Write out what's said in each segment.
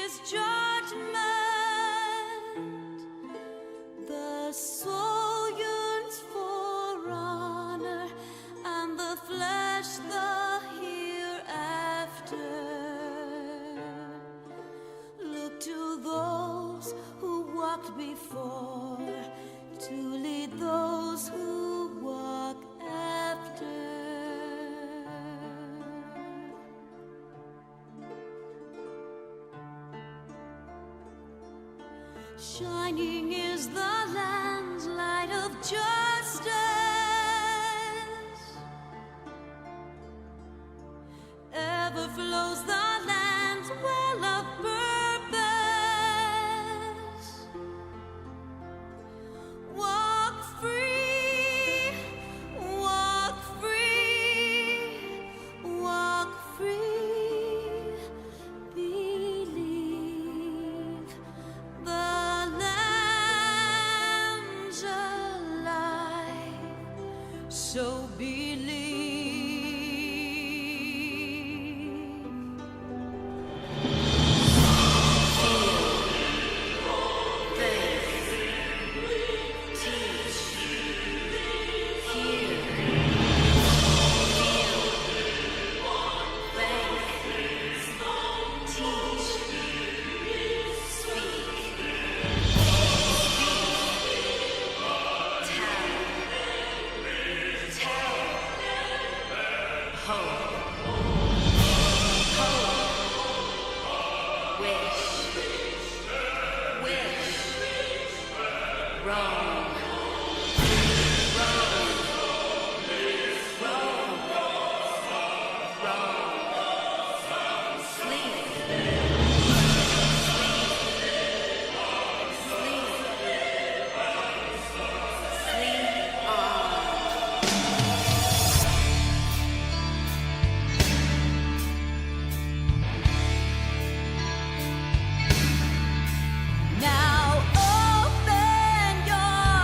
his judgment. The soul yearns for honor, and the flesh the hereafter. Look to those who walked before, to lead those who walk after. Shining is the land's light of justice. Ever flows the land's well of purpose. Walk free, walk free, walk free. Believe the lamb's alive, so believe. Now open your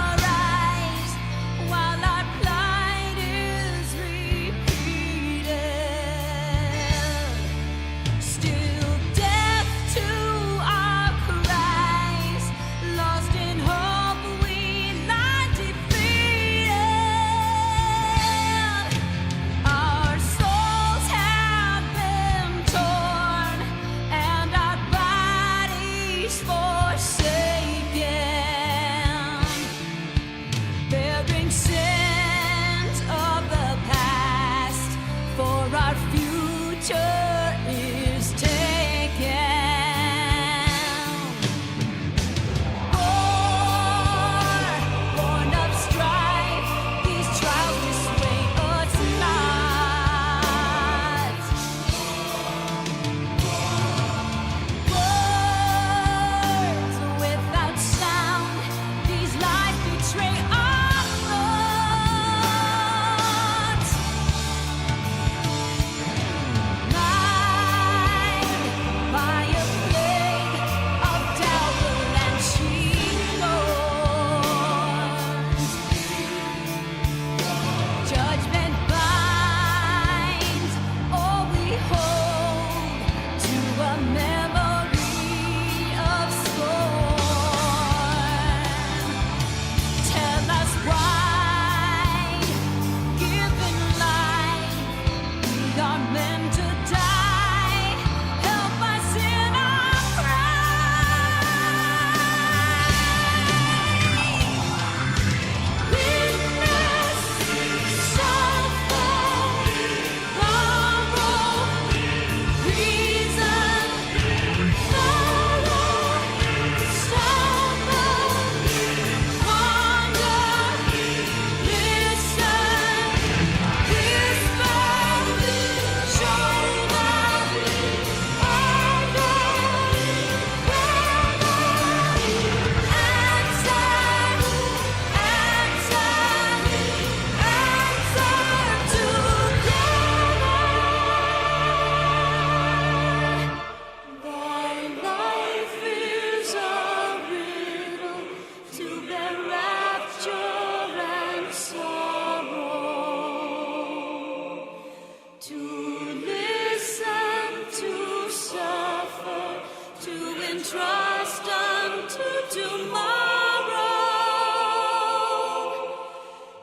can trust unto tomorrow.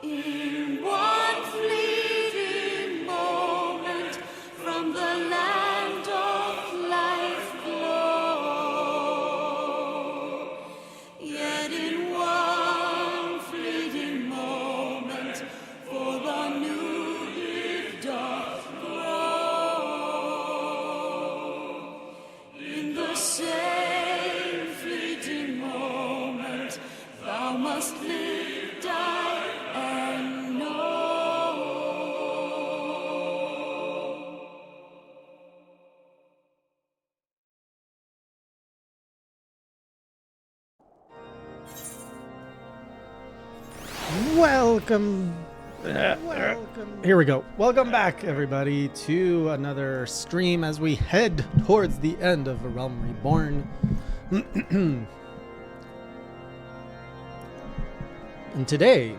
In one fleeting moment from the land of life glow. Yet in one fleeting moment for a new eve doth grow. In the same fleeting moment thou must live, die, and know. Welcome. Here we go. Welcome back, everybody, to another stream as we head towards the end of A Realm Reborn. And today,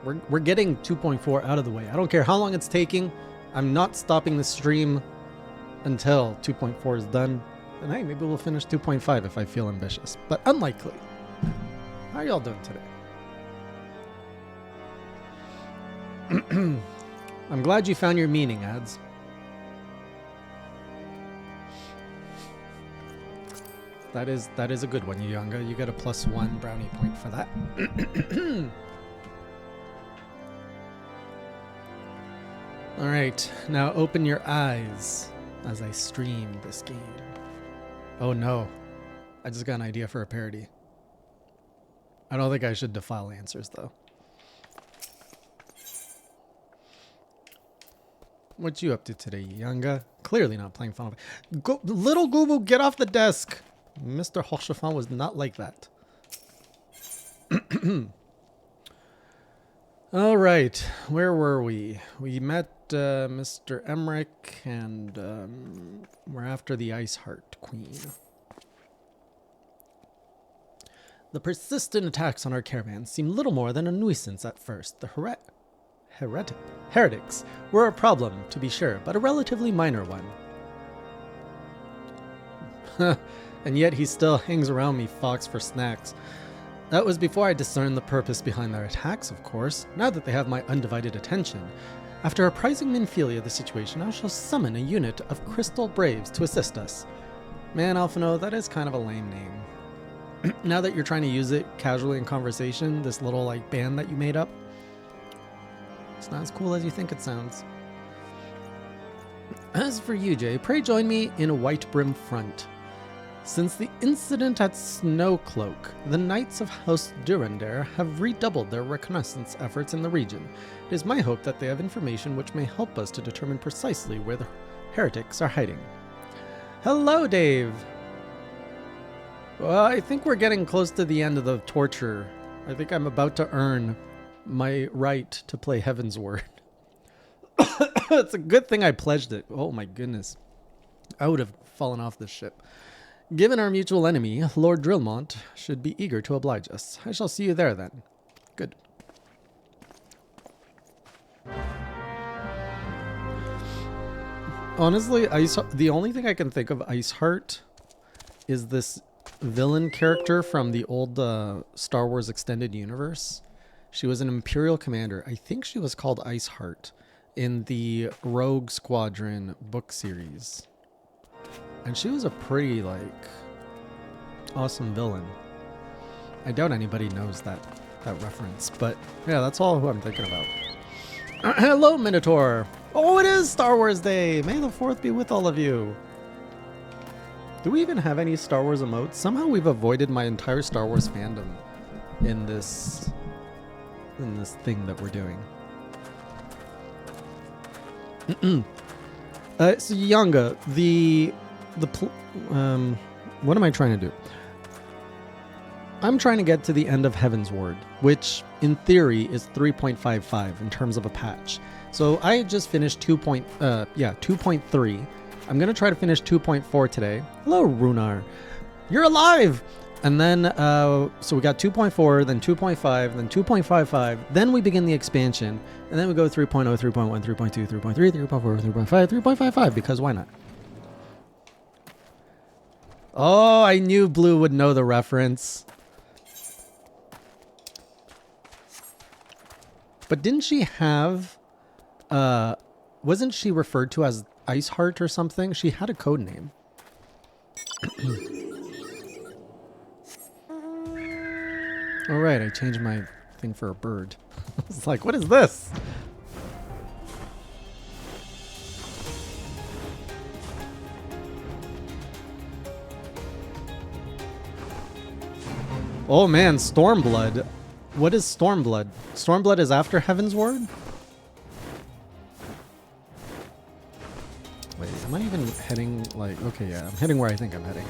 we're getting 2.4 out of the way. I don't care how long it's taking. I'm not stopping the stream until 2.4 is done. And hey, maybe we'll finish 2.5 if I feel ambitious, but unlikely. How are y'all doing today? I'm glad you found your meaning, ads. That is a good one, Younga. You get a +1 brownie point for that. All right, now open your eyes as I stream this game. Oh no, I just got an idea for a parody. I don't think I should defile answers though. What you up to today, Younga? Clearly not playing Final Fantasy. Little Goobu, get off the desk! Mr. Hoshifan was not like that. All right, where were we? We met Mr. Emmerich, and we're after the Ice Heart Queen. The persistent attacks on our caravan seemed little more than a nuisance at first. The heretics were a problem, to be sure, but a relatively minor one. And yet he still hangs around me, Fox, for snacks. That was before I discerned the purpose behind their attacks, of course. Now that they have my undivided attention, after apprising Minfilia of the situation, I shall summon a unit of Crystal Braves to assist us. Man, Alphino, that is kind of a lame name. Now that you're trying to use it casually in conversation, this little like band that you made up, it's not as cool as you think it sounds. As for you, Jay, pray join me in a White Brim front. Since the incident at Snowcloak, the Knights of House Durandare have redoubled their reconnaissance efforts in the region. It is my hope that they have information which may help us to determine precisely where the heretics are hiding. Hello, Dave! Well, I think we're getting close to the end of the torture. I think I'm about to earn my right to play Heaven's Word. It's a good thing I pledged it. Oh my goodness. I would have fallen off this ship. Given our mutual enemy, Lord Drillmont should be eager to oblige us. I shall see you there then. Good. Honestly, the only thing I can think of Iceheart is this villain character from the old Star Wars Extended Universe. She was an Imperial commander. I think she was called Iceheart in the Rogue Squadron book series. And she was a pretty, like, awesome villain. I doubt anybody knows that reference, but yeah, that's all who I'm thinking about. Hello, Minotaur! Oh, it is Star Wars Day! May the 4th be with all of you! Do we even have any Star Wars emotes? Somehow we've avoided my entire Star Wars fandom in this thing that we're doing. So Yanga, what am I trying to do? I'm trying to get to the end of Heaven's Word, which in theory is 3.55 in terms of a patch. So I just finished 2.3. I'm gonna try to finish 2.4 today. Hello, Runar. You're alive! And then, so we got 2.4, then 2.5, then 2.55, then we begin the expansion, and then we go 3.0, 3.1, 3.2, 3.3, 3.4, 3.5, 3.55, because why not? Oh, I knew Blue would know the reference. But didn't she have... wasn't she referred to as Ice Heart or something? She had a code name. All right, I changed my thing for a bird. It's like, what is this? Oh man, Stormblood. What is Stormblood? Stormblood is after Heaven's Ward? Wait, am I even heading like... Okay, yeah, I'm heading where I think I'm heading.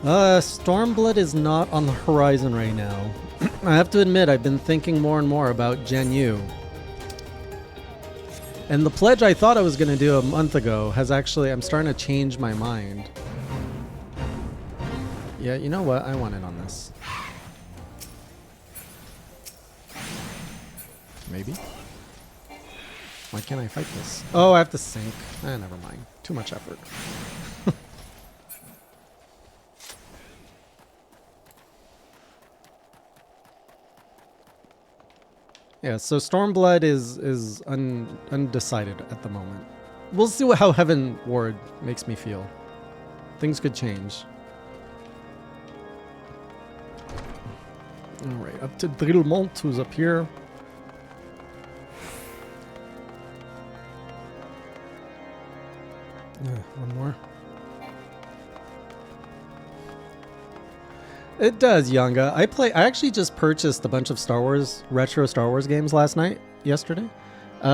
Stormblood is not on the horizon right now. I have to admit, I've been thinking more and more about Gen U. And the pledge I thought I was going to do a month ago has actually... I'm starting to change my mind. Yeah, you know what? I want in on this. Maybe? Why can't I fight this? Oh, I have to sink. Never mind. Too much effort. Yeah, so Stormblood is undecided at the moment. We'll see how Heaven Ward makes me feel. Things could change. Alright, up to Drillmont, who's up here. One more. It does, Yanga. I actually just purchased a bunch of retro Star Wars games yesterday.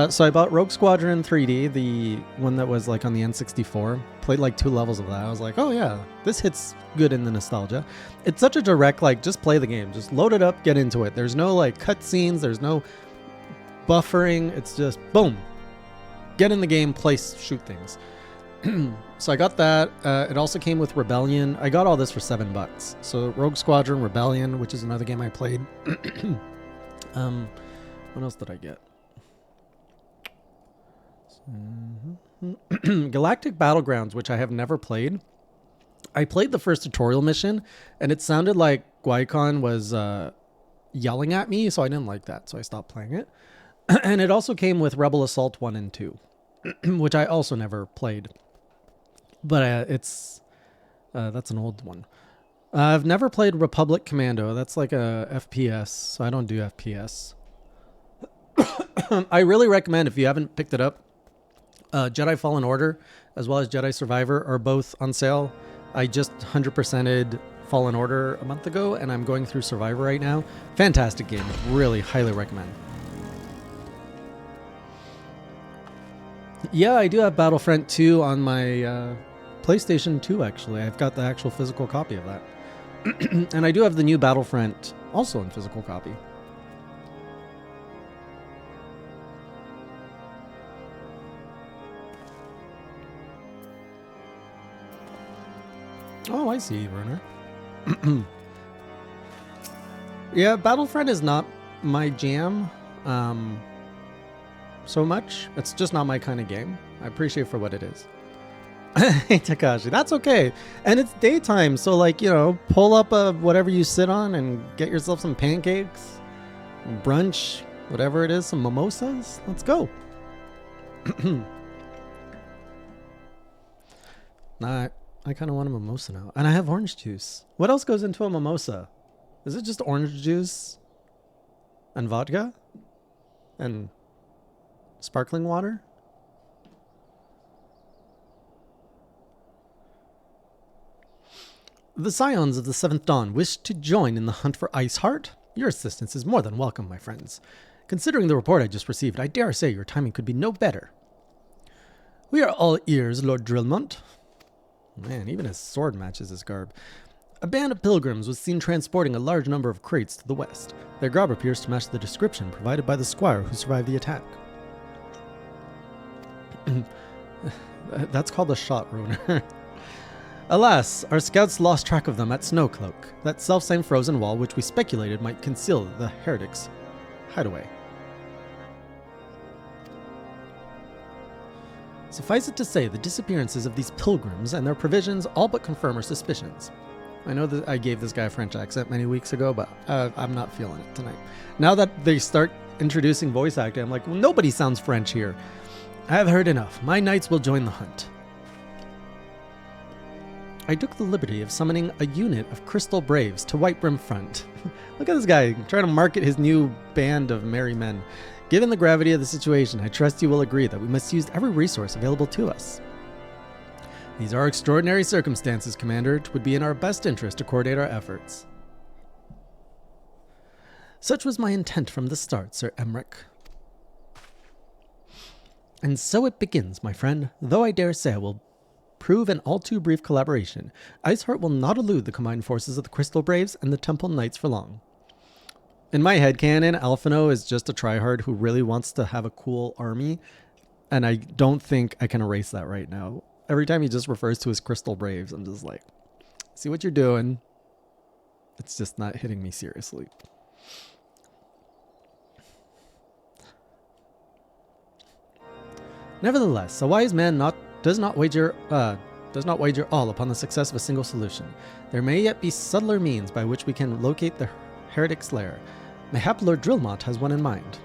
So I bought Rogue Squadron 3D, the one that was like on the N64. Played like 2 levels of that. I was like, oh yeah, this hits good in the nostalgia. It's such a direct, like, just play the game. Just load it up, get into it. There's no like cutscenes, there's no buffering. It's just boom. Get in the game, shoot things. So I got that. It also came with Rebellion. I got all this for $7. So Rogue Squadron, Rebellion, which is another game I played. What else did I get? Galactic Battlegrounds, which I have never played. I played the first tutorial mission, and it sounded like Qui-Gon was yelling at me, so I didn't like that, so I stopped playing it. And it also came with Rebel Assault 1 and 2, which I also never played. But that's an old one. I've never played Republic Commando. That's like a FPS, so I don't do FPS. I really recommend, if you haven't picked it up, Jedi Fallen Order as well as Jedi Survivor are both on sale. I just 100%ed Fallen Order a month ago, and I'm going through Survivor right now. Fantastic game. Really highly recommend. Yeah, I do have Battlefront 2 on my PlayStation 2, actually. I've got the actual physical copy of that. And I do have the new Battlefront also in physical copy. Oh, I see, Werner. Yeah, Battlefront is not my jam so much. It's just not my kind of game. I appreciate for what it is. Hey, Takashi, that's okay. And it's daytime, so like, you know, pull up whatever you sit on and get yourself some pancakes, brunch, whatever it is, some mimosas. Let's go. Nah, I kind of want a mimosa now. And I have orange juice. What else goes into a mimosa? Is it just orange juice and vodka and sparkling water? The Scions of the Seventh Dawn wish to join in the hunt for Ice Heart. Your assistance is more than welcome, my friends. Considering the report I just received, I dare say your timing could be no better. We are all ears, Lord Drillmont. Man, even his sword matches his garb. A band of pilgrims was seen transporting a large number of crates to the west. Their garb appears to match the description provided by the squire who survived the attack. That's called a shot, Roner. Alas, our scouts lost track of them at Snowcloak, that selfsame frozen wall which we speculated might conceal the heretics' hideaway. Suffice it to say, the disappearances of these pilgrims and their provisions all but confirm our suspicions. I know that I gave this guy a French accent many weeks ago, but I'm not feeling it tonight. Now that they start introducing voice acting, I'm like, well, nobody sounds French here. I have heard enough. My knights will join the hunt. I took the liberty of summoning a unit of Crystal Braves to Whitebrim Front. Look at this guy trying to market his new band of merry men. Given the gravity of the situation, I trust you will agree that we must use every resource available to us. These are extraordinary circumstances, Commander. It would be in our best interest to coordinate our efforts. Such was my intent from the start, Sir Emmerich. And so it begins, my friend, though I dare say I will prove an all too brief collaboration. Iceheart will not elude the combined forces of the Crystal Braves and the Temple Knights for long. In my headcanon, Alphino is just a tryhard who really wants to have a cool army, and I don't think I can erase that right now. Every time he just refers to his Crystal Braves, I'm just like, see what you're doing. It's just not hitting me seriously. Nevertheless, a wise man does not wager all upon the success of a single solution. There may yet be subtler means by which we can locate the heretic's lair. Mayhap Lord Drillmont has one in mind.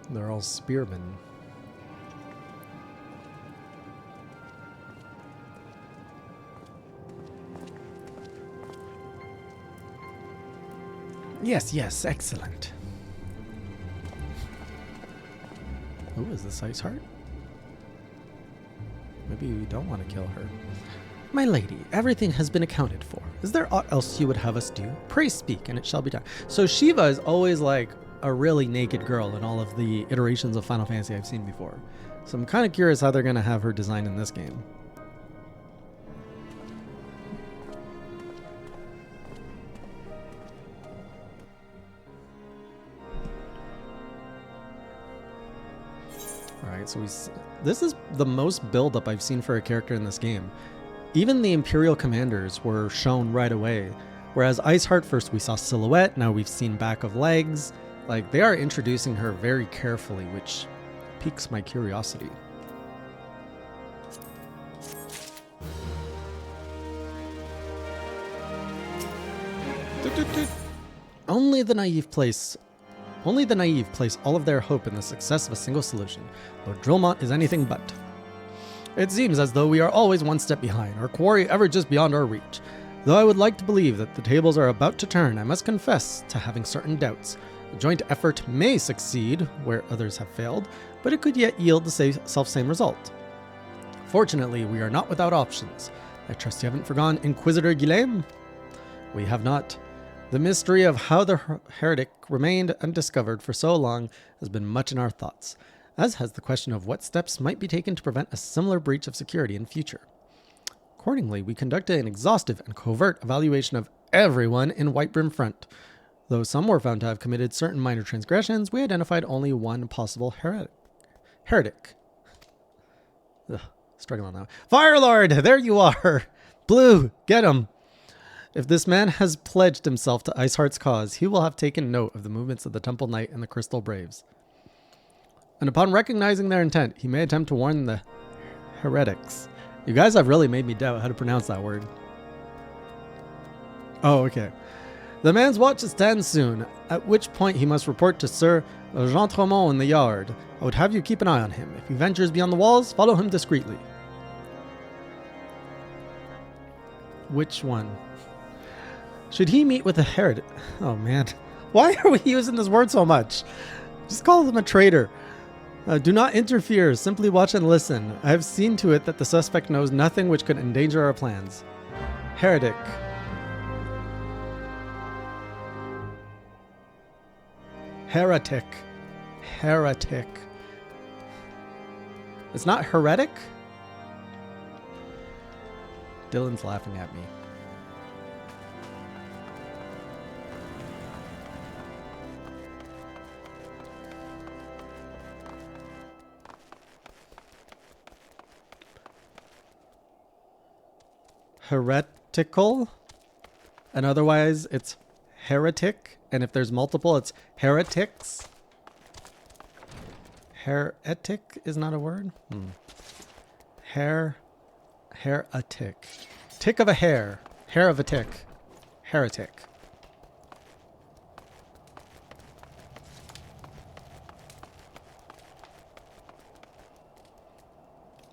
They're all spearmen. Yes, excellent. Who is this Iceheart? Maybe we don't want to kill her. My lady, everything has been accounted for. Is there aught else you would have us do? Pray speak, and it shall be done. So Shiva is always like a really naked girl in all of the iterations of Final Fantasy I've seen before. So I'm kind of curious how they're going to have her designed in this game. Alright, so this is the most build-up I've seen for a character in this game. Even the Imperial commanders were shown right away. Whereas Iceheart, first we saw silhouette, now we've seen back of legs. Like, they are introducing her very carefully, which piques my curiosity. Only the naive place all of their hope in the success of a single solution. Lord Drillmont is anything but. It seems as though we are always one step behind, our quarry ever just beyond our reach. Though I would like to believe that the tables are about to turn, I must confess to having certain doubts. A joint effort may succeed where others have failed, but it could yet yield the self-same result. Fortunately, we are not without options. I trust you haven't forgone Inquisitor Guilhem? We have not. The mystery of how the heretic remained undiscovered for so long has been much in our thoughts, as has the question of what steps might be taken to prevent a similar breach of security in future. Accordingly, we conducted an exhaustive and covert evaluation of everyone in Whitebrim Front. Though some were found to have committed certain minor transgressions, we identified only one possible heretic. Ugh, struggling on that. Firelord, there you are! Blue, get him! If this man has pledged himself to Iceheart's cause, he will have taken note of the movements of the Temple Knight and the Crystal Braves. And upon recognizing their intent, he may attempt to warn the heretics. You guys have really made me doubt how to pronounce that word. Oh, okay. The man's watch stands soon, at which point he must report to Sir Jean Tremont in the yard. I would have you keep an eye on him. If he ventures beyond the walls, follow him discreetly. Which one? Should he meet with a heretic? Oh man, why are we using this word so much? Just call him a traitor. Do not interfere, simply watch and listen. I have seen to it that the suspect knows nothing which could endanger our plans. Heretic. Heretic. Heretic. It's not heretic? Dylan's laughing at me. heretical, and otherwise it's heretic. And if there's multiple, it's heretics. Heretic is not a word. Heretic. Tick of a hair. Hair of a tick. Heretic.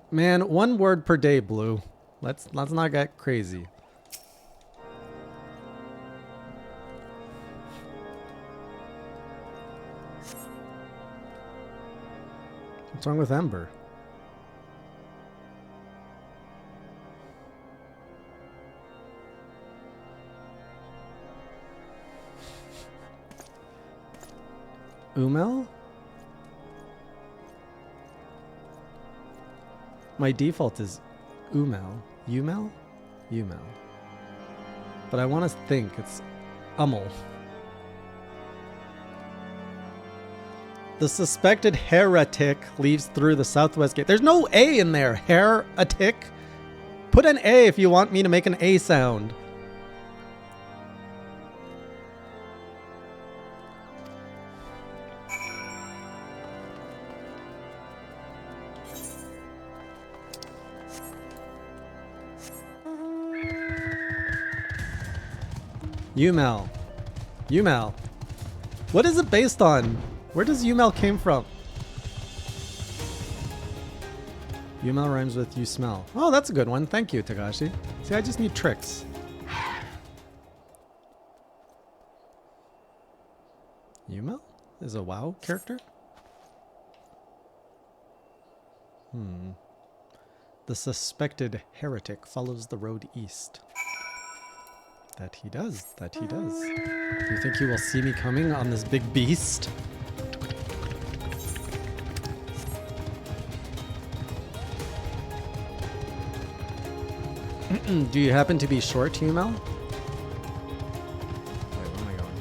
Man, one word per day, Blue. Let's not get crazy. What's wrong with Ember? Umel? My default is Umel. Umel? Umel. But I want to think it's Ummel. The suspected heretic leaves through the southwest gate. There's no A in there. Heretic? Put an A if you want me to make an A sound. Umel. Umel. What is it based on? Where does Umel came from? Umel rhymes with you smell. Oh, that's a good one. Thank you, Takashi. See, I just need tricks. Umel is a WoW character? The suspected heretic follows the road east. That he does. That he does. Do you think you will see me coming on this big beast? Do you happen to be short, Umel? Wait, where am I going?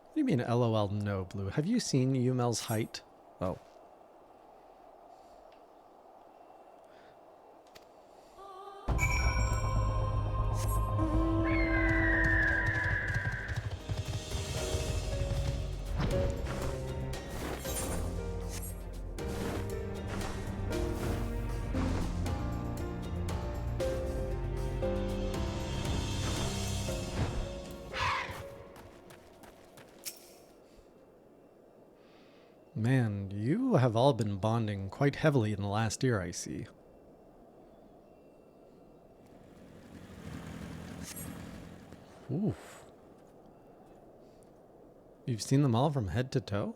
What do you mean LOL no, Blue? Have you seen Umel's height? Oh. Man, you have all been bonding quite heavily in the last year, I see. Oof. You've seen them all from head to toe?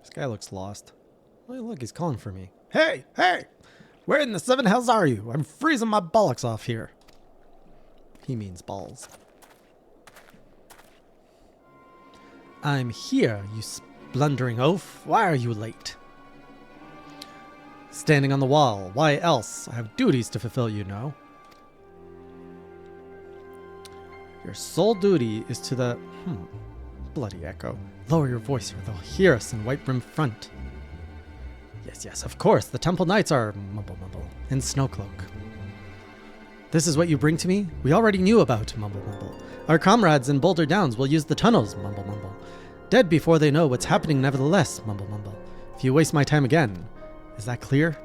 This guy looks lost. Oh, look, he's calling for me. Hey, hey! Where in the seven hells are you? I'm freezing my bollocks off here. He means balls. I'm here, you blundering oaf. Why are you late? Standing on the wall. Why else? I have duties to fulfill, you know. Your sole duty is to the... bloody echo. Lower your voice or they'll hear us in White Brim Front. Yes, yes, of course. The Temple Knights are... mumble, mumble. In Snowcloak. This is what you bring to me? We already knew about... mumble, mumble. Our comrades in Boulder Downs will use the tunnels, mumble, mumble. Dead before they know what's happening nevertheless, mumble, mumble. If you waste my time again, is that clear?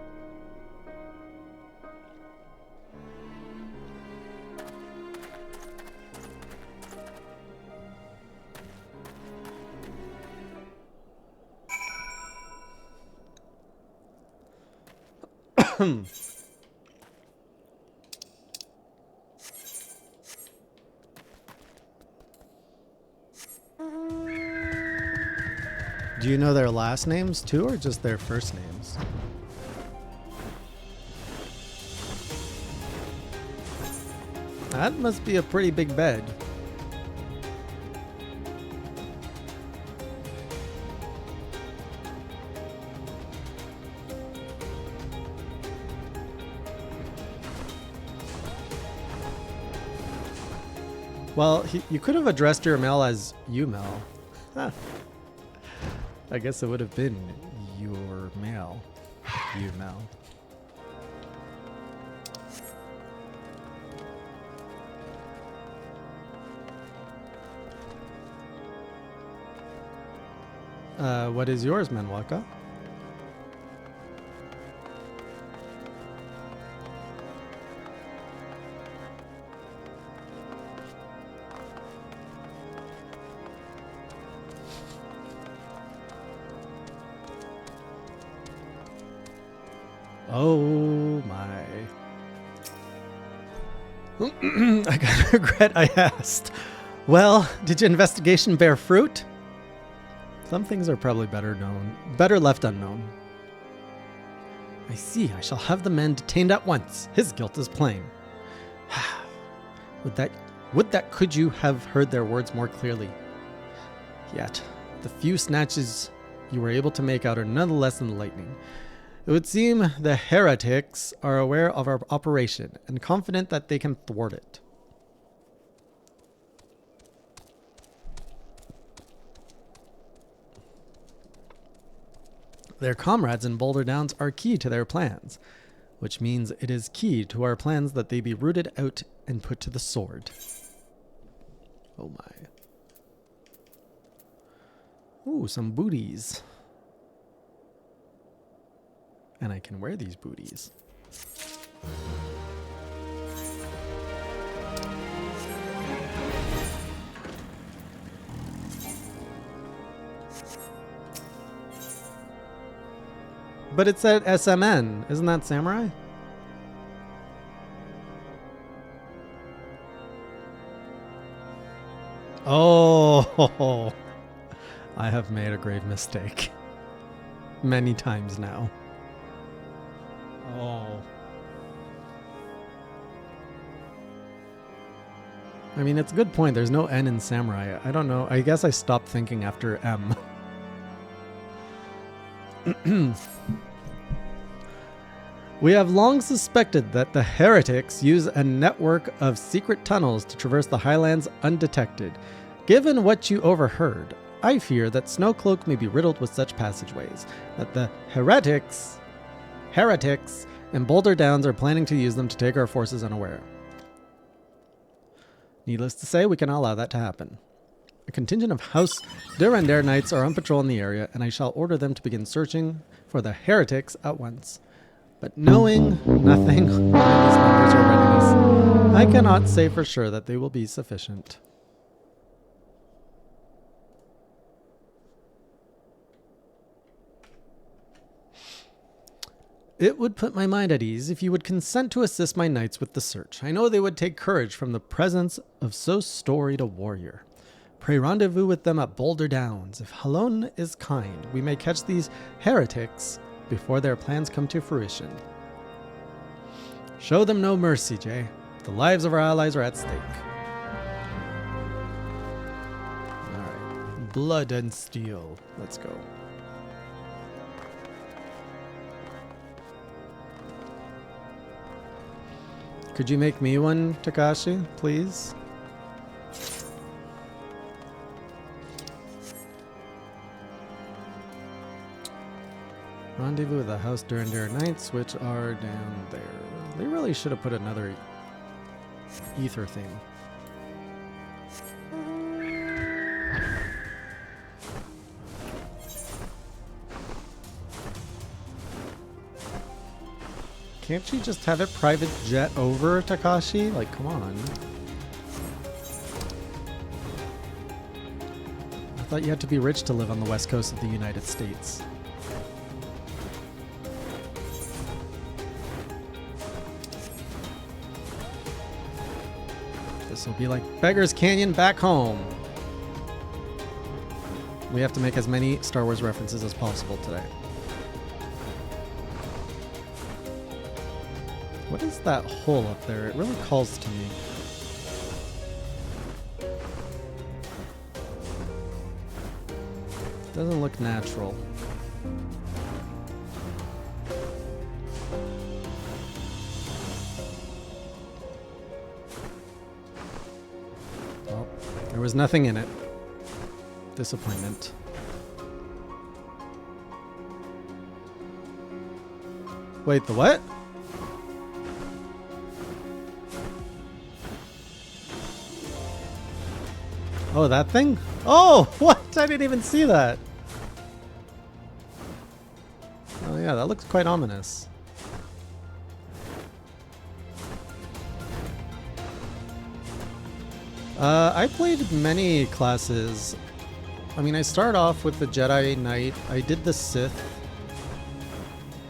Do you know their last names too, or just their first names? That must be a pretty big bed. Well, you could have addressed your mail as you, Mel. Huh. I guess it would have been your mail. You, Mel. What is yours, Manwaka? Oh my. I gotta regret I asked. Well, did your investigation bear fruit? Some things are probably better left unknown. I see. I shall have the man detained at once. His guilt is plain. Would that could you have heard their words more clearly? Yet, the few snatches you were able to make out are nonetheless enlightening. It would seem the heretics are aware of our operation and confident that they can thwart it. Their comrades in Boulder Downs are key to their plans, which means it is key to our plans that they be rooted out and put to the sword. Oh my. Ooh, some booties. And I can wear these booties. But it said SMN. Isn't that samurai? Oh, I have made a grave mistake. Many times now. Oh. I mean, it's a good point. There's no N in samurai. I don't know. I guess I stopped thinking after M. We have long suspected that the heretics use a network of secret tunnels to traverse the highlands undetected. Given what you overheard, I fear that Snowcloak may be riddled with such passageways, that the heretics and Boulder Downs are planning to use them to take our forces unaware. Needless to say, we cannot allow that to happen. A contingent of House Durandare Knights are on patrol in the area, and I shall order them to begin searching for the heretics at once. But knowing nothing of these numbers or readiness, I cannot say for sure that they will be sufficient. It would put my mind at ease if you would consent to assist my knights with the search. I know they would take courage from the presence of so storied a warrior. Pray rendezvous with them at Boulder Downs. If Halon is kind, we may catch these heretics before their plans come to fruition. Show them no mercy, Jay. The lives of our allies are at stake. Alright. Blood and steel. Let's go. Could you make me one, Takashi, please? Rendezvous with the House Durandare Knights, which are down there. They really should have put another ether thing. Can't you just have it private jet over, Takashi? Like, come on. I thought you had to be rich to live on the west coast of the United States. This will be like Beggar's Canyon back home. We have to make as many Star Wars references as possible today. What is that hole up there? It really calls to me. Doesn't look natural. There was nothing in it. Disappointment. Wait, the what? Oh, that thing? Oh, what? I didn't even see that. Oh yeah, that looks quite ominous. I played many classes. I mean, I started off with the Jedi Knight. I did the Sith.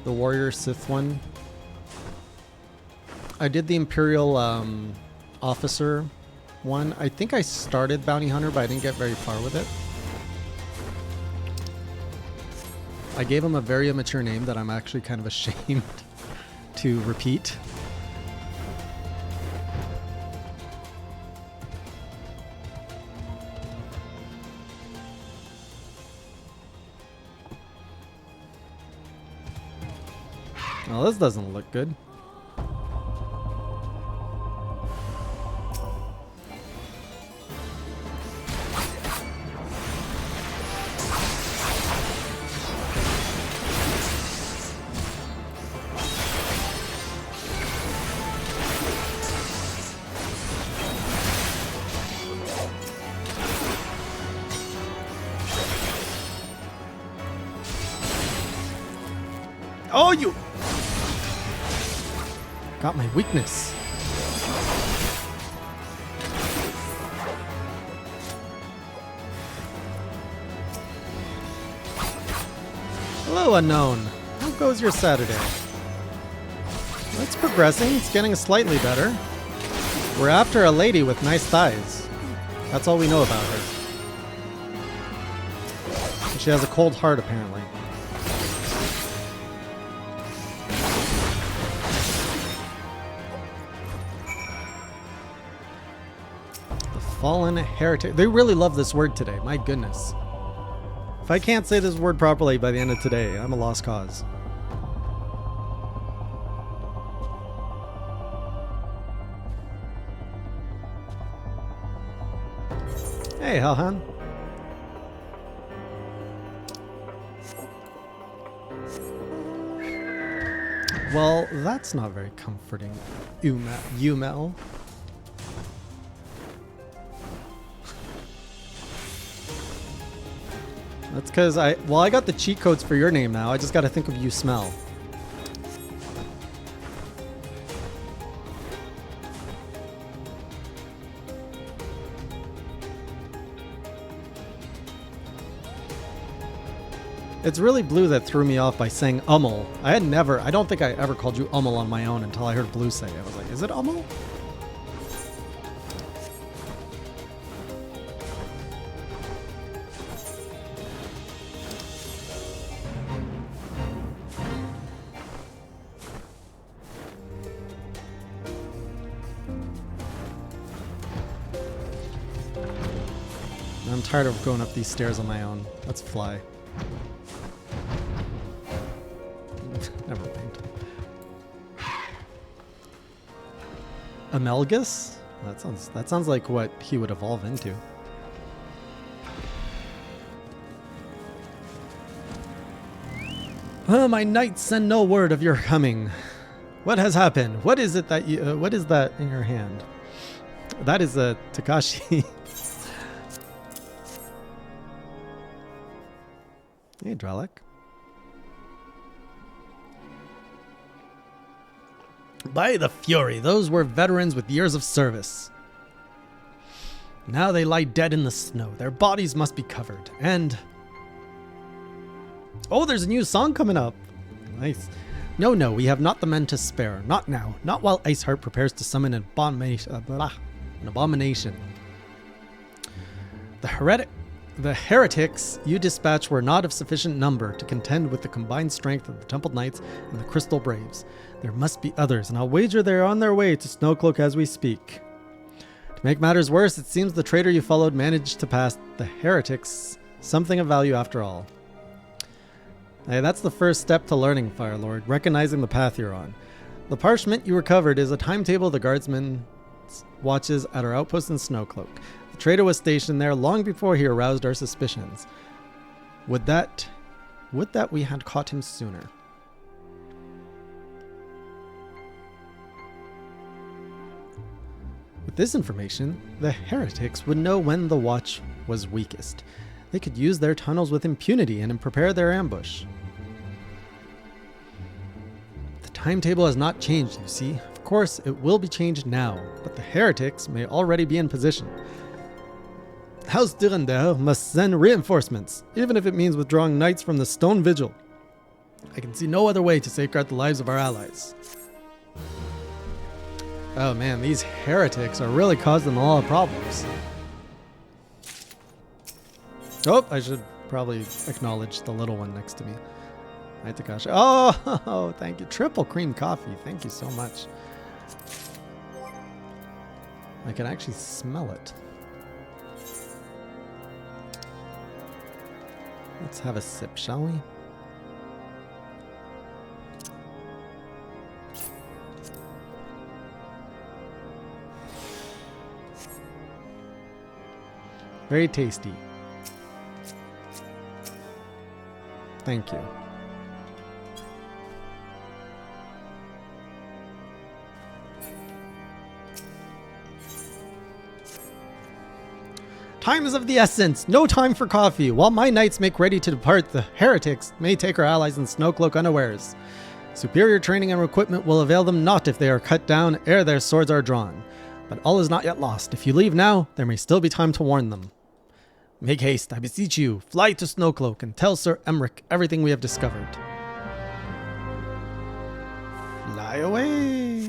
The Warrior Sith one. I did the Imperial Officer one. I think I started Bounty Hunter, but I didn't get very far with it. I gave him a very immature name that I'm actually kind of ashamed to repeat. Well, this doesn't look good. Oh, you got my weakness. Hello, unknown. How goes your Saturday? It's progressing. It's getting slightly better. We're after a lady with nice thighs. That's all we know about her. And she has a cold heart, apparently. Fallen heretic. They really love this word today. My goodness. If I can't say this word properly by the end of today, I'm a lost cause. Hey, Helhan. Well, that's not very comforting. Umel. That's because I got the cheat codes for your name now. I just got to think of you smell. It's really Blue that threw me off by saying Ummel. I don't think I ever called you Ummel on my own until I heard Blue say it. I was like, is it Ummel? I'm tired of going up these stairs on my own. Let's fly. Never mind. Amelgus? That sounds like what he would evolve into. My knights send no word of your coming. What has happened? What is it that you? What is that in your hand? That is a Takashi. Hey, Drellic. By the Fury, those were veterans with years of service. Now they lie dead in the snow. Their bodies must be covered. And... oh, there's a new song coming up. Nice. No, we have not the men to spare. Not now. Not while Iceheart prepares to summon an abomination. The heretics you dispatched were not of sufficient number to contend with the combined strength of the Temple Knights and the Crystal Braves. There must be others, and I'll wager they're on their way to Snowcloak as we speak. To make matters worse, it seems the traitor you followed managed to pass the heretics something of value after all. Hey, that's the first step to learning, Firelord, recognizing the path you're on. The parchment you recovered is a timetable the guardsman watches at our outpost in Snowcloak. The traitor was stationed there long before he aroused our suspicions. Would that we had caught him sooner. With this information, the heretics would know when the watch was weakest. They could use their tunnels with impunity and prepare their ambush. The timetable has not changed, you see. Of course, it will be changed now, but the heretics may already be in position. House Durandel must send reinforcements, even if it means withdrawing knights from the Stone Vigil. I can see no other way to safeguard the lives of our allies. Oh man, these heretics are really causing a lot of problems. Oh, I should probably acknowledge the little one next to me. Hi, Takashi. Oh, thank you. Triple cream coffee. Thank you so much. I can actually smell it. Let's have a sip, shall we? Very tasty. Thank you. Time is of the essence. No time for coffee. While my knights make ready to depart, the heretics may take our allies in Snowcloak unawares. Superior training and equipment will avail them not if they are cut down ere their swords are drawn. But all is not yet lost. If you leave now, there may still be time to warn them. Make haste, I beseech you. Fly to Snowcloak and tell Sir Emric everything we have discovered. Fly away.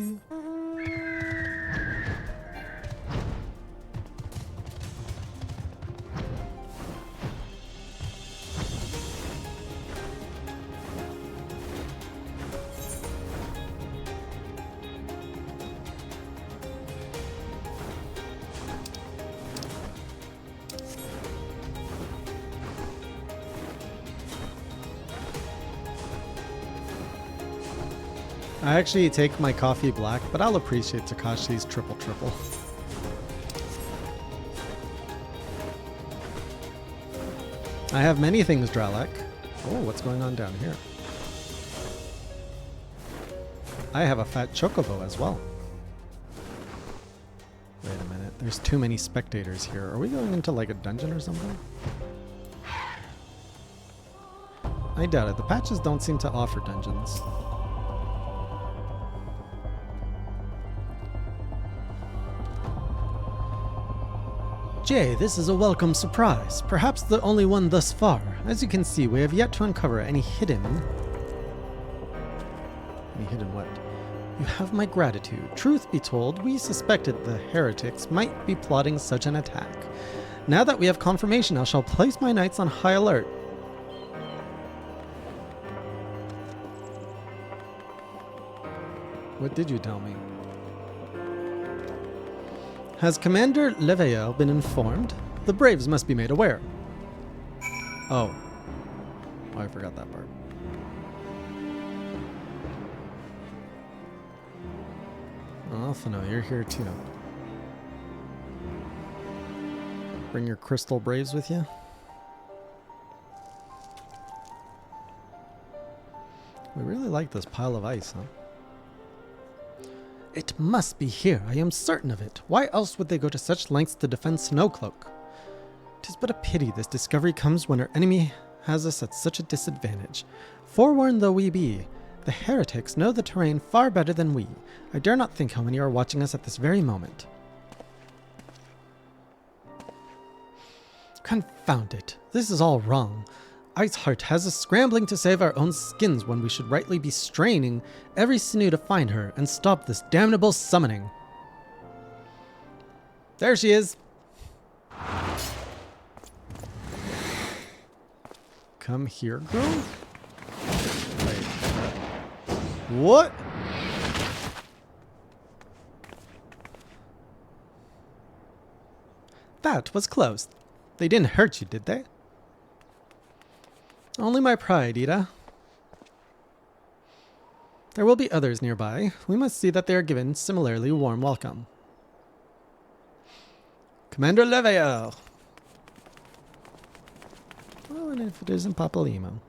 I actually take my coffee black, but I'll appreciate Takashi's triple. I have many things, Dralek. Oh, what's going on down here? I have a fat chocobo as well. Wait a minute, there's too many spectators here. Are we going into like a dungeon or something? I doubt it. The patches don't seem to offer dungeons. Jay, this is a welcome surprise. Perhaps the only one thus far. As you can see, we have yet to uncover any hidden... Any hidden what? You have my gratitude. Truth be told, we suspected the heretics might be plotting such an attack. Now that we have confirmation, I shall place my knights on high alert. What did you tell me? Has Commander Leveilleur been informed? The Braves must be made aware. Oh, I forgot that part. Alphino, you're here too. Bring your crystal Braves with you. We really like this pile of ice, huh? It must be here. I am certain of it. Why else would they go to such lengths to defend Snowcloak? 'Tis but a pity this discovery comes when our enemy has us at such a disadvantage. Forewarned though we be, the heretics know the terrain far better than we. I dare not think how many are watching us at this very moment. Confound it. This is all wrong. Iceheart has us scrambling to save our own skins when we should rightly be straining every sinew to find her and stop this damnable summoning. There she is. Come here, girl. Wait. What? That was close. They didn't hurt you, did they? Only my pride, Ida. There will be others nearby. We must see that they are given similarly warm welcome. Commander Leveilleur. Well, and if it isn't Papalimo.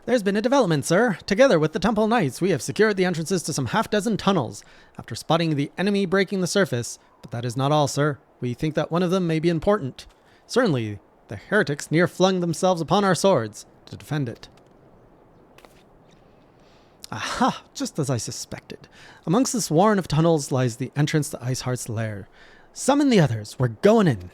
There's been a development, sir. Together with the Temple Knights, we have secured the entrances to some half-dozen tunnels after spotting the enemy breaking the surface. But that is not all, sir. We think that one of them may be important. Certainly, the heretics near flung themselves upon our swords to defend it. Aha! Just as I suspected. Amongst this warren of tunnels lies the entrance to Iceheart's lair. Summon the others. We're going in.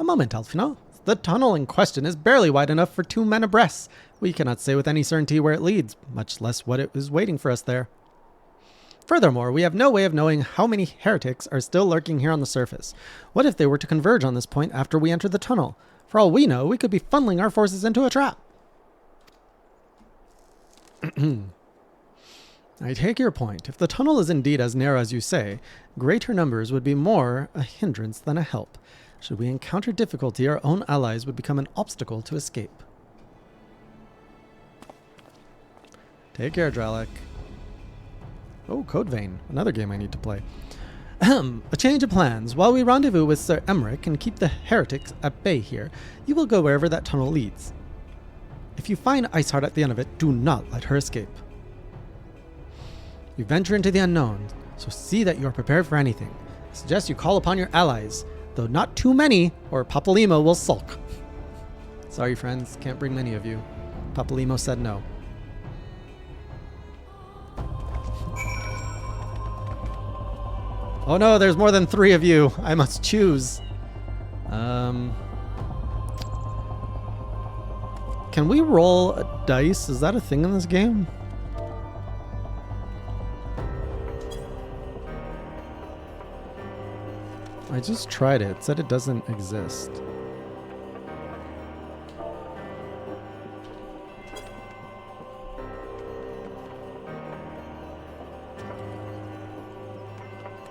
A moment, Alfino. The tunnel in question is barely wide enough for 2 men abreast. We cannot say with any certainty where it leads, much less what it is waiting for us there. Furthermore, we have no way of knowing how many heretics are still lurking here on the surface. What if they were to converge on this point after we enter the tunnel? For all we know, we could be funneling our forces into a trap. I take your point. If the tunnel is indeed as narrow as you say, greater numbers would be more a hindrance than a help. Should we encounter difficulty, our own allies would become an obstacle to escape. Take care, Dralek. Oh, Code Vein. Another game I need to play. Ahem. A change of plans. While we rendezvous with Sir Emmerich and keep the heretics at bay here, you will go wherever that tunnel leads. If you find Iceheart at the end of it, do not let her escape. You venture into the unknown, so see that you are prepared for anything. I suggest you call upon your allies, though not too many, or Papalimo will sulk. Sorry, friends, can't bring many of you. Papalimo said no. Oh no, there's more than 3 of you. I must choose. Can we roll a dice? Is that a thing in this game? I just tried it. It said it doesn't exist.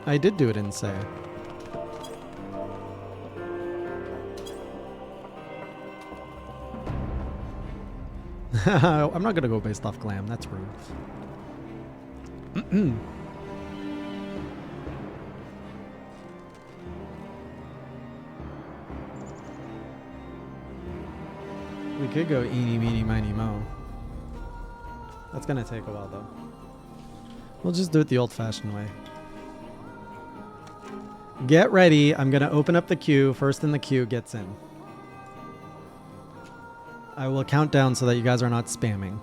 I did do it in Say. I'm not gonna go based off glam. That's rude. We could go eeny, meeny, miny, mo. That's gonna take a while, though. We'll just do it the old-fashioned way. Get ready. I'm gonna open up the queue. First in the queue gets in. I will count down so that you guys are not spamming.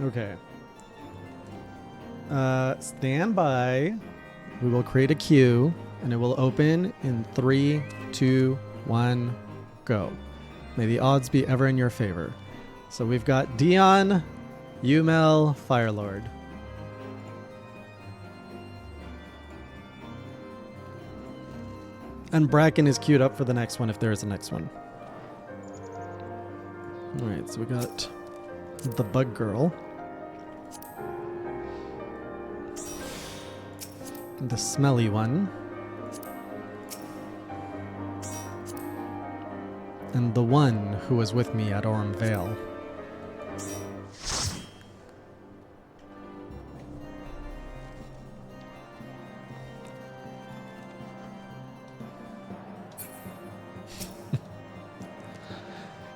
Okay. Stand by. We will create a queue, and it will open in 3, 2, 1, go. May the odds be ever in your favor. So we've got Dion, Umel, Firelord. And Bracken is queued up for the next one if there is a next one. Alright, so we got the Bug Girl. The smelly one. And the one who was with me at Orm Vale.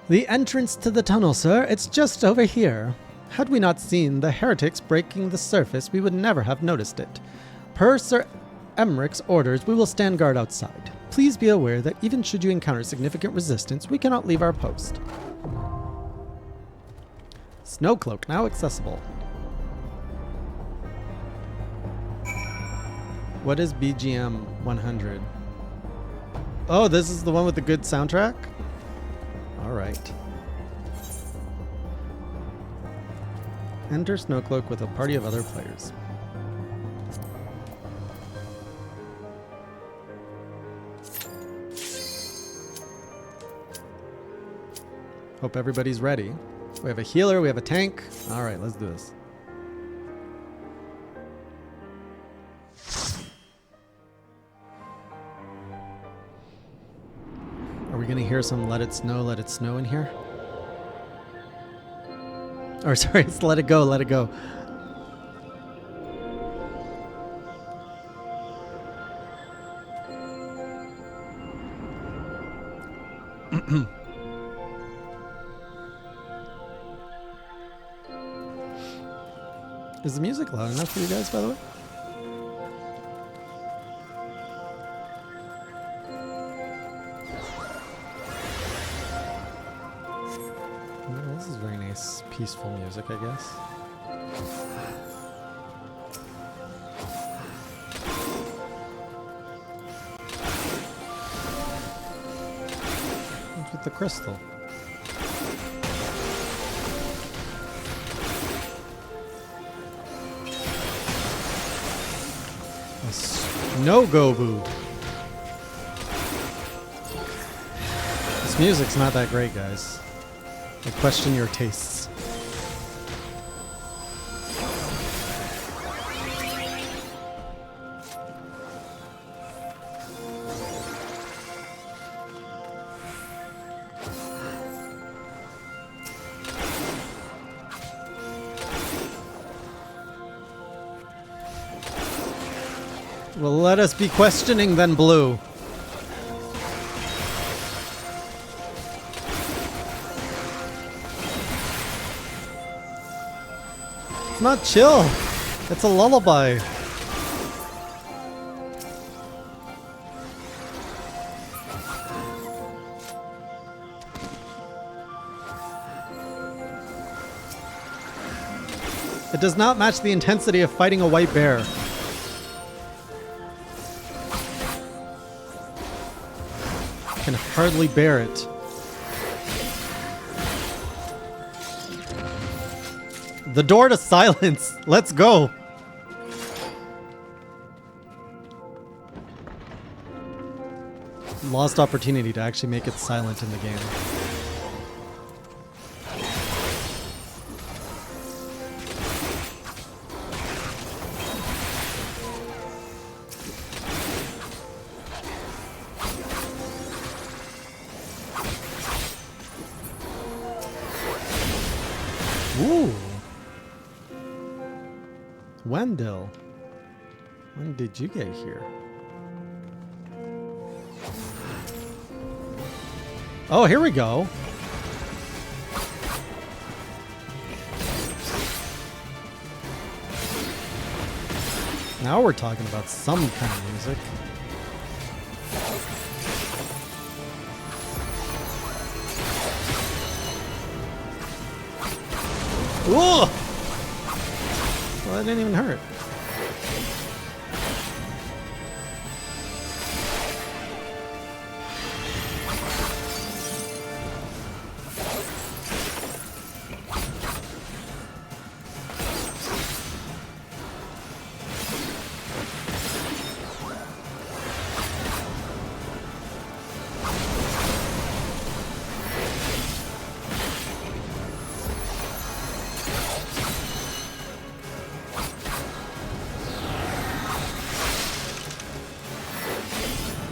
The entrance to the tunnel, sir. It's just over here. Had we not seen the heretics breaking the surface, we would never have noticed it. Per Sir Emmerich's orders, we will stand guard outside. Please be aware that even should you encounter significant resistance, we cannot leave our post. Snowcloak now accessible. What is BGM 100? Oh, this is the one with the good soundtrack? Alright. Enter Snowcloak with a party of other players. Hope everybody's ready. We have a healer, we have a tank. Alright, let's do this. Are we gonna hear some Let It Snow in here? Or sorry, it's Let It Go, Let It Go. Is the music loud enough for you guys, by the way? Well, this is very nice, peaceful music, I guess. What's with the crystal? No Gobu. This music's not that great, guys. I question your tastes. Well, let us be questioning then, Blue. It's not chill. It's a lullaby. It does not match the intensity of fighting a white bear. Can hardly bear it. The door to silence. Let's go. Lost opportunity to actually make it silent in the game. Ooh. Wendell. When did you get here? Oh, here we go. Now we're talking about some kind of music. Whoa! Well, that didn't even hurt.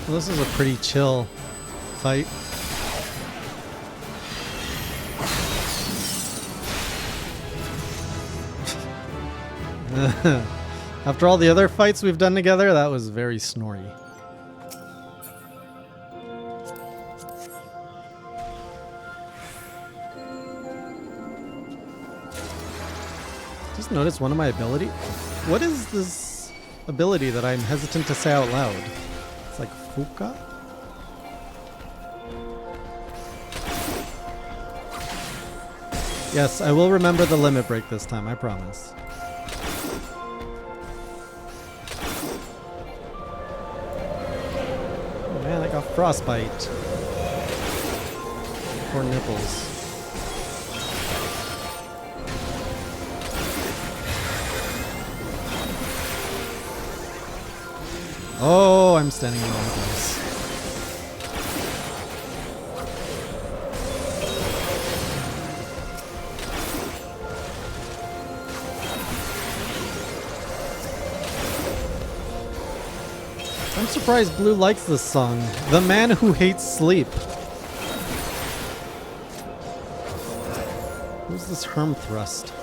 Well, this is a pretty chill fight. After all the other fights we've done together, that was very snory. Just noticed one of my ability. What is this ability that I'm hesitant to say out loud? It's like Fuka? Yes, I will remember the limit break this time, I promise. Oh man, I got frostbite. Poor nipples. Oh, I'm standing in the wrong place. I'm surprised Blue likes this song. The Man Who Hates Sleep. Who's this Herm Thrust?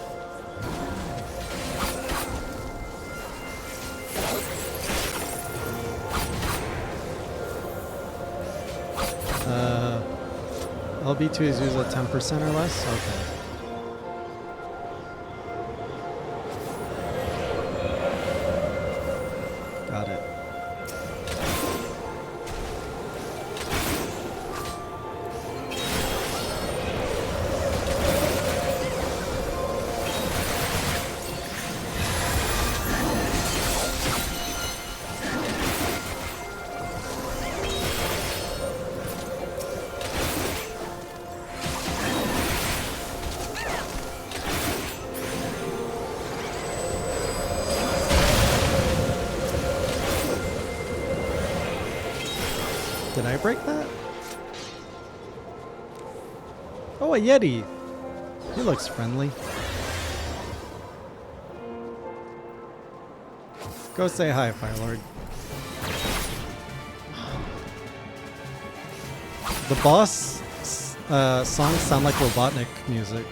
LB2 is used at 10% or less? Okay. Got it. Did I break that? Oh, a Yeti. He looks friendly. Go say hi, Firelord. The boss songs sound like Robotnik music.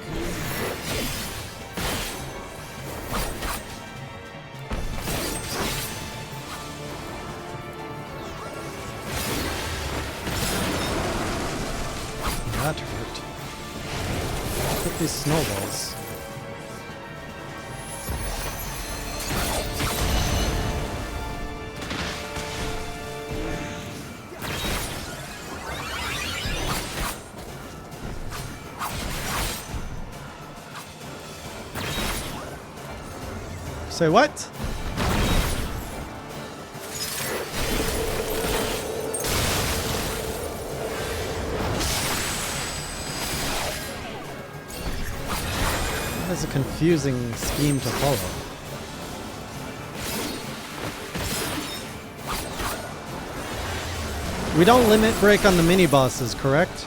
That hurt. Look at these snowballs. Say what? That's a confusing scheme to follow. We don't limit break on the mini bosses, correct?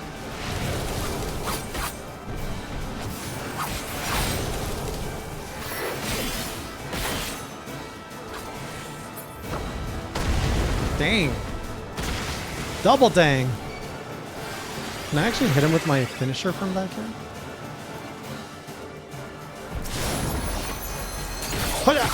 Dang. Double dang. Can I actually hit him with my finisher from back here? Hoya!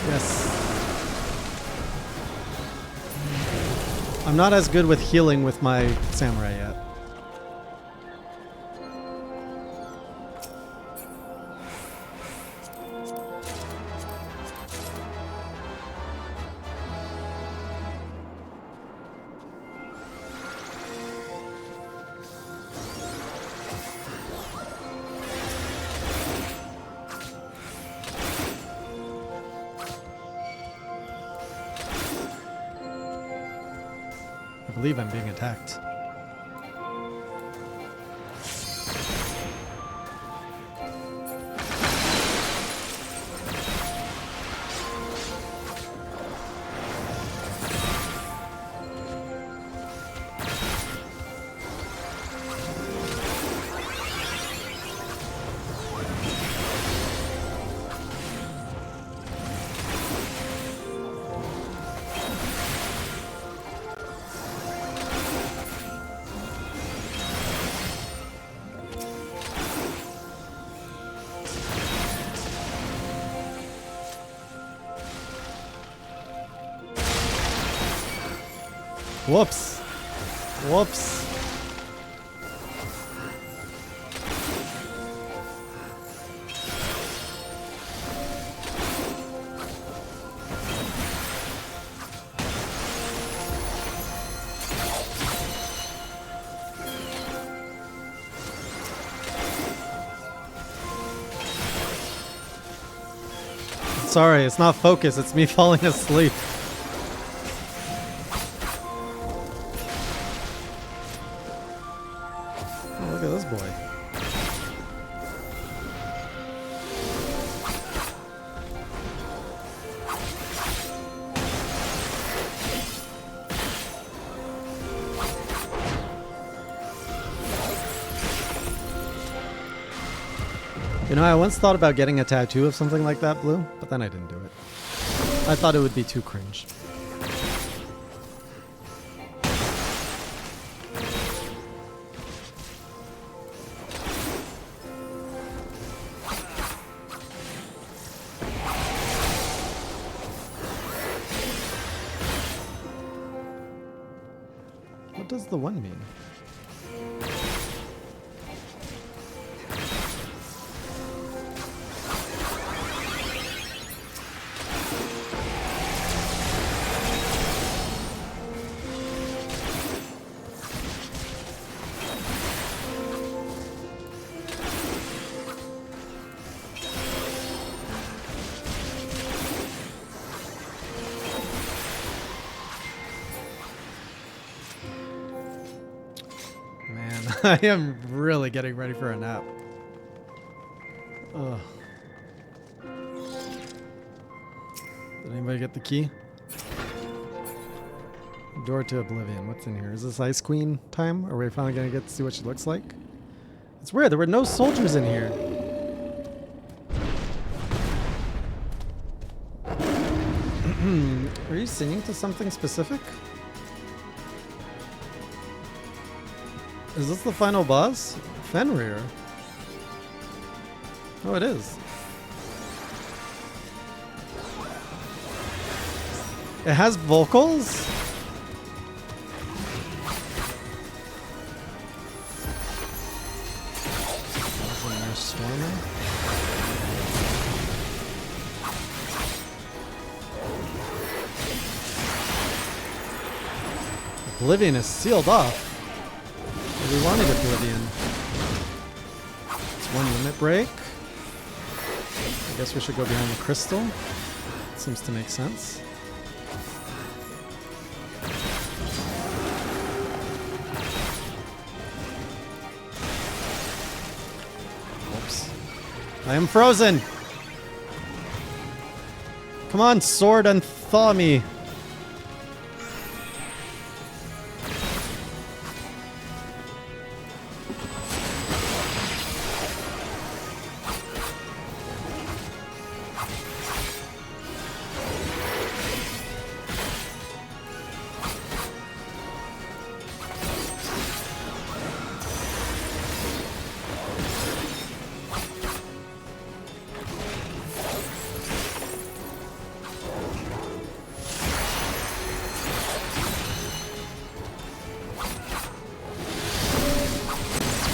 Yes. I'm not as good with healing with my samurai yet. I believe I'm being attacked. Whoops. Whoops. Sorry, it's not focus, it's me falling asleep. Oh, look at this boy. You know, I once thought about getting a tattoo of something like that, Blue, but then I didn't do it. I thought it would be too cringe. What does the one mean? I am really getting ready for a nap. Ugh. Did anybody get the key? Door to Oblivion. What's in here? Is this Ice Queen time? Are we finally going to get to see what she looks like? It's weird. There were no soldiers in here. Are you singing to something specific? Is this the final boss? Fenrir. Oh, it is. It has vocals? Oblivion is sealed off. We wanted Oblivion. It's one limit break. I guess we should go behind the crystal. Seems to make sense. Oops. I am frozen! Come on, sword, unthaw me!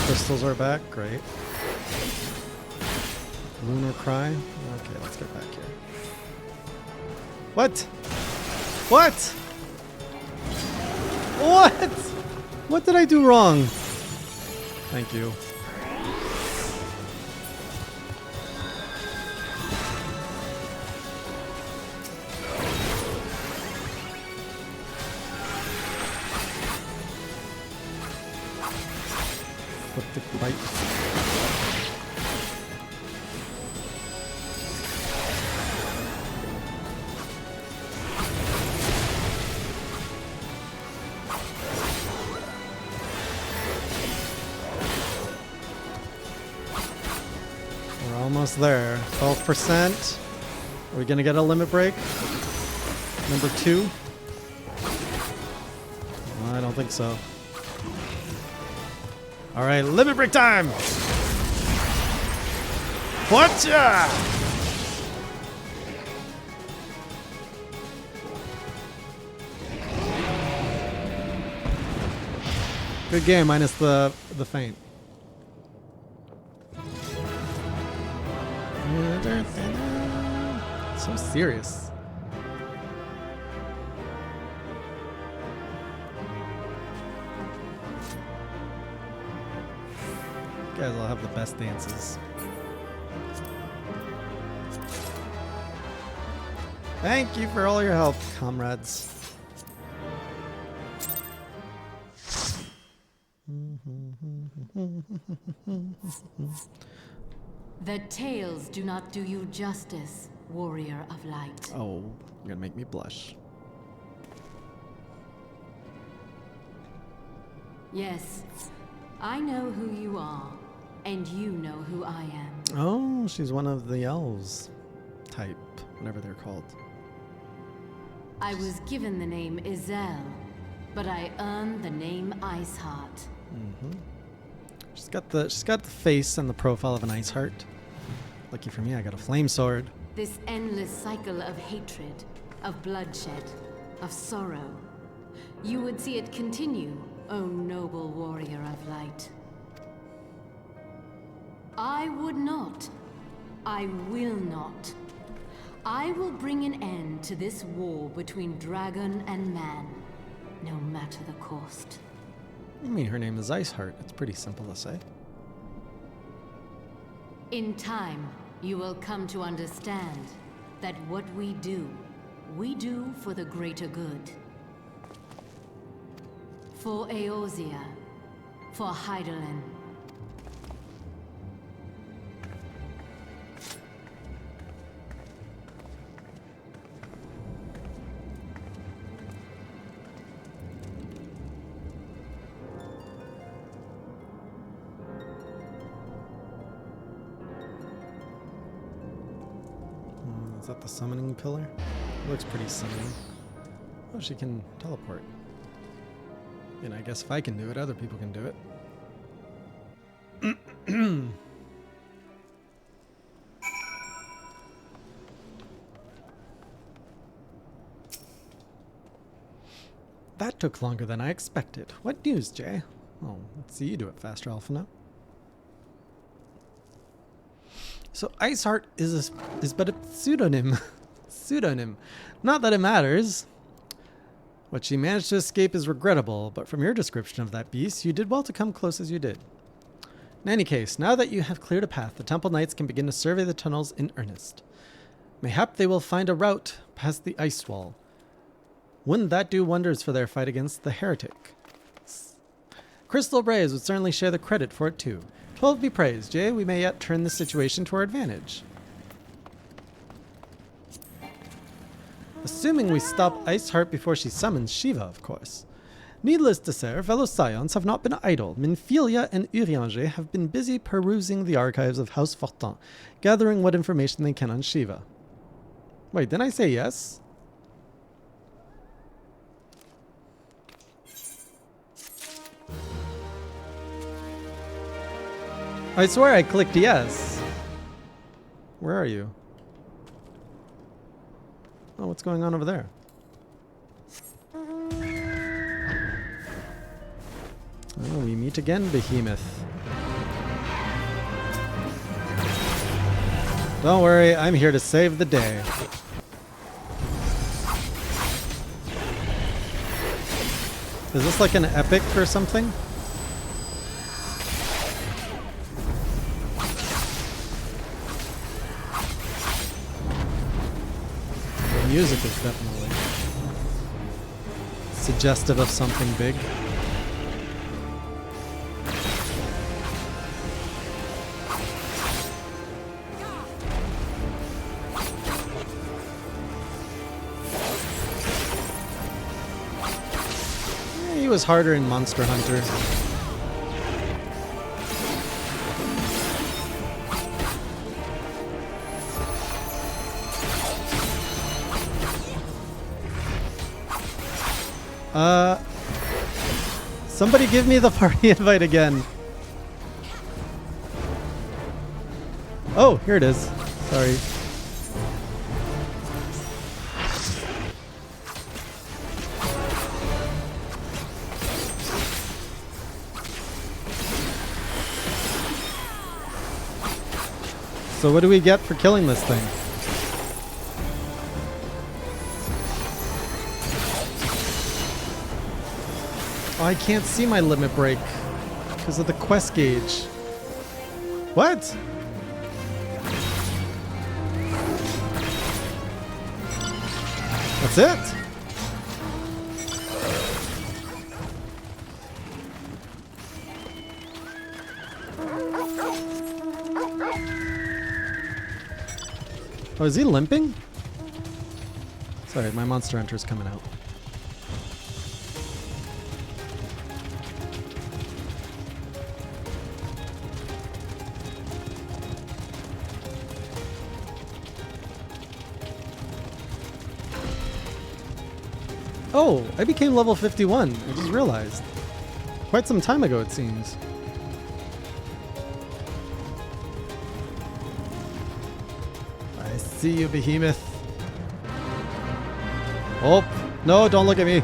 Crystals are back, great. Lunar Cry. Okay, let's get back here. What? What? What? What did I do wrong? Thank you. Bite. We're almost there. 12%. Are we gonna get a limit break? Number 2? No, I don't think so. All right, limit break time. Whatcha? Good game, minus the feint. So serious. You guys all have the best dances. Thank you for all your help, comrades. The tales do not do you justice, warrior of light. Oh, you're gonna make me blush. Yes, I know who you are, and you know who I am. Oh, she's one of the elves type, whatever they're called. I was given the name Izel, but I earned the name Iceheart. She's got the face and the profile of an ice heart. Lucky for me, I got a flame sword. This endless cycle of hatred, of bloodshed, of sorrow. You would see it continue, O noble warrior of light. I would not. I will not. I will bring an end to this war between dragon and man, no matter the cost. I mean, her name is Iceheart. It's pretty simple to say. In time, you will come to understand that what we do for the greater good. For Eorzea, for Hydaelyn. Is that the summoning pillar? Looks pretty summoning. Oh, she can teleport. And I guess if I can do it, other people can do it. That took longer than I expected. What news, Jay? Oh, let's see you do it faster, Alphina. So Iceheart is but a pseudonym. Pseudonym. Not that it matters. What she managed to escape is regrettable, but from your description of that beast, you did well to come close as you did. In any case, now that you have cleared a path, the Temple Knights can begin to survey the tunnels in earnest. Mayhap they will find a route past the ice wall. Wouldn't that do wonders for their fight against the heretic? Crystal Braves would certainly share the credit for it too. 12 be praised, Jay. We may yet turn this situation to our advantage. Assuming we stop Iceheart before she summons Shiva, of course. Needless to say, our fellow Scions have not been idle. Minfilia and Urianger have been busy perusing the archives of House FF14, gathering what information they can on Shiva. Wait, didn't I say yes? I swear I clicked yes. Where are you? Oh, what's going on over there? Oh, we meet again, Behemoth. Don't worry, I'm here to save the day. Is this like an epic or something? The music is definitely suggestive of something big. He was harder in Monster Hunter. Somebody give me the party invite again. Oh, here it is. Sorry. So what do we get for killing this thing? Oh, I can't see my limit break because of the quest gauge. What? That's it? Oh, is he limping? Sorry, my Monster Hunter's coming out. Oh, I became level 51. I just realized. Quite some time ago, it seems. I see you, Behemoth. Oh, no, don't look at me.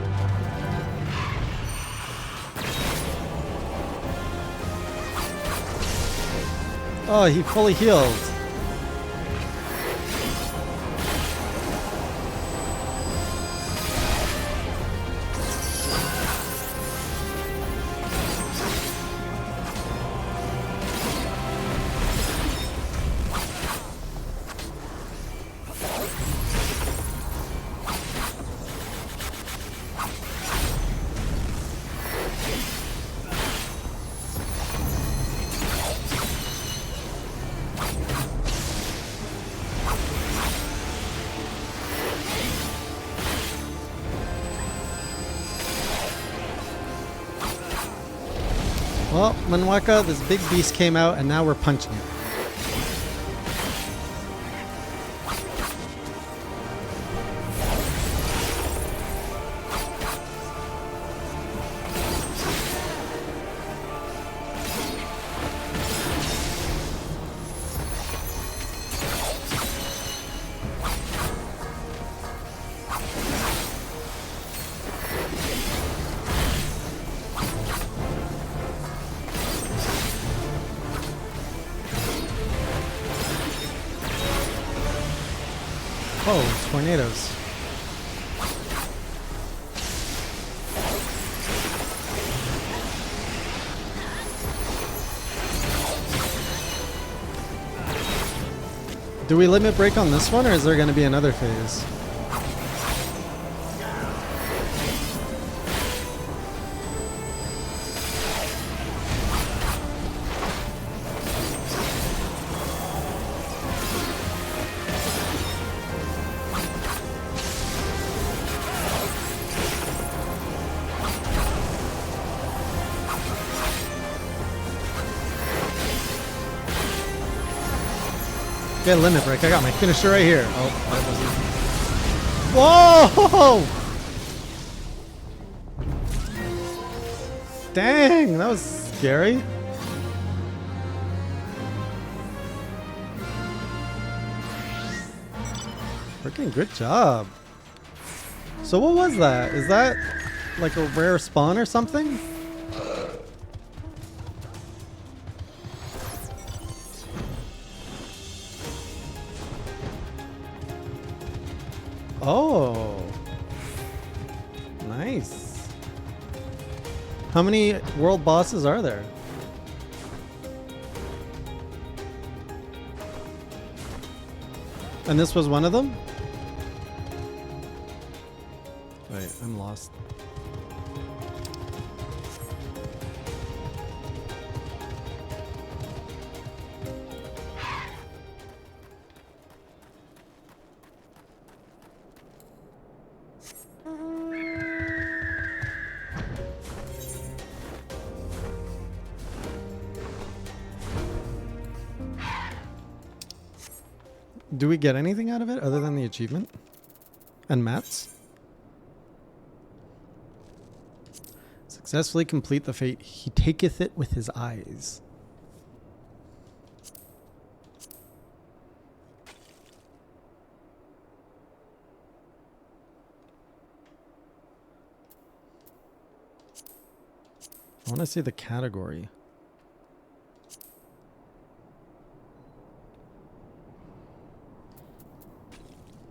Oh, he fully healed. Well, Manwaka, this big beast came out, and now we're punching it. Oh, tornadoes. Do we limit break on this one, or is there going to be another phase? Get a limit break. I got my finisher right here. Oh, that wasn't. Whoa! Dang, that was scary. Freaking good job. So what was that? Is that like a rare spawn or something? Oh, nice. How many world bosses are there? And this was one of them? Wait, I'm lost. Do we get anything out of it other than the achievement? And mats? Successfully complete the fate. He taketh it with his eyes. I want to see the category.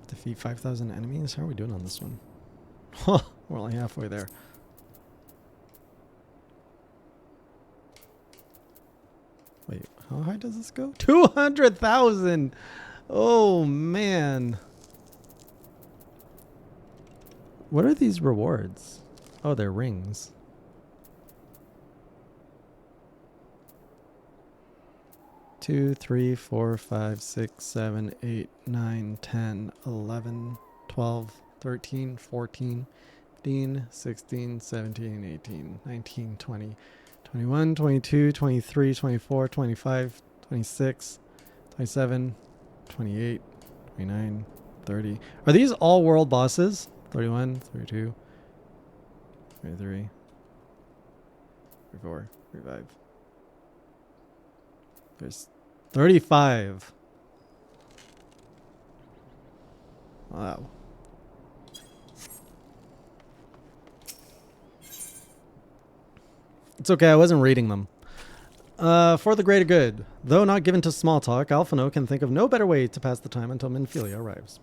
Defeat 5,000 enemies? How are we doing on this one? We're only halfway there. Wait, how high does this go? 200,000! Oh, man. What are these rewards? Oh, they're rings. 2, 3, 4, 5, 6, 7, 8, 9, 10, 11, 12, 13, 14, 15, 16, 17, 18, 19, 20, 21, 22, 23, 24, 25, 26, 27, 28, 29, 30. Are these all world bosses? 31, 32, 33, 34, 35. There's 35. Wow. It's okay, I wasn't reading them. For the greater good. Though not given to small talk, Alphino can think of no better way to pass the time until Minfilia arrives.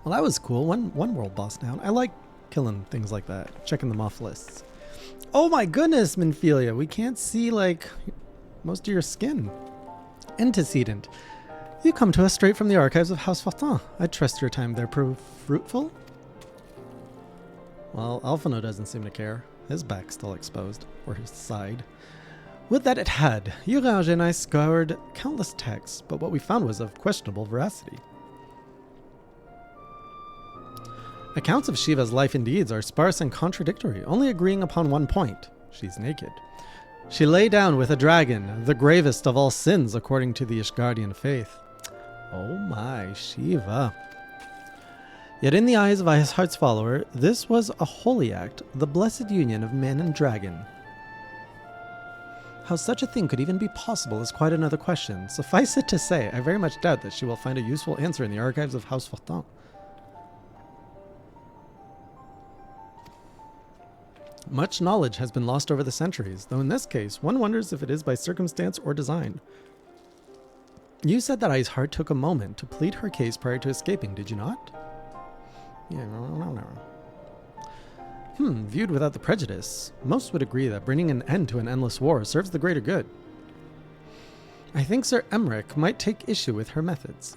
Well, that was cool. One world boss down. I like killing things like that. Checking them off lists. Oh my goodness, Minfilia. We can't see, like, most of your skin. Antecedent. You come to us straight from the archives of House FF14. I trust your time there proved fruitful. Well, Alphino doesn't seem to care. His back's still exposed. Or his side. Would that it had. Urange and I scoured countless texts, but what we found was of questionable veracity. Accounts of Shiva's life and deeds are sparse and contradictory, only agreeing upon one point. She's naked. She lay down with a dragon, the gravest of all sins according to the Ishgardian faith. Oh my, Shiva. Yet in the eyes of Iceheart's follower, this was a holy act, the blessed union of man and dragon. How such a thing could even be possible is quite another question. Suffice it to say, I very much doubt that she will find a useful answer in the archives of House FF14. Much knowledge has been lost over the centuries, though in this case, one wonders if it is by circumstance or design. You said that Iceheart took a moment to plead her case prior to escaping, did you not? Yeah, no. Viewed without the prejudice, most would agree that bringing an end to an endless war serves the greater good. I think Sir Emmerich might take issue with her methods.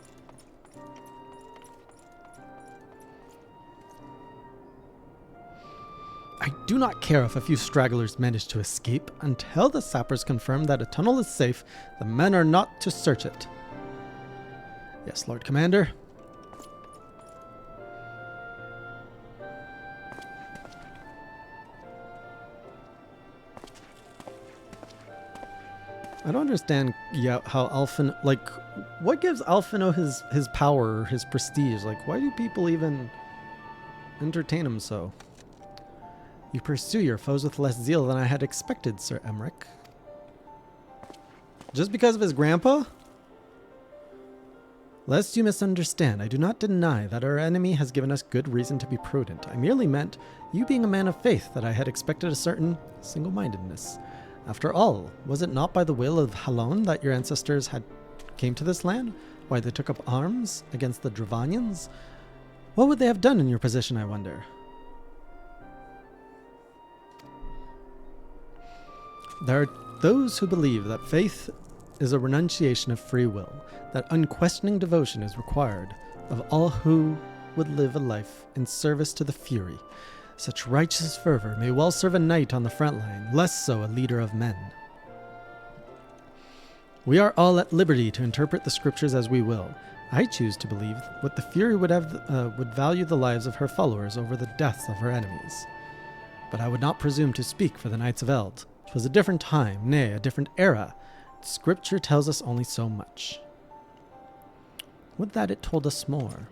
I do not care if a few stragglers manage to escape. Until the sappers confirm that a tunnel is safe, the men are not to search it. Yes, Lord Commander. I don't understand how Alphino, like, what gives Alphino his power, his prestige? Like, why do people even entertain him so? You pursue your foes with less zeal than I had expected, Sir Emmerich. Just because of his grandpa? Lest you misunderstand, I do not deny that our enemy has given us good reason to be prudent. I merely meant, you being a man of faith, that I had expected a certain single-mindedness. After all, was it not by the will of Halon that your ancestors had came to this land? Why they took up arms against the Dravanians? What would they have done in your position, I wonder? There are those who believe that faith is a renunciation of free will, that unquestioning devotion is required of all who would live a life in service to the Fury. Such righteous fervor may well serve a knight on the front line, less so a leader of men. We are all at liberty to interpret the scriptures as we will. I choose to believe what the Fury would value the lives of her followers over the deaths of her enemies. But I would not presume to speak for the Knights of Eld. 'Twas a different time, nay, a different era. Scripture tells us only so much. Would that it told us more.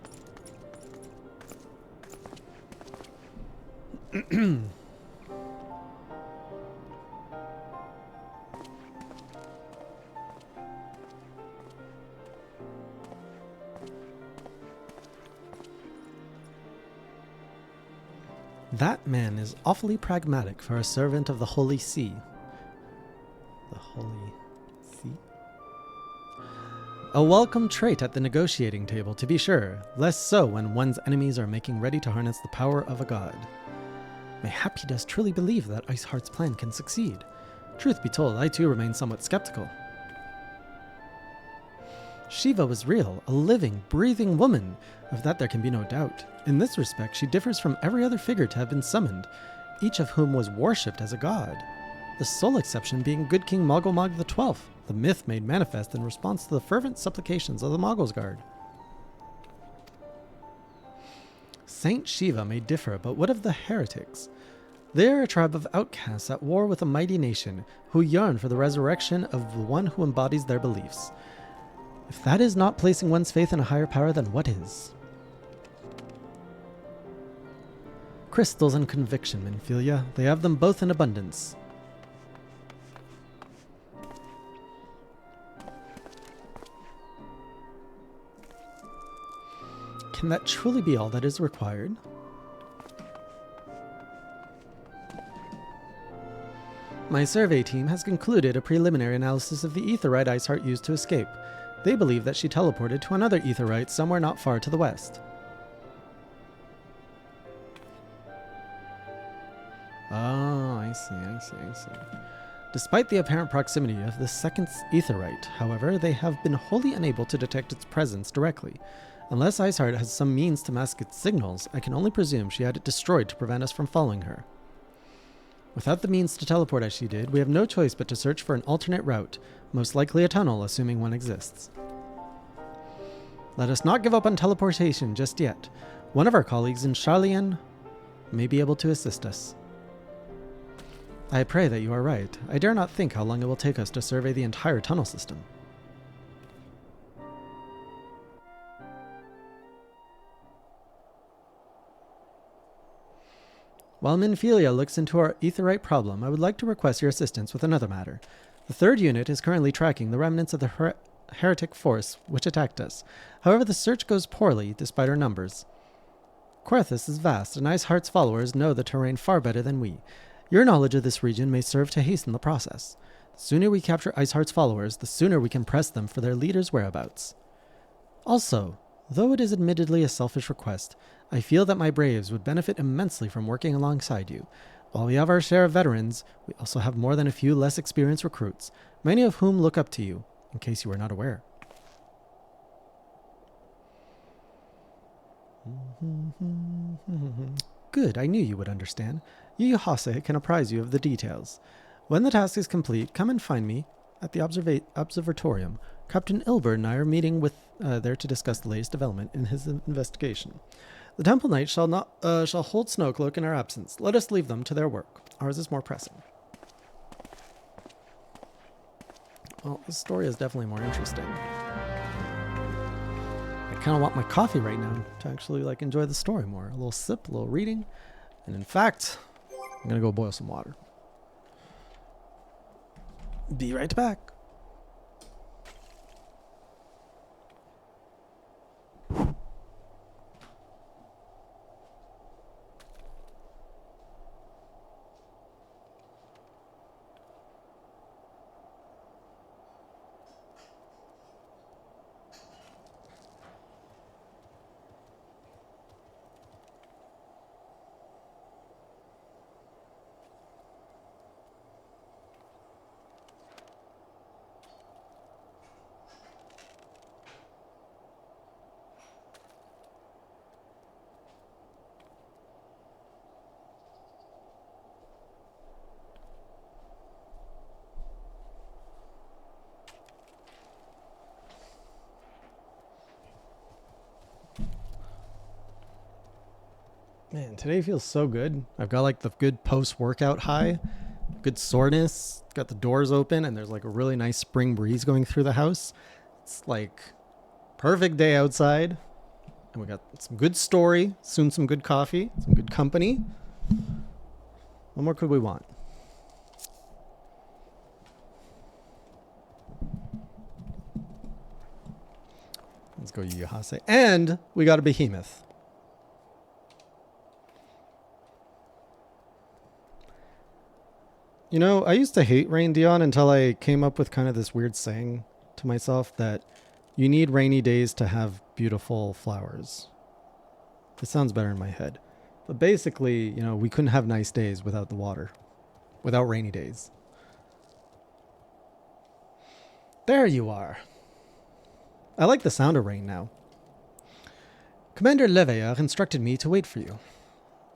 That man is awfully pragmatic for a servant of the Holy See. The Holy See? A welcome trait at the negotiating table, to be sure, less so when one's enemies are making ready to harness the power of a god. Mayhap he does truly believe that Iceheart's plan can succeed. Truth be told, I too remain somewhat skeptical. Shiva was real, a living, breathing woman. Of that there can be no doubt. In this respect, she differs from every other figure to have been summoned. each of whom was worshipped as a god, the sole exception being good King Mogglmog XII, the myth made manifest in response to the fervent supplications of the Mogglesguard. Saint Shiva may differ, but what of the heretics? They are a tribe of outcasts at war with a mighty nation who yearn for the resurrection of the one who embodies their beliefs. If that is not placing one's faith in a higher power, then what is? Crystals and conviction, Minfilia. They have them both in abundance. Can that truly be all that is required? My survey team has concluded a preliminary analysis of the aetheryte Iceheart used to escape. They believe that she teleported to another aetheryte somewhere not far to the west. Oh, I see. Despite the apparent proximity of the second aetheryte, however, they have been wholly unable to detect its presence directly. Unless Iceheart has some means to mask its signals, I can only presume she had it destroyed to prevent us from following her. Without the means to teleport as she did, we have no choice but to search for an alternate route, most likely a tunnel, assuming one exists. Let us not give up on teleportation just yet. One of our colleagues in Charlian may be able to assist us. I pray that you are right. I dare not think how long it will take us to survey the entire tunnel system. While Minfilia looks into our aetheryte problem, I would like to request your assistance with another matter. The third unit is currently tracking the remnants of the heretic force which attacked us. However, the search goes poorly, despite our numbers. Querthus is vast, and Iceheart's followers know the terrain far better than we. Your knowledge of this region may serve to hasten the process. The sooner we capture Iceheart's followers, the sooner we can press them for their leader's whereabouts. Also, though it is admittedly a selfish request, I feel that my braves would benefit immensely from working alongside you. While we have our share of veterans, we also have more than a few less experienced recruits, many of whom look up to you, in case you are not aware. Good, I knew you would understand. Yu Hase can apprise you of the details. When the task is complete, come and find me at the observatorium. Captain Ilbert and I are meeting there to discuss the latest development in his investigation. The Temple Knights shall hold Snowcloak in our absence. Let us leave them to their work. Ours is more pressing. Well, this story is definitely more interesting. I kind of want my coffee right now to actually enjoy the story more. A little sip, a little reading, and in fact, I'm gonna go boil some water. Be right back. Man, today feels so good. I've got the good post-workout high, good soreness, got the doors open, and there's a really nice spring breeze going through the house. It's perfect day outside. And we got some good story, soon some good coffee, some good company. What more could we want? Let's go Yu Hase. And we got a behemoth. You know, I used to hate rain, Dion, until I came up with kind of this weird saying to myself that you need rainy days to have beautiful flowers. It sounds better in my head. But basically, we couldn't have nice days without the water. Without rainy days. There you are. I like the sound of rain now. Commander Leveilleur instructed me to wait for you.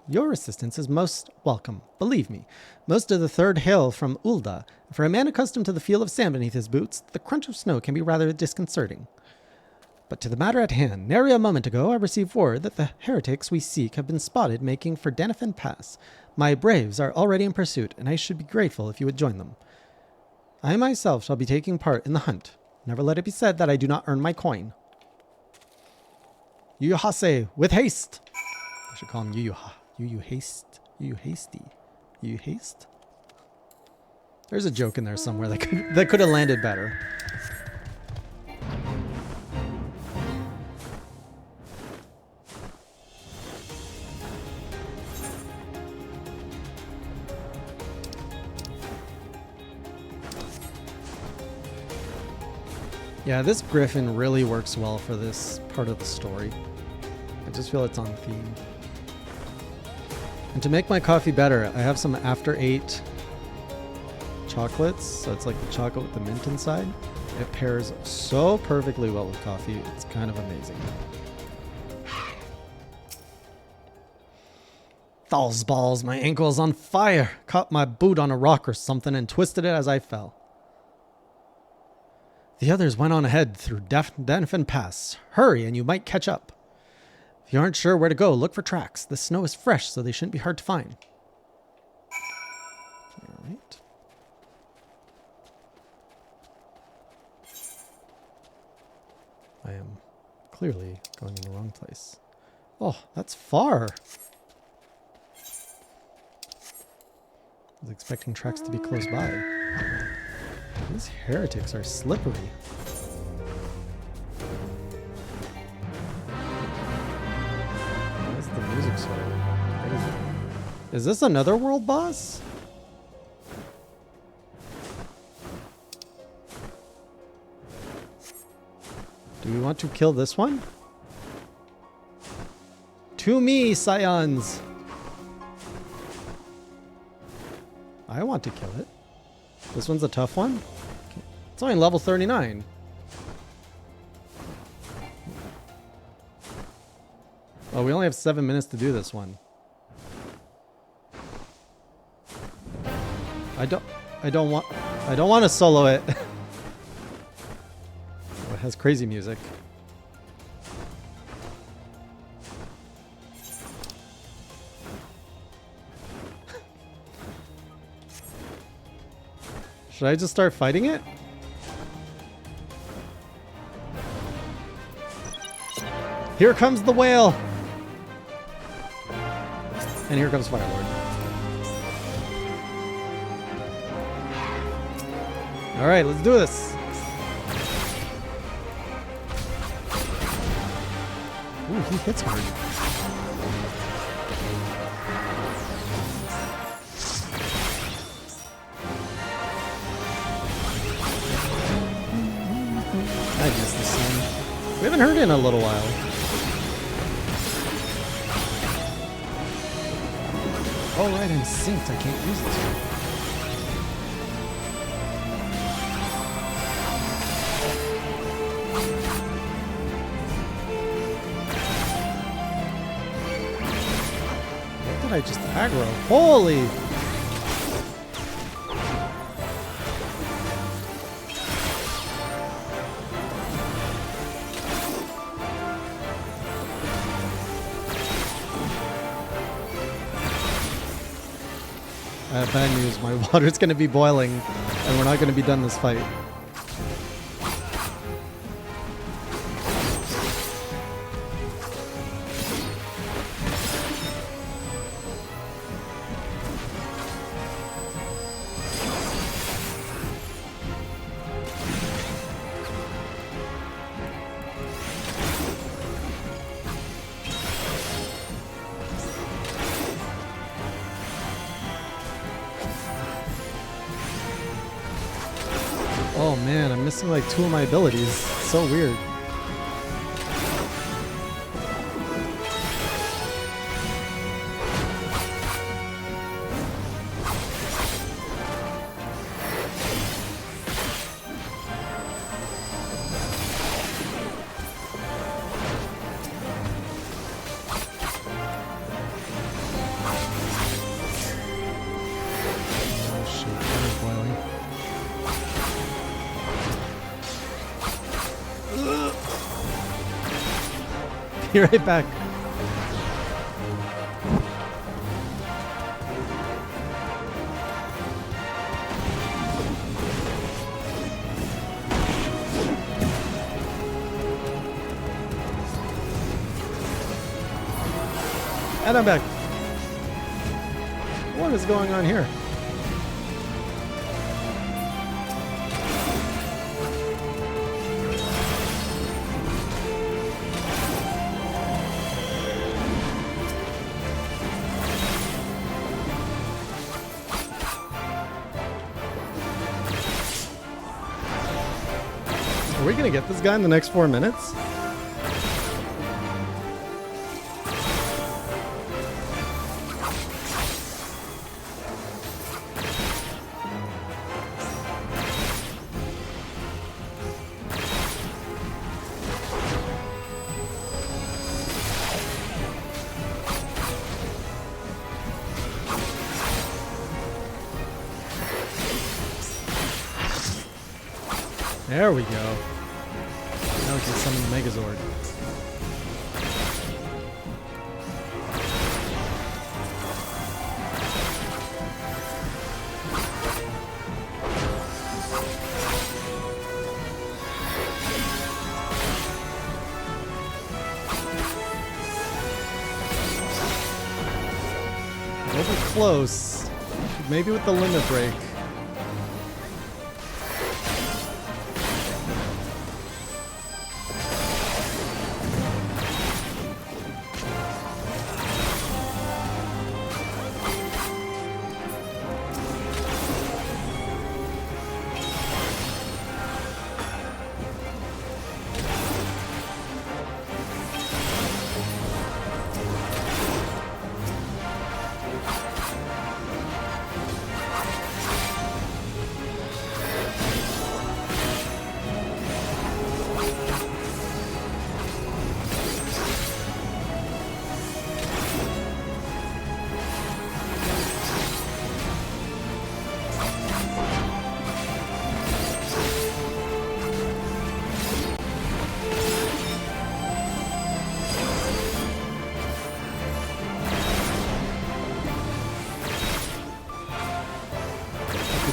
Your assistance is most welcome. Believe me, most of the third hail from Ulda. For a man accustomed to the feel of sand beneath his boots, the crunch of snow can be rather disconcerting. But to the matter at hand, nary a moment ago I received word that the heretics we seek have been spotted making for Denifin Pass. My braves are already in pursuit, and I should be grateful if you would join them. I myself shall be taking part in the hunt. Never let it be said that I do not earn my coin. Yuyuhase, with haste! I should call him Yuyuha. Yuyu haste. Yuyu hasty. Yuyu haste? There's a joke in there somewhere that could have landed better. Yeah, this griffin really works well for this part of the story. I just feel it's on theme. And to make my coffee better, I have some After 8 chocolates. So it's like the chocolate with the mint inside. It pairs so perfectly well with coffee. It's kind of amazing. Thals balls, my ankle is on fire. Caught my boot on a rock or something and twisted it as I fell. The others went on ahead through Denifin Pass. Hurry and you might catch up. If you aren't sure where to go, look for tracks. The snow is fresh, so they shouldn't be hard to find. All right. I am clearly going in the wrong place. Oh, that's far. I was expecting tracks to be close by. These heretics are slippery. Why is the music so crazy? Is this another world boss? Do we want to kill this one? To me, scions! I want to kill it. This one's a tough one. It's only level 39. Oh, we only have 7 minutes to do this one. I don't want to solo it. Oh, it has crazy music. Should I just start fighting it? Here comes the whale! And here comes Firelord. Alright, let's do this! Ooh, he hits hard. I miss the sun. We haven't heard it in a little while. Oh right, I'm synced. I can't use this one. What did I just aggro? Holy! Bad news, my water's going to be boiling and we're not going to be done this fight. Oh man, I'm missing like 2 of my abilities. It's so weird. Be right back. And I'm back. What is going on here? Are we gonna get this guy in the next 4 minutes? There we go. Now we can summon the Megazord. A little bit close. Maybe with the limit break.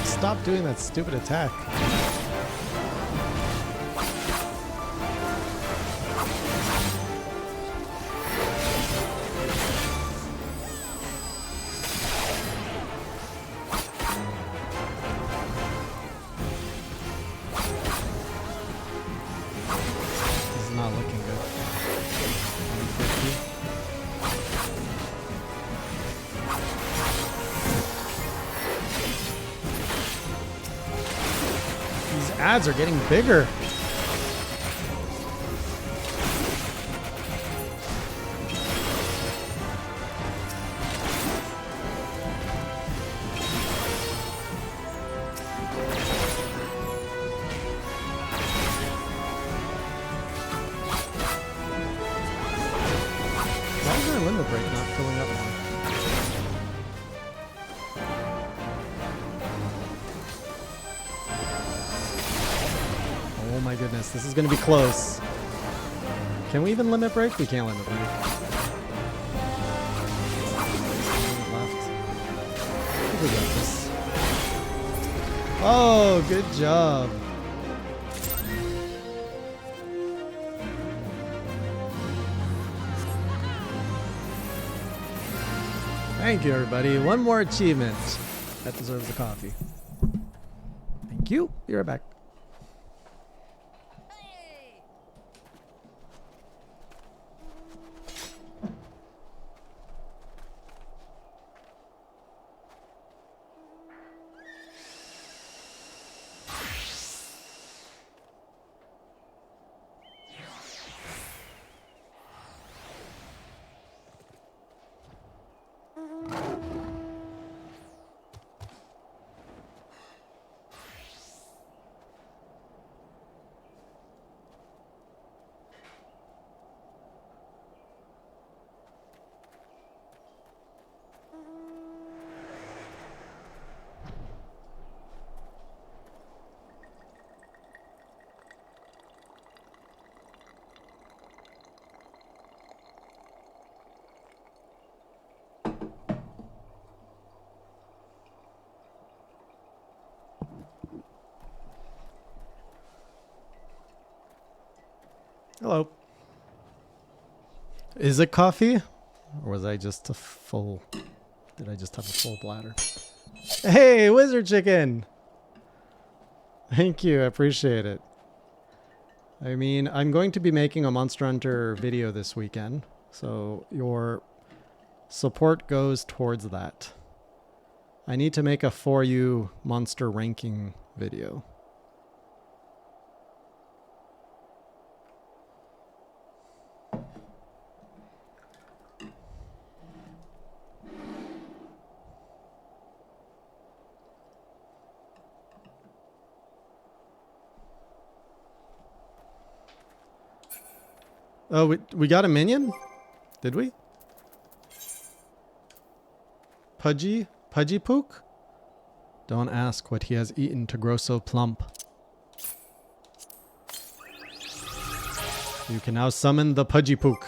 Stop doing that stupid attack. This is not looking good. 150. Ads are getting bigger. Why is our limit break not filling up more? Oh my goodness, this is going to be close. Can we even limit break? We can't limit break. Left. I think we got this. Oh, good job. Thank you, everybody. One more achievement. That deserves a coffee. Thank you. Be right back. Hello. Is it coffee? Or was I just a full... Did I just have a full bladder? Hey, Wizard Chicken! Thank you, I appreciate it. I mean, I'm going to be making a Monster Hunter video this weekend, so your support goes towards that. I need to make a For You monster ranking video. Oh, we got a minion? Did we? Pudgy? Pudgy Pook? Don't ask what he has eaten to grow so plump. You can now summon the Pudgy Pook.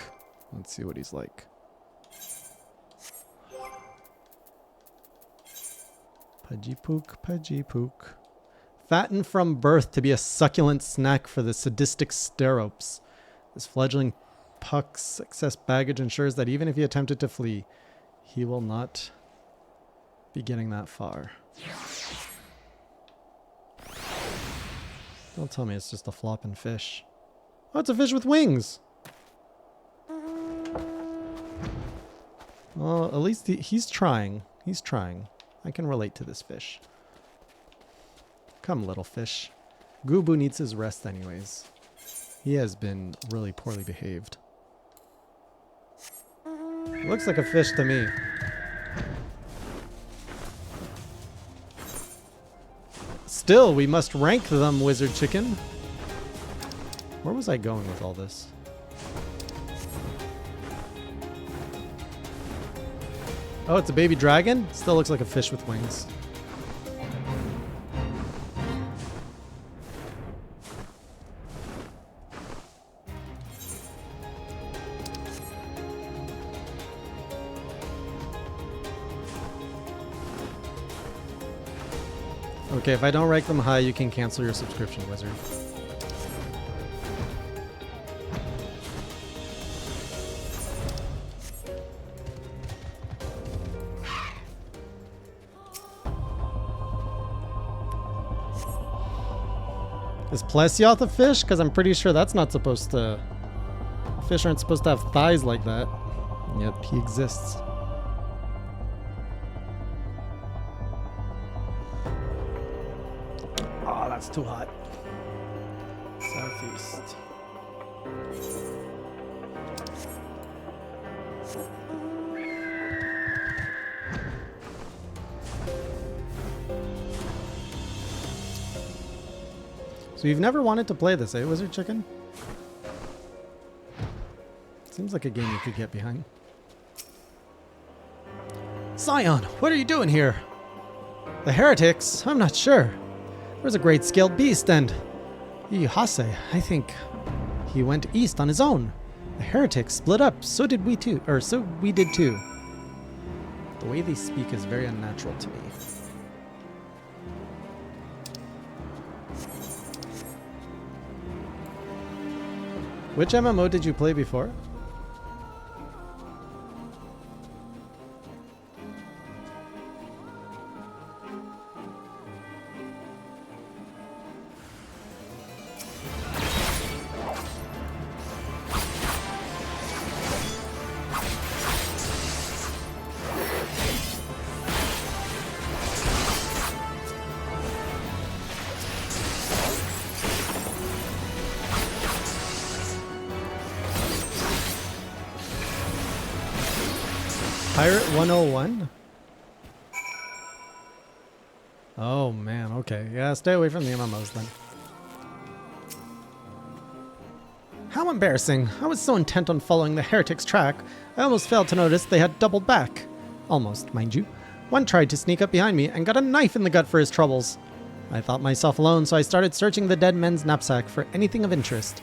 Let's see what he's like. Pudgy Pook, Pudgy Pook. Fattened from birth to be a succulent snack for the sadistic steropes. This fledgling puck's excess baggage ensures that even if he attempted to flee, he will not be getting that far. Don't tell me it's just a flopping fish. Oh, it's a fish with wings! Well, at least he's trying. He's trying. I can relate to this fish. Come, little fish. Gubu needs his rest anyways. He has been really poorly behaved. Looks like a fish to me. Still, we must rank them, Wizard Chicken. Where was I going with all this? Oh, it's a baby dragon? Still looks like a fish with wings. Okay, if I don't rank them high, you can cancel your subscription, Wizard. Is Plesioth a fish? Because I'm pretty sure that's not supposed to... Fish aren't supposed to have thighs like that. And yet he exists. Oh, that's too hot. Southeast. So you've never wanted to play this, eh, Wizard Chicken? Seems like a game you could get behind. Scion, what are you doing here? The heretics? I'm not sure. There's a great scaled beast and... Hase, I think he went east on his own. The heretics split up, so did we too. Or so we did too. The way they speak is very unnatural to me. Which MMO did you play before? Pirate 101? Oh man, okay. Yeah, stay away from the MMOs then. How embarrassing. I was so intent on following the heretics' track, I almost failed to notice they had doubled back. Almost, mind you. One tried to sneak up behind me and got a knife in the gut for his troubles. I thought myself alone, so I started searching the dead men's knapsack for anything of interest.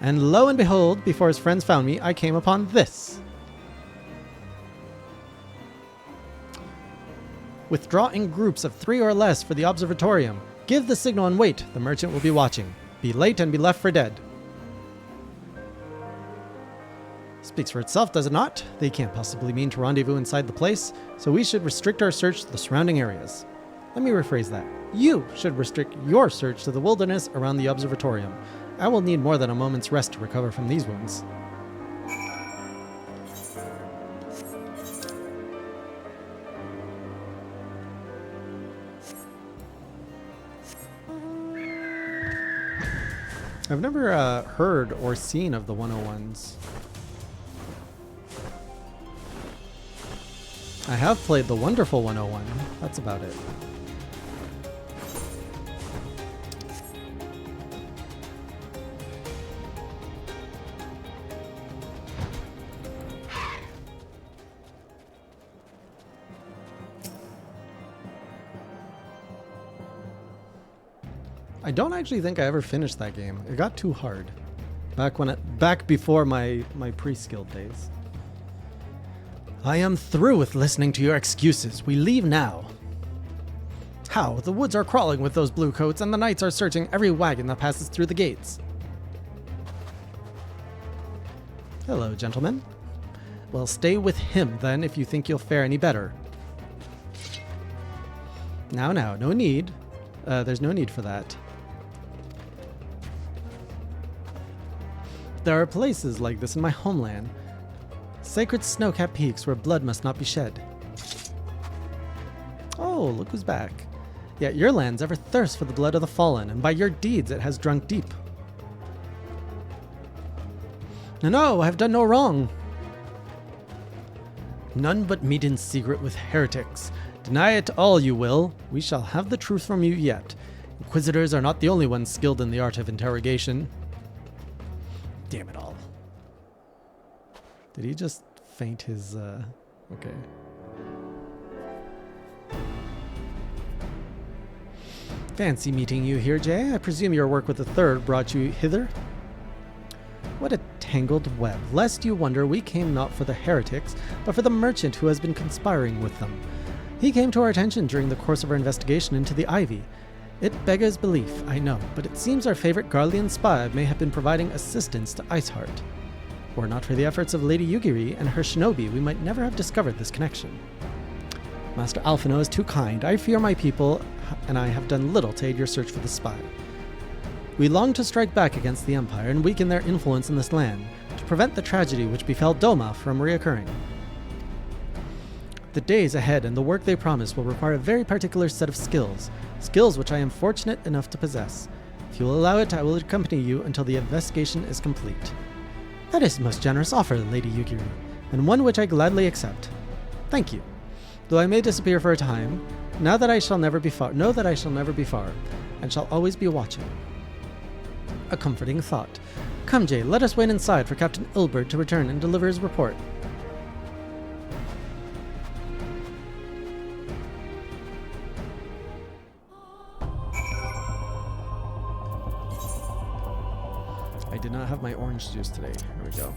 And lo and behold, before his friends found me, I came upon this. Withdraw in groups of 3 or less for the observatorium. Give the signal and wait. The merchant will be watching. Be late and be left for dead. Speaks for itself, does it not? They can't possibly mean to rendezvous inside the place, so we should restrict our search to the surrounding areas. Let me rephrase that. You should restrict your search to the wilderness around the observatorium. I will need more than a moment's rest to recover from these wounds. I've never heard or seen of the 101s. I have played the Wonderful 101. That's about it. I don't actually think I ever finished that game. It got too hard. Back before my pre-skilled days. I am through with listening to your excuses. We leave now. How? The woods are crawling with those blue coats, and the knights are searching every wagon that passes through the gates. Hello, gentlemen. Well, stay with him, then, if you think you'll fare any better. Now, no need. There's no need for that. There are places like this in my homeland. Sacred snow-capped peaks where blood must not be shed. Oh, look who's back. Yet your land's ever thirst for the blood of the fallen, and by your deeds it has drunk deep. No, I have done no wrong. None but meet in secret with heretics. Deny it all you will. We shall have the truth from you yet. Inquisitors are not the only ones skilled in the art of interrogation. Damn it all. Did he just faint his, okay. Fancy meeting you here, Jay. I presume your work with the Third brought you hither? What a tangled web. Lest you wonder, we came not for the heretics, but for the merchant who has been conspiring with them. He came to our attention during the course of our investigation into the Ivy. It beggars belief, I know, but it seems our favorite Garlean spy may have been providing assistance to Iceheart. Were it not for the efforts of Lady Yugiri and her shinobi, we might never have discovered this connection. Master Alphino is too kind. I fear my people, and I have done little to aid your search for the spy. We long to strike back against the Empire and weaken their influence in this land, to prevent the tragedy which befell Doma from reoccurring. The days ahead and the work they promise will require a very particular set of skills which I am fortunate enough to possess. If you will allow it, I will accompany you until the investigation is complete. That is a most generous offer, Lady Yugiri, and one which I gladly accept. Thank you. Though I may disappear for a time, know that I shall never be far, and shall always be watching. A comforting thought. Come, Jay, let us wait inside for Captain Ilbert to return and deliver his report. I did not have my orange juice today. Here we go.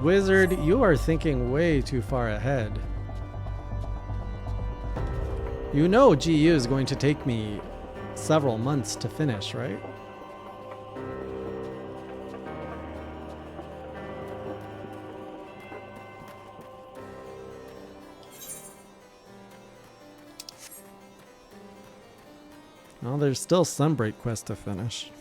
Wizard, you are thinking way too far ahead. You know GU is going to take me several months to finish, right? Well, there's still Sunbreak quest to finish.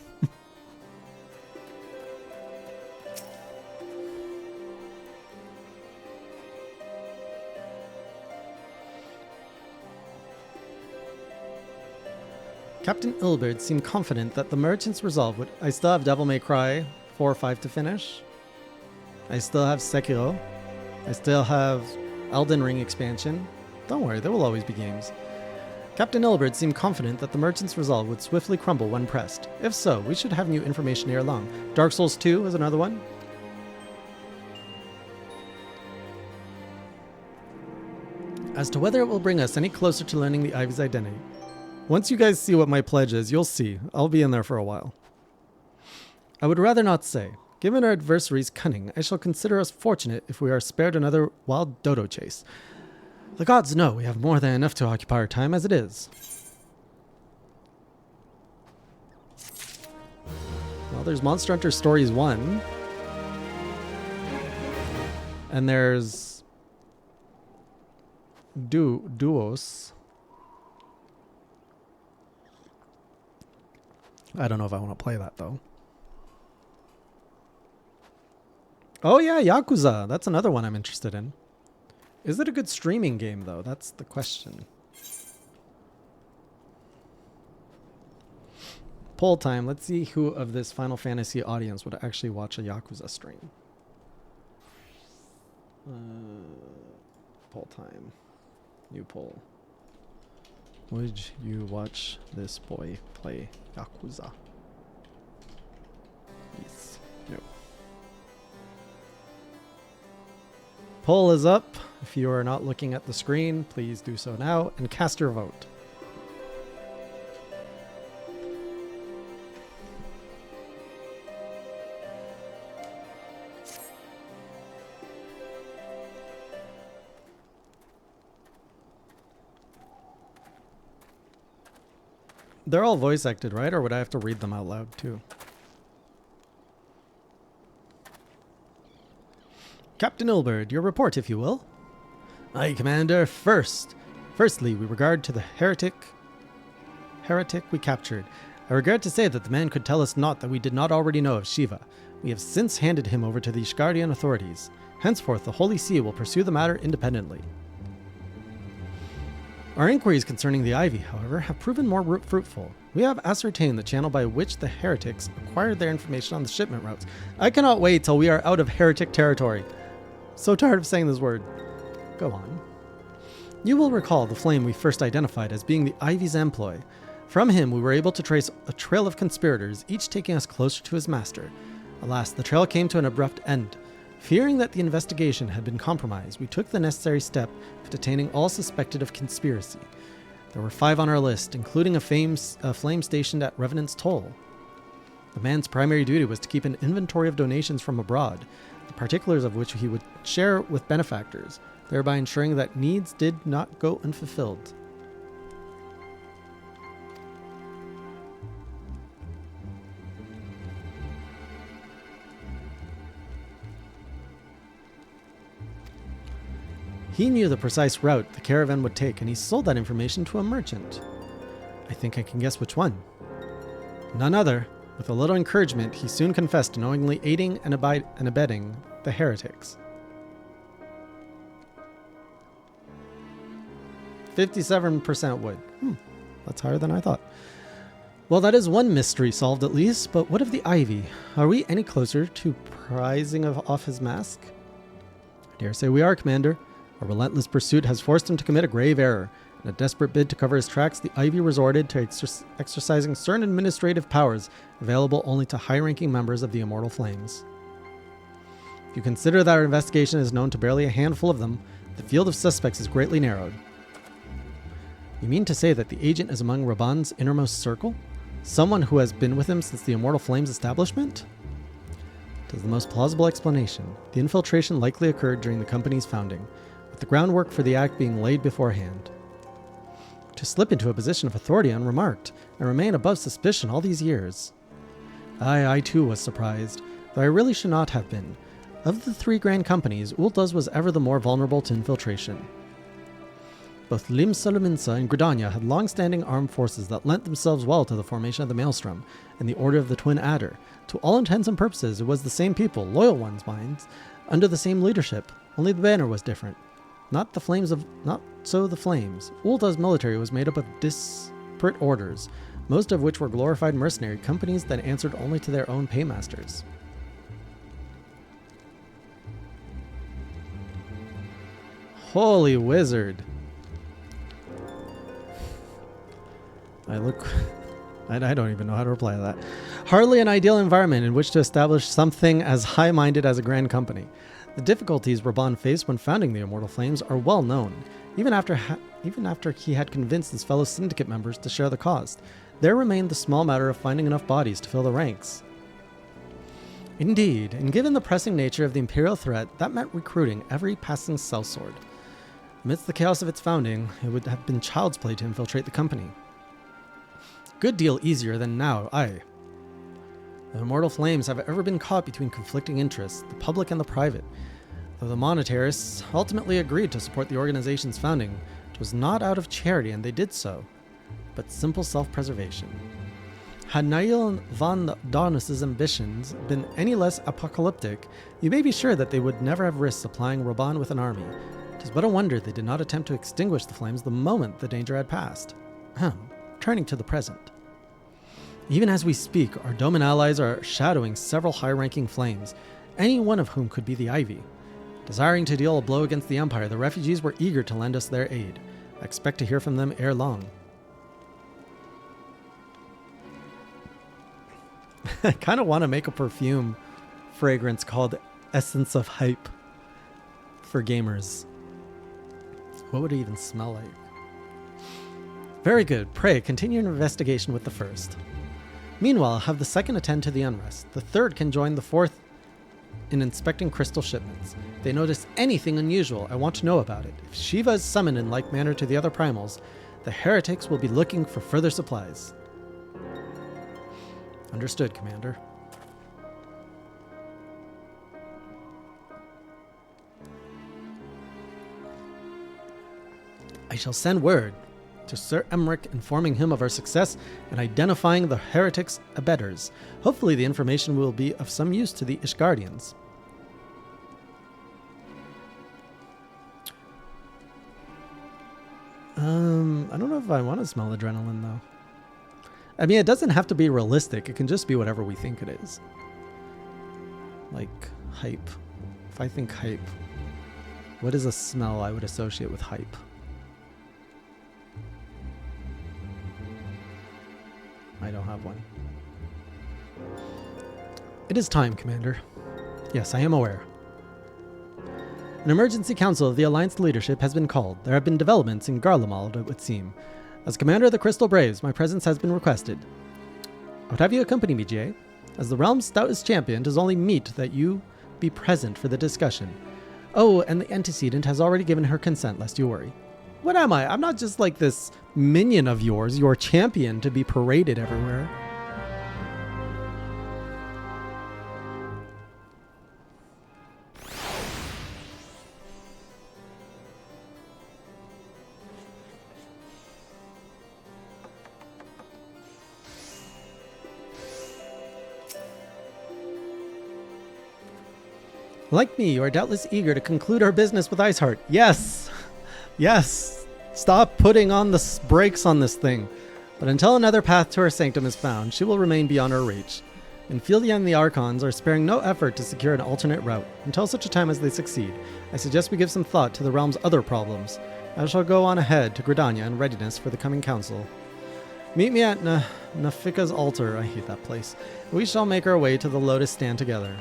Captain Ilbert seemed confident that the merchant's resolve would... I still have Devil May Cry 4 or 5 to finish. I still have Sekiro. I still have Elden Ring expansion. Don't worry, there will always be games. Captain Ilbert seemed confident that the merchant's resolve would swiftly crumble when pressed. If so, we should have new information ere long. Dark Souls 2 is another one. As to whether it will bring us any closer to learning the Ivy's identity. Once you guys see what my pledge is, you'll see. I'll be in there for a while. I would rather not say. Given our adversary's cunning, I shall consider us fortunate if we are spared another wild dodo chase. The gods know we have more than enough to occupy our time as it is. Well, there's Monster Hunter Stories 1. And there's Duos. I don't know if I want to play that though. Oh yeah, Yakuza. That's another one I'm interested in. Is it a good streaming game though? That's the question. Poll time. Let's see who of this Final Fantasy audience would actually watch a Yakuza stream. Poll time. New poll. Would you watch this boy play Yakuza? Yes. No. Poll is up. If you are not looking at the screen, please do so now and cast your vote. They're all voice acted, right? Or would I have to read them out loud too? Captain Ilberd, your report, if you will. Aye, Commander. Firstly, we regard to the heretic we captured. I regret to say that the man could tell us naught that we did not already know of Shiva. We have since handed him over to the Ishgardian authorities. Henceforth, the Holy See will pursue the matter independently. Our inquiries concerning the Ivy, however, have proven more fruitful. We have ascertained the channel by which the heretics acquired their information on the shipment routes. I cannot wait till we are out of heretic territory. So tired of saying this word. Go on. You will recall the flame we first identified as being the Ivy's employ. From him, we were able to trace a trail of conspirators, each taking us closer to his master. Alas, the trail came to an abrupt end. Fearing that the investigation had been compromised, we took the necessary step of detaining all suspected of conspiracy. There were 5 on our list, including a flame stationed at Revenant's Toll. The man's primary duty was to keep an inventory of donations from abroad, the particulars of which he would share with benefactors, thereby ensuring that needs did not go unfulfilled. He knew the precise route the caravan would take, and he sold that information to a merchant. I think I can guess which one. None other. With a little encouragement, he soon confessed to knowingly aiding and abetting the heretics. 57% would. That's higher than I thought. Well, that is one mystery solved at least, but what of the Ivy? Are we any closer to prizing off his mask? I dare say we are, Commander. A relentless pursuit has forced him to commit a grave error. In a desperate bid to cover his tracks, the Ivy resorted to exercising certain administrative powers available only to high-ranking members of the Immortal Flames. If you consider that our investigation is known to barely a handful of them, the field of suspects is greatly narrowed. You mean to say that the agent is among Raban's innermost circle? Someone who has been with him since the Immortal Flames establishment? It is the most plausible explanation. The infiltration likely occurred during the company's founding, with the groundwork for the act being laid beforehand. To slip into a position of authority unremarked, and remain above suspicion all these years. I too was surprised, though I really should not have been. Of the 3 grand companies, Ulta's was ever the more vulnerable to infiltration. Both Limsa Luminsa and Gridania had long-standing armed forces that lent themselves well to the formation of the Maelstrom and the Order of the Twin Adder. To all intents and purposes, it was the same people, loyal ones, minds, under the same leadership, only the banner was different. Not so the Flames. Ulta's military was made up of disparate orders, most of which were glorified mercenary companies that answered only to their own paymasters. Holy wizard. I don't even know how to reply to that. Hardly an ideal environment in which to establish something as high-minded as a grand company. The difficulties Raban faced when founding the Immortal Flames are well known, even after he had convinced his fellow syndicate members to share the cost. There remained the small matter of finding enough bodies to fill the ranks. Indeed, and given the pressing nature of the Imperial threat, that meant recruiting every passing sellsword. Amidst the chaos of its founding, it would have been child's play to infiltrate the company. Good deal easier than now, aye. The immortal flames have ever been caught between conflicting interests, the public and the private. Though the monetarists ultimately agreed to support the organization's founding, it was not out of charity, and they did so, but simple self-preservation. Had Niall von Donus's ambitions been any less apocalyptic, you may be sure that they would never have risked supplying Raban with an army. It is but a wonder they did not attempt to extinguish the flames the moment the danger had passed. Turning to the present. Even as we speak, our Doman allies are shadowing several high-ranking flames, any one of whom could be the Ivy. Desiring to deal a blow against the Empire, the refugees were eager to lend us their aid. I expect to hear from them ere long. I kind of want to make a perfume fragrance called Essence of Hype for gamers. What would it even smell like? Very good. Pray, continue your investigation with the first. Meanwhile, have the second attend to the unrest. The third can join the fourth in inspecting crystal shipments. If they notice anything unusual, I want to know about it. If Shiva is summoned in like manner to the other primals, the heretics will be looking for further supplies. Understood, Commander. I shall send word to Sir Emmerich informing him of our success and identifying the heretics' abettors. Hopefully the information will be of some use to the Ishgardians. I don't know if I want to smell adrenaline, though. I mean, it doesn't have to be realistic. It can just be whatever we think it is. Like, hype. If I think hype, what is a smell I would associate with hype? I don't have one. It is time, Commander. Yes, I am aware. An emergency council of the Alliance leadership has been called. There have been developments in Garlemald, it would seem. As Commander of the Crystal Braves, my presence has been requested. I would have you accompany me, Jay. As the realm's stoutest champion, it is only meet that you be present for the discussion. Oh, and the antecedent has already given her consent, lest you worry. What am I? I'm not just like this minion of yours, your champion to be paraded everywhere. Like me, you are doubtless eager to conclude our business with Iceheart. Yes! Yes! Stop putting on the brakes on this thing. But until another path to her sanctum is found, she will remain beyond our reach. Infilia and the Archons are sparing no effort to secure an alternate route. Until such a time as they succeed, I suggest we give some thought to the realm's other problems. I shall go on ahead to Gridania in readiness for the coming council. Meet me at Nafika's altar. I hate that place. We shall make our way to the Lotus Stand together.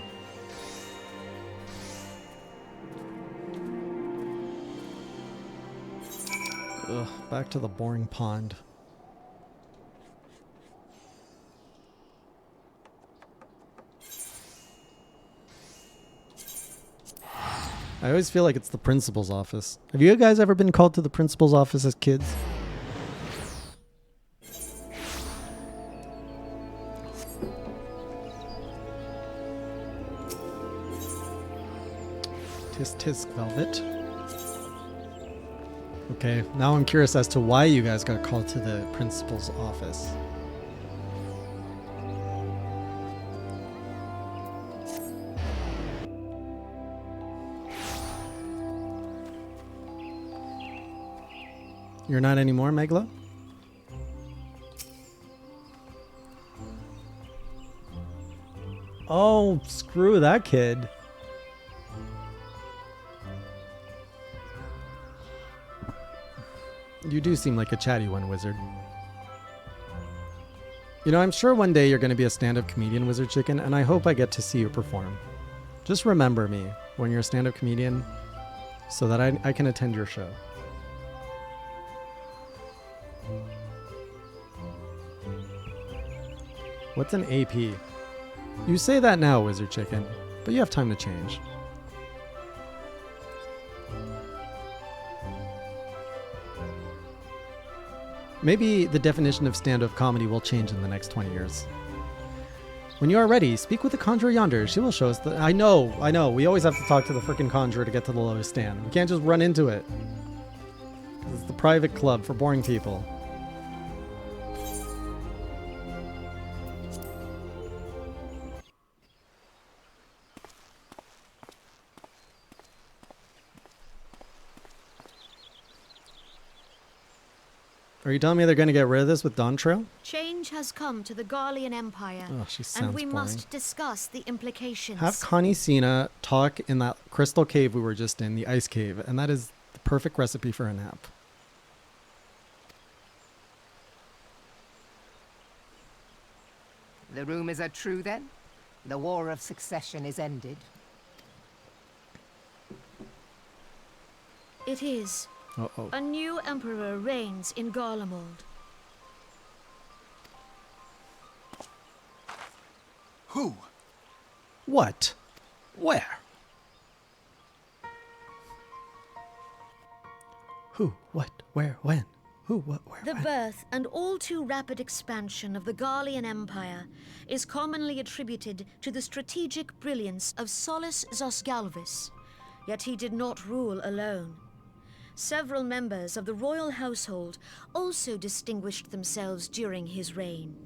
Ugh, back to the boring pond. I always feel like it's the principal's office. Have you guys ever been called to the principal's office as kids? Tisk tisk, Velvet. Okay, now I'm curious as to why you guys got called to the principal's office. You're not anymore, Megla? Oh, screw that kid. You do seem like a chatty one, Wizard. You know, I'm sure one day you're going to be a stand-up comedian, Wizard Chicken, and I hope I get to see you perform. Just remember me when you're a stand-up comedian so that I can attend your show. What's an AP? You say that now, Wizard Chicken, but you have time to change. Maybe the definition of stand-up comedy will change in the next 20 years. When you are ready, speak with the conjurer yonder. She will show us the... I know. We always have to talk to the freaking conjurer to get to the lowest stand. We can't just run into it. It's the private club for boring people. Are you telling me they're going to get rid of this with Dawn Trail? Change has come to the Garlean Empire, Oh, she sounds and we boring. must discuss the implications. Have Connie Cena talk in that crystal cave we were just in, the ice cave, and that is the perfect recipe for a nap. The rumors are true, then? The War of Succession is ended? It is. Uh-oh. A new emperor reigns in Garlemald. Who? What? Where? Who? What? Where? When? Who? What? Where? The when? birth and all too rapid expansion of the Garlean Empire is commonly attributed to the strategic brilliance of Solus Zosgalvis, yet he did not rule alone. Several members of the royal household also distinguished themselves during his reign.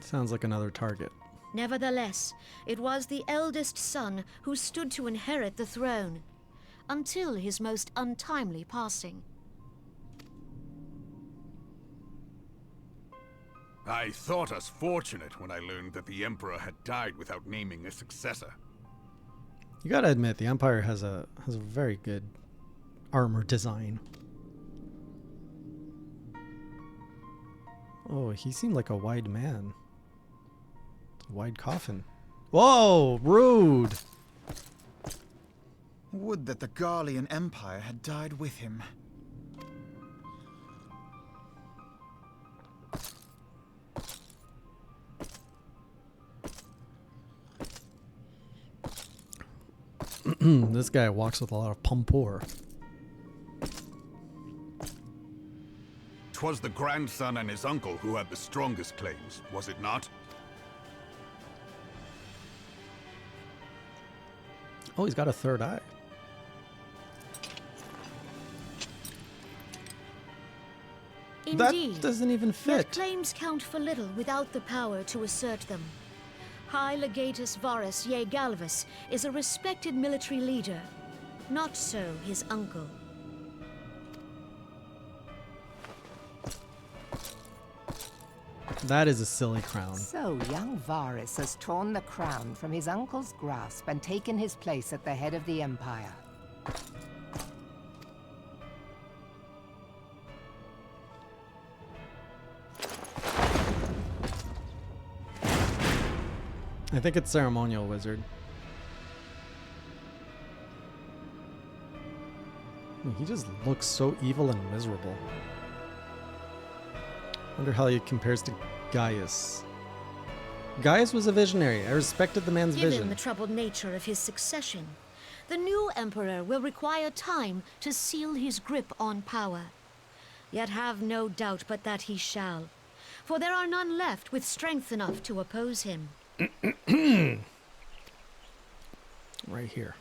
Sounds like another target. Nevertheless, it was the eldest son who stood to inherit the throne, until his most untimely passing. I thought us fortunate when I learned that the Emperor had died without naming a successor. You gotta admit, the Empire has a very good armor design. Oh, he seemed like a wide man. A wide coffin. Whoa, rude! Would that the Garlean Empire had died with him. This guy walks with a lot of pompour. 'Twas the grandson and his uncle who had the strongest claims, was it not? Oh, he's got a third eye. Indeed, That doesn't even yet fit. claims count for little without the power to assert them. High Legatus Varus Ye Galvus is a respected military leader. Not so his uncle. That is a silly crown. So young Varus has torn the crown from his uncle's grasp and taken his place at the head of the Empire. I think it's ceremonial wizard. He just looks so evil and miserable. Wonder how he compares to Gaius. Gaius was a visionary. I respected the man's Given vision. the troubled nature of his succession, the new emperor will require time to seal his grip on power. Yet have no doubt but that he shall, for there are none left with strength enough to oppose him. Right here.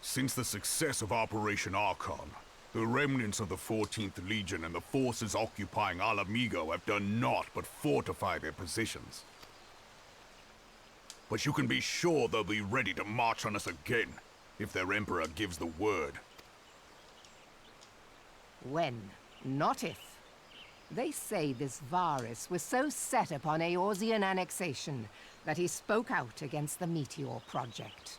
Since the success of Operation Archon, the remnants of the 14th Legion and the forces occupying Alamigo have done naught but fortify their positions. But you can be sure they'll be ready to march on us again, if their Emperor gives the word. When, not if. They say this Varus was so set upon Eorzean annexation that he spoke out against the Meteor Project.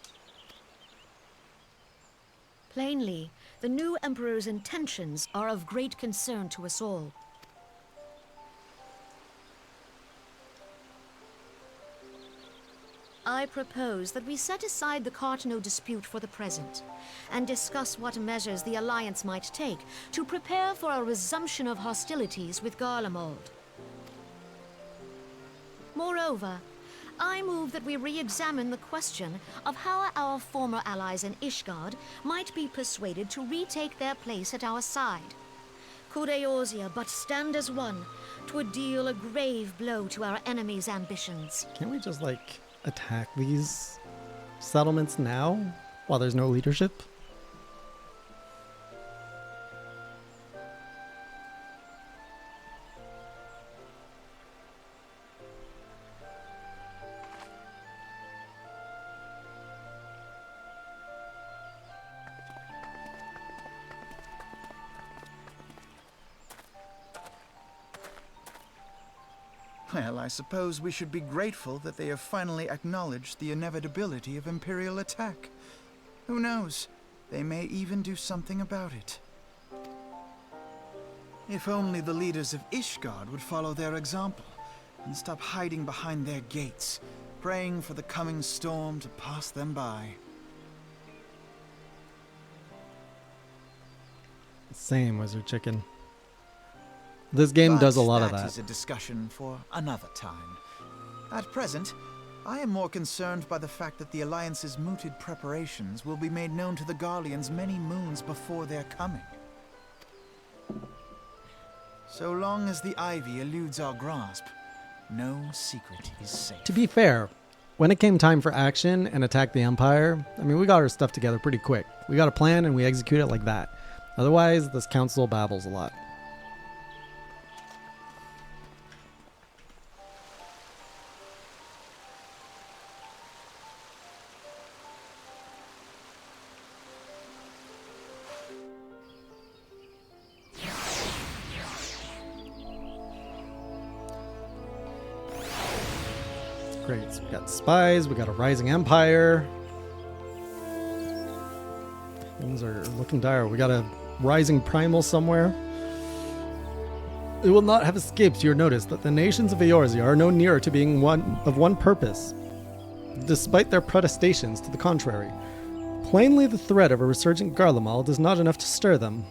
Plainly, the new emperor's intentions are of great concern to us all. I propose that we set aside the Cartno dispute for the present, and discuss what measures the Alliance might take to prepare for a resumption of hostilities with Garlemald. Moreover, I move that we re-examine the question of how our former allies in Ishgard might be persuaded to retake their place at our side. Could Eorzea but stand as one, 'twould deal a grave blow to our enemy's ambitions. Can't we just, like, attack these settlements now while there's no leadership? Well, I suppose we should be grateful that they have finally acknowledged the inevitability of Imperial attack. Who knows? They may even do something about it. If only the leaders of Ishgard would follow their example and stop hiding behind their gates, praying for the coming storm to pass them by. Same, Wizard Chicken. This game does a lot of That that. is a discussion for another time. At present, I am more concerned by the fact that the Alliance's mooted preparations will be made known to the Garleans many moons before their coming. So long as the Ivy eludes our grasp, no secret is safe. To be fair, when it came time for action and attack the Empire, I mean, we got our stuff together pretty quick. We got a plan and we execute it like that. Otherwise, this council babbles a lot. Great. So we got spies, we got a rising empire. Things are looking dire. We got a rising primal somewhere. It will not have escaped your notice that the nations of Eorzea are no nearer to being one purpose, despite their protestations to the contrary. Plainly, the threat of a resurgent Garlemald is not enough to stir them.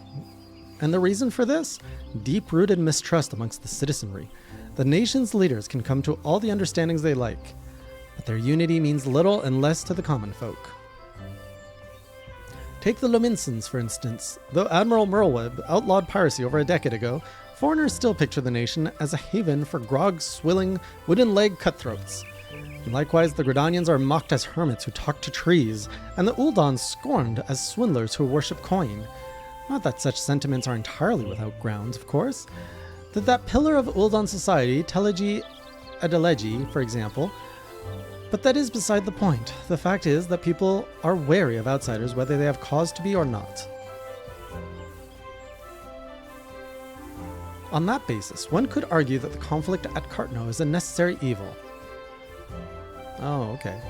And the reason for this? Deep-rooted mistrust amongst the citizenry. The nation's leaders can come to all the understandings they like, but their unity means little and less to the common folk. Take the Lominsons, for instance. Though Admiral Merlweb outlawed piracy over a decade ago, foreigners still picture the nation as a haven for grog-swilling, wooden-leg cutthroats. And likewise, the Gridanians are mocked as hermits who talk to trees, and the Uldans scorned as swindlers who worship coin. Not that such sentiments are entirely without grounds, of course. That pillar of Uldan society, Teleji Adeleji, for example. But that is beside the point. The fact is that people are wary of outsiders whether they have cause to be or not. On that basis, one could argue that the conflict at Cartno is a necessary evil. Oh, okay.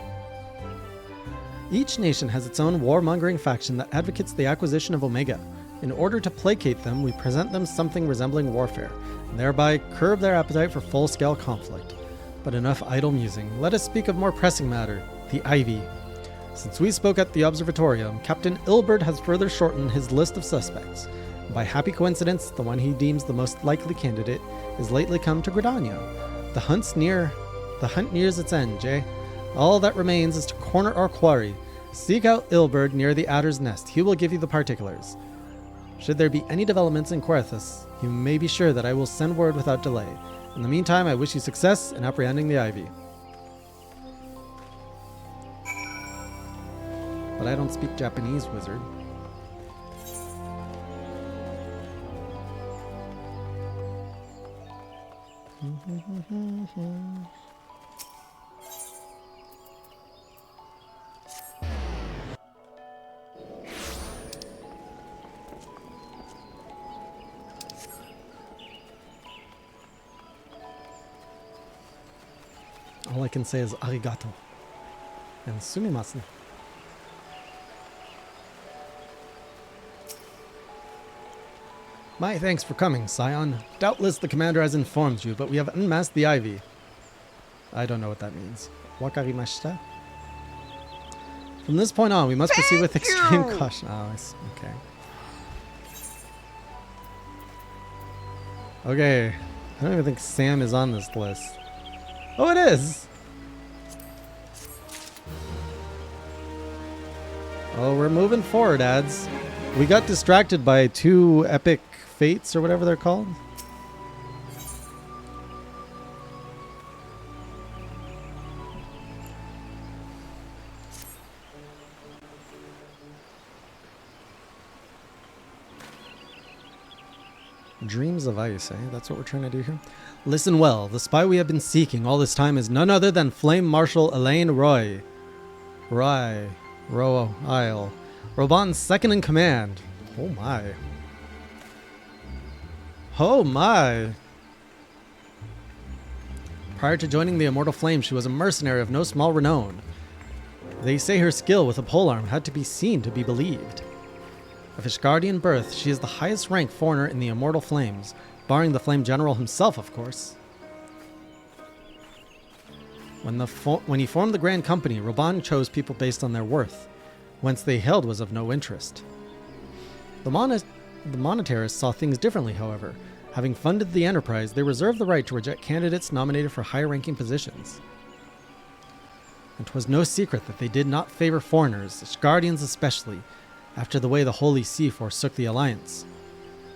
Each nation has its own warmongering faction that advocates the acquisition of Omega. In order to placate them, we present them something resembling warfare, and thereby curb their appetite for full-scale conflict. But enough idle musing. Let us speak of more pressing matter, the Ivy. Since we spoke at the Observatorium, Captain Ilberd has further shortened his list of suspects. By happy coincidence, the one he deems the most likely candidate is lately come to Gridania. The hunt nears its end, Jay. All that remains is to corner our quarry. Seek out Ilberd near the Adder's Nest. He will give you the particulars. Should there be any developments in Querethus, you may be sure that I will send word without delay. In the meantime, I wish you success in apprehending the Ivy. But I don't speak Japanese, wizard. All I can say is arigato and sumimasen. My thanks for coming, Scion. Doubtless the commander has informed you, but we have unmasked the Ivy. I don't know what that means. Wakarimashita? From this point on, we must proceed with extreme caution. Oh, okay. Okay. I don't even think Sam is on this list. Oh, it is! Oh, we're moving forward, ads. We got distracted by two epic fates or whatever they're called. Dreams of ice, eh? That's what we're trying to do here. Listen well. The spy we have been seeking all this time is none other than Flame Marshal Elaine Roy. Royal. Roban's second in command. Oh my. Oh my. Prior to joining the Immortal Flame, she was a mercenary of no small renown. They say her skill with a polearm had to be seen to be believed. Of Ishgardian birth, she is the highest ranked foreigner in the Immortal Flames, barring the Flame General himself, of course. When he formed the Grand Company, Roban chose people based on their worth. Whence they hailed was of no interest. The monetarists saw things differently, however. Having funded the enterprise, they reserved the right to reject candidates nominated for higher-ranking positions. And 'twas no secret that they did not favor foreigners, Ishgardians especially, after the way the Holy See forsook the alliance.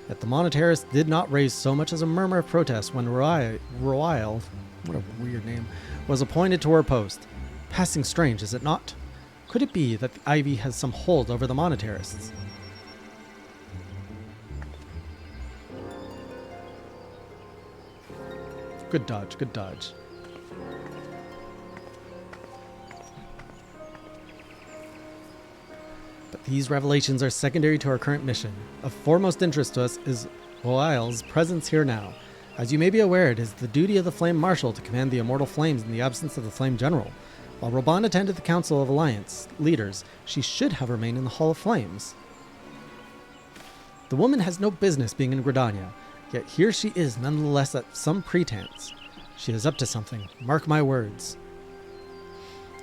Yet the monetarists did not raise so much as a murmur of protest when Royal, what a weird name, was appointed to her post. Passing strange, is it not? Could it be that the Ivy has some hold over the monetarists? Good dodge, good dodge. But these revelations are secondary to our current mission. Of foremost interest to us is Royal's presence here now. As you may be aware, it is the duty of the Flame Marshal to command the Immortal Flames in the absence of the Flame General. While Roban attended the Council of Alliance leaders, she should have remained in the Hall of Flames. The woman has no business being in Gridania, yet here she is nonetheless at some pretense. She is up to something, mark my words.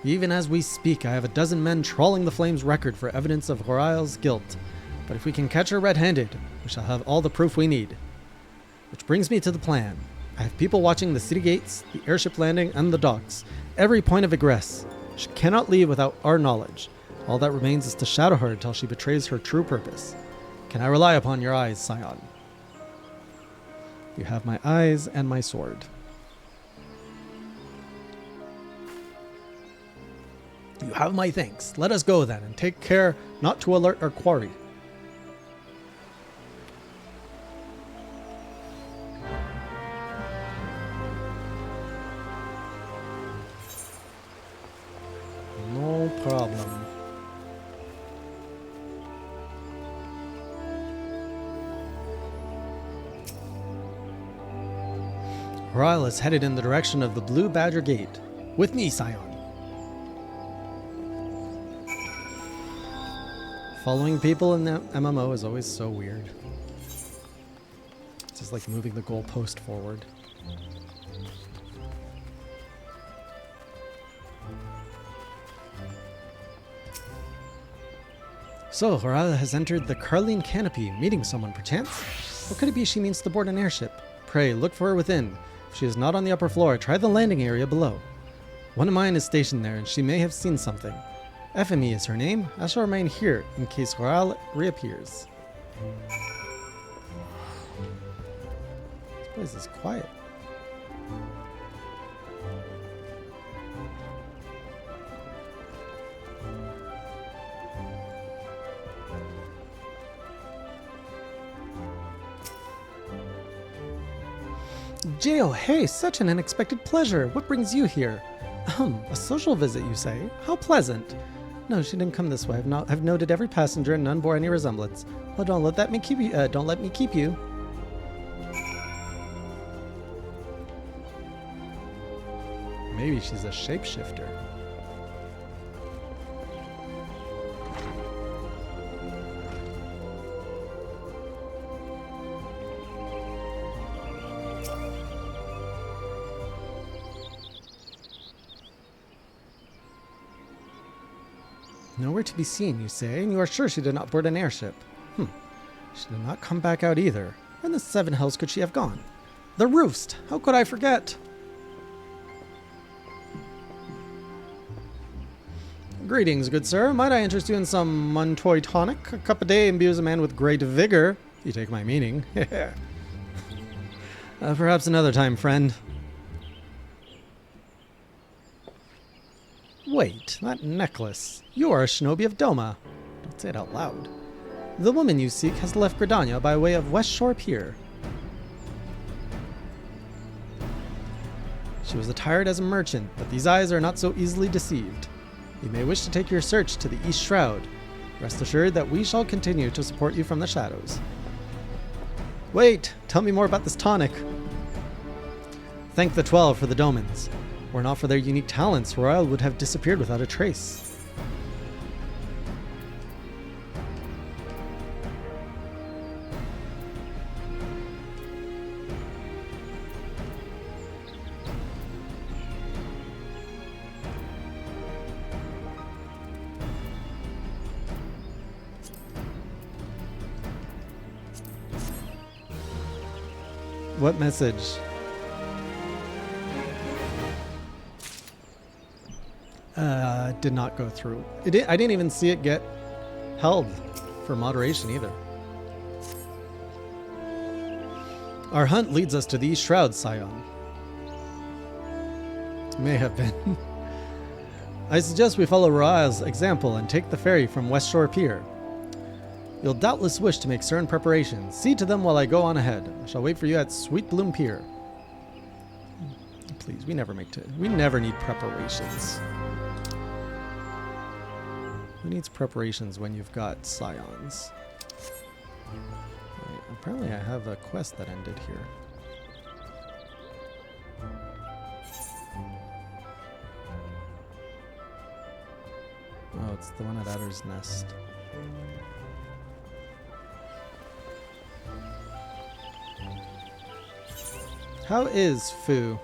Even as we speak, I have a dozen men trawling the Flames record for evidence of Royal's guilt, but if we can catch her red-handed, we shall have all the proof we need. Which brings me to the plan. I have people watching the city gates, the airship landing, and the docks. Every point of egress. She cannot leave without our knowledge. All that remains is to shadow her until she betrays her true purpose. Can I rely upon your eyes, Scion? You have my eyes and my sword. You have my thanks. Let us go then, and take care not to alert our quarry. No problem. Royal is headed in the direction of the Blue Badger Gate. With me, Scion. Following people in the MMO is always so weird. It's just like moving the goalpost forward. So, Horala has entered the Carline Canopy, meeting someone perchance? What could it be she means to board an airship? Pray, look for her within. If she is not on the upper floor, try the landing area below. One of mine is stationed there, and she may have seen something. FME is her name. I shall remain here in case Horal reappears. This place is quiet. Jail, hey, such an unexpected pleasure. What brings you here? A social visit, you say? How pleasant. No, she didn't come this way. I've noted every passenger and none bore any resemblance. Oh, don't let me keep you. Don't let me keep you. Maybe she's a shapeshifter. Nowhere to be seen, you say, and you are sure she did not board an airship? She did not come back out either. Where in the seven hells could she have gone? The Roost! How could I forget? Greetings, good sir. Might I interest you in some Montoy tonic? A cup a day imbues a man with great vigor. You take my meaning. Perhaps another time, friend. Wait, that necklace. You are a shinobi of Doma. Don't say it out loud. The woman you seek has left Gridania by way of West Shore Pier. She was attired as a merchant, but these eyes are not so easily deceived. You may wish to take your search to the East Shroud. Rest assured that we shall continue to support you from the shadows. Wait! Tell me more about this tonic. Thank the 12 for the Domans. Were it not for their unique talents, Royal would have disappeared without a trace. What message? Did not go through. I didn't even see it get held for moderation either. Our hunt leads us to the East Shroud, Scion. May have been. I suggest we follow Rael's example and take the ferry from West Shore Pier. You'll doubtless wish to make certain preparations. See to them while I go on ahead. I shall wait for you at Sweet Bloom Pier. Please, we never need preparations. Who needs preparations when you've got Scions? Right, apparently I have a quest that ended here. Oh, it's the one at Adder's Nest. How is Fu?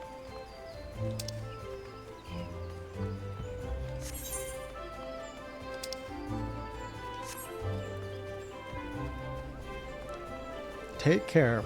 Take care.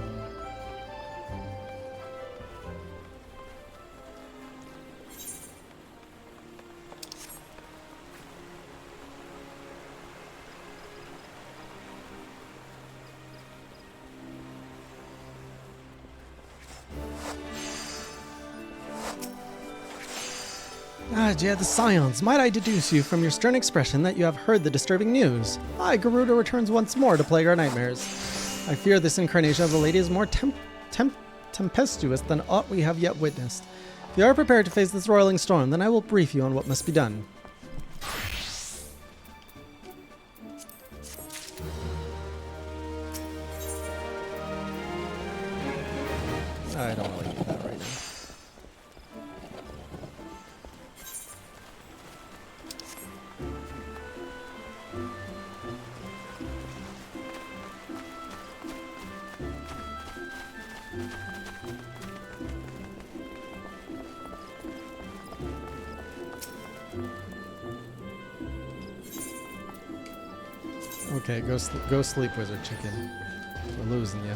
Jia the Scions, might I deduce you from your stern expression that you have heard the disturbing news? I, Garuda, returns once more to plague our nightmares. I fear this incarnation of the lady is more tempestuous than aught we have yet witnessed. If you are prepared to face this roiling storm, then I will brief you on what must be done. I don't want to do that right now. Okay, go sleep, Wizard Chicken. We're losing you.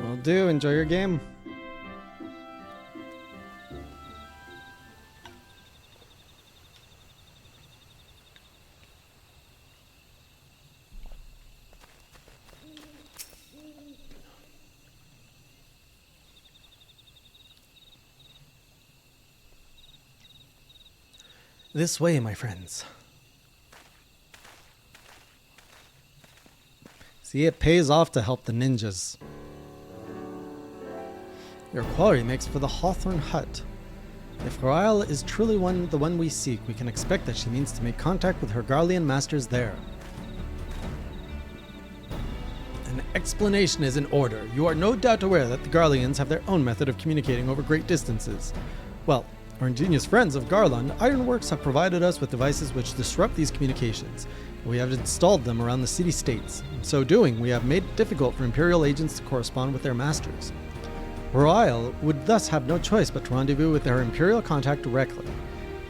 Will do. Enjoy your game. This way, my friends. See, it pays off to help the ninjas. Your quarry makes for the Hawthorne Hut. If Royal is truly the one we seek, we can expect that she means to make contact with her Garlean masters there. An explanation is in order. You are no doubt aware that the Garleans have their own method of communicating over great distances. Well, our ingenious friends of Garland Ironworks have provided us with devices which disrupt these communications. We have installed them around the city-states. In so doing, we have made it difficult for Imperial agents to correspond with their masters. Royal would thus have no choice but to rendezvous with their Imperial contact directly.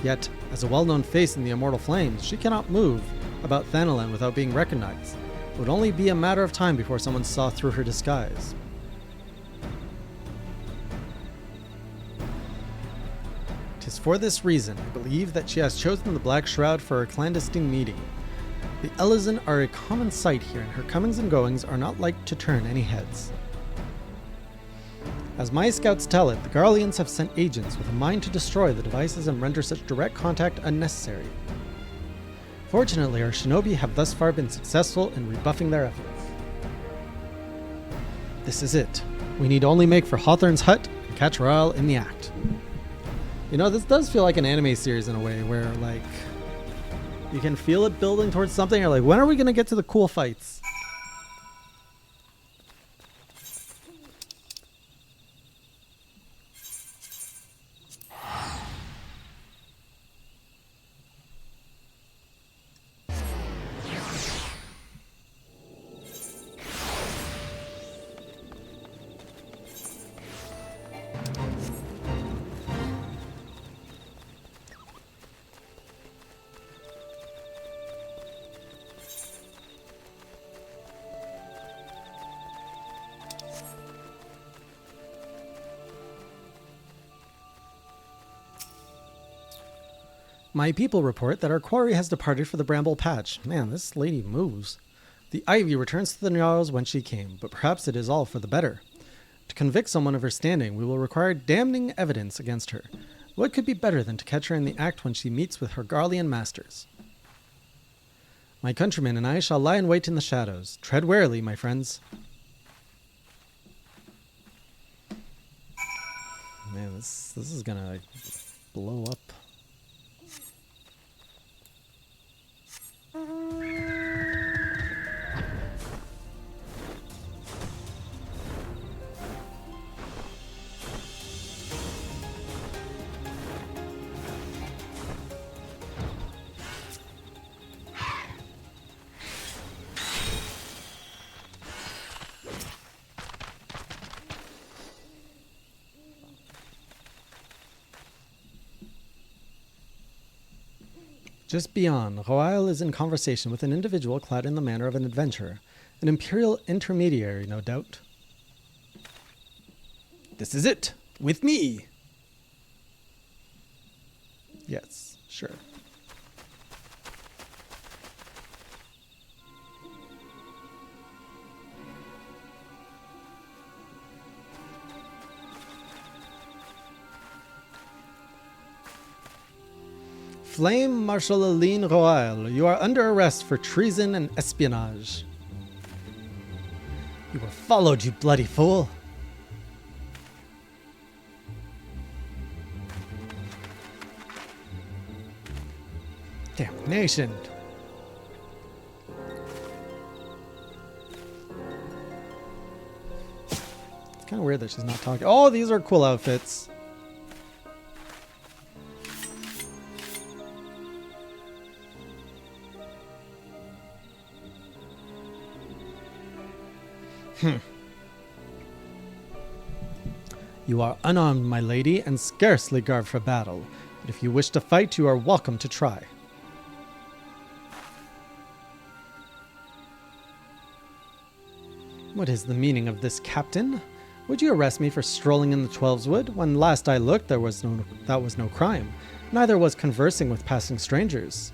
Yet, as a well-known face in the Immortal Flames, she cannot move about Thanalan without being recognized. It would only be a matter of time before someone saw through her disguise. Tis for this reason I believe that she has chosen the Black Shroud for her clandestine meeting. The Elysian are a common sight here, and her comings and goings are not like to turn any heads. As my scouts tell it, the Garleans have sent agents with a mind to destroy the devices and render such direct contact unnecessary. Fortunately, our shinobi have thus far been successful in rebuffing their efforts. This is it. We need only make for Hawthorne's hut and catch Royal in the act. You know, this does feel like an anime series in a way, where, like, you can feel it building towards something. You're like, when are we going to get to the cool fights? My people report that our quarry has departed for the Bramble Patch. Man, this lady moves. The ivy returns to the Gnarls whence she came, but perhaps it is all for the better. To convict someone of her standing, we will require damning evidence against her. What could be better than to catch her in the act when she meets with her Garlean masters? My countrymen and I shall lie in wait in the shadows. Tread warily, my friends. Man, this is gonna blow up. Just beyond, Royal is in conversation with an individual clad in the manner of an adventurer. An imperial intermediary, no doubt. This is it! With me! Yes, sure. Flame Marshal Aline Royal, you are under arrest for treason and espionage. You were followed, you bloody fool. Damnation. It's kind of weird that she's not talking. Oh, these are cool outfits. You are unarmed, my lady, and scarcely garbed for battle. But if you wish to fight, you are welcome to try. What is the meaning of this, Captain? Would you arrest me for strolling in the Twelveswood? When last I looked, that was no crime. Neither was conversing with passing strangers.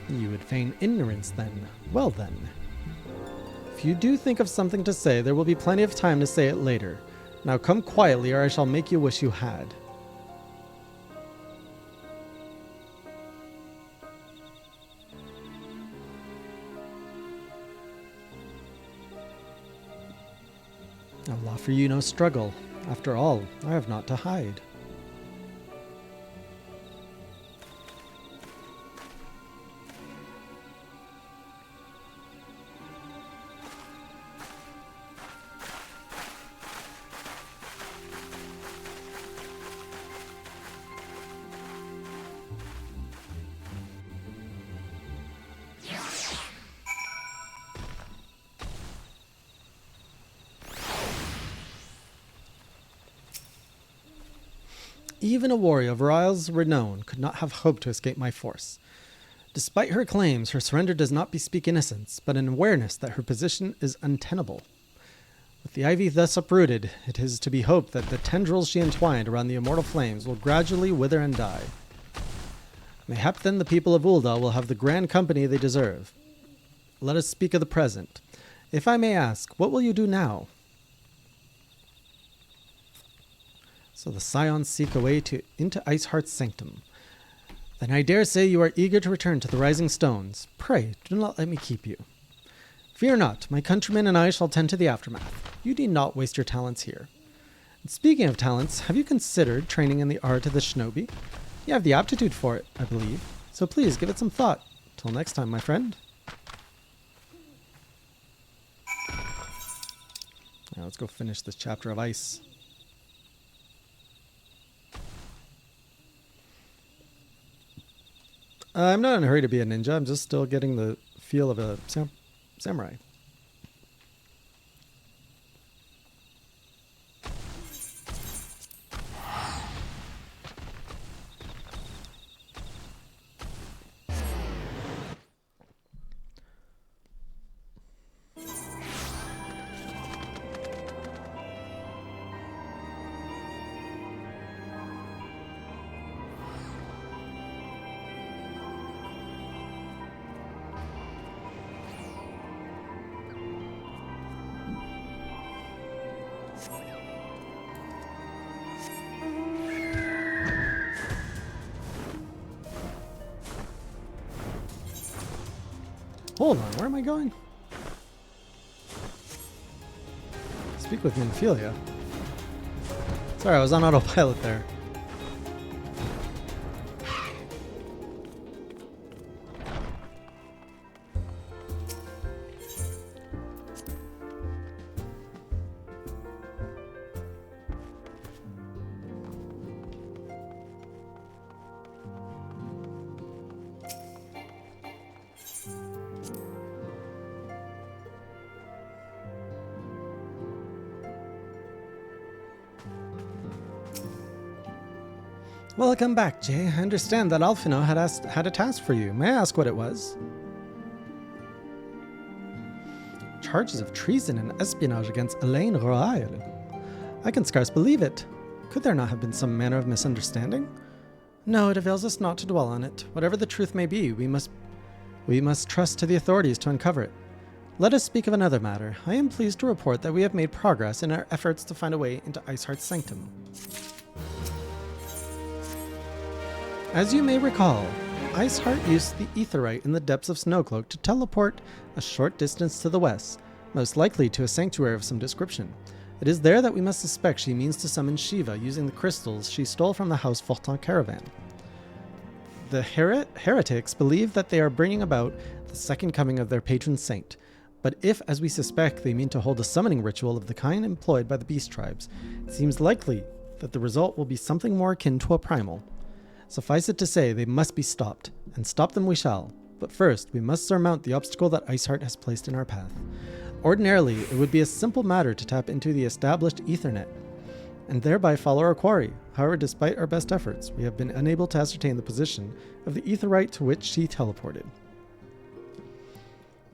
You would feign ignorance, then. Well, then. If you do think of something to say, there will be plenty of time to say it later. Now come quietly, or I shall make you wish you had. I'll offer you no struggle. After all, I have naught to hide. Even a warrior of Ryle's renown could not have hoped to escape my force. Despite her claims, her surrender does not bespeak innocence, but an awareness that her position is untenable. With the ivy thus uprooted, it is to be hoped that the tendrils she entwined around the immortal flames will gradually wither and die. Mayhap then the people of Ul'dah will have the grand company they deserve. Let us speak of the present. If I may ask, what will you do now? So the Scions seek a way into Iceheart's sanctum. Then I dare say you are eager to return to the Rising Stones. Pray, do not let me keep you. Fear not, my countrymen and I shall tend to the aftermath. You need not waste your talents here. And speaking of talents, have you considered training in the art of the shinobi? You have the aptitude for it, I believe, so please give it some thought. Till next time, my friend. Now let's go finish this chapter of Ice. I'm not in a hurry to be a ninja. I'm just still getting the feel of a samurai. Hold on, where am I going? Speak with Minfilia. Sorry, I was on autopilot there. Welcome back, Jay. I understand that Alfino had a task for you. May I ask what it was? Charges of treason and espionage against Elaine Royal. I can scarce believe it. Could there not have been some manner of misunderstanding? No, it avails us not to dwell on it. Whatever the truth may be, we must trust to the authorities to uncover it. Let us speak of another matter. I am pleased to report that we have made progress in our efforts to find a way into Iceheart's sanctum. As you may recall, Iceheart used the Aetheryte in the depths of Snowcloak to teleport a short distance to the west, most likely to a sanctuary of some description. It is there that we must suspect she means to summon Shiva using the crystals she stole from the House Fortin caravan. The heretics believe that they are bringing about the second coming of their patron saint, but if, as we suspect, they mean to hold a summoning ritual of the kind employed by the beast tribes, it seems likely that the result will be something more akin to a primal. Suffice it to say, they must be stopped, and stop them we shall. But first, we must surmount the obstacle that Iceheart has placed in our path. Ordinarily, it would be a simple matter to tap into the established Ethernet, and thereby follow our quarry. However, despite our best efforts, we have been unable to ascertain the position of the Aetheryte to which she teleported.